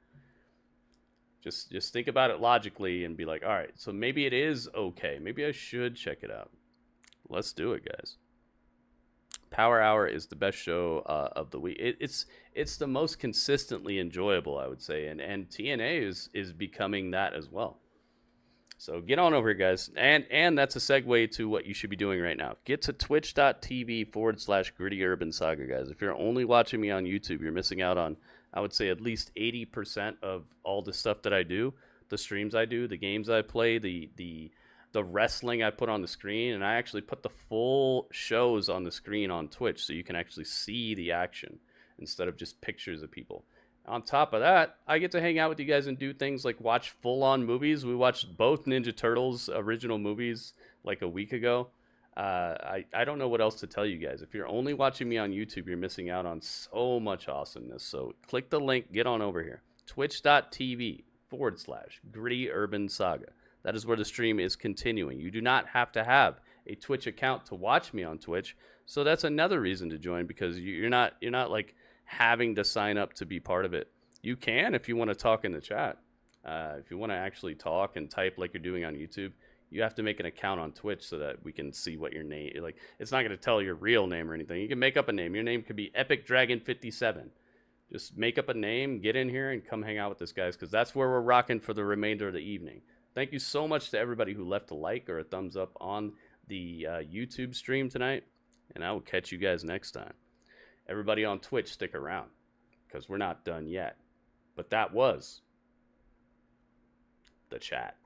[SPEAKER 1] Just think about it logically and be like, all right, so maybe it is okay. Maybe I should check it out. Let's do it, guys. Power Hour is the best show of the week. It's the most consistently enjoyable, I would say, and TNA is becoming that as well. So get on over here, guys, and that's a segue to what you should be doing right now. Get to twitch.tv/Gritty Urban Saga, guys. If you're only watching me on YouTube, you're missing out on, I would say, at least 80% of all the stuff that I do, the streams I do, the games I play, the wrestling I put on the screen, and I actually put the full shows on the screen on Twitch so you can actually see the action instead of just pictures of people. On top of that, I get to hang out with you guys and do things like watch full-on movies. We watched both Ninja Turtles original movies like a week ago. I don't know what else to tell you guys. If you're only watching me on YouTube, you're missing out on so much awesomeness. So click the link, get on over here. Twitch.tv/Gritty Urban Saga. That is where the stream is continuing. You do not have to have a Twitch account to watch me on Twitch. So that's another reason to join, because you're not like having to sign up to be part of it. You can if you want to talk in the chat. If you want to actually talk and type like you're doing on YouTube, you have to make an account on Twitch so that we can see what your name, like, it's not going to tell your real name or anything. You can make up a name. Your name could be Epic Dragon 57. Just make up a name, get in here, and come hang out with us, guys, because that's where we're rocking for the remainder of the evening. Thank you so much to everybody who left a like or a thumbs up on the YouTube stream tonight, and I will catch you guys next time. Everybody on Twitch, stick around, because we're not done yet. But that was the chat.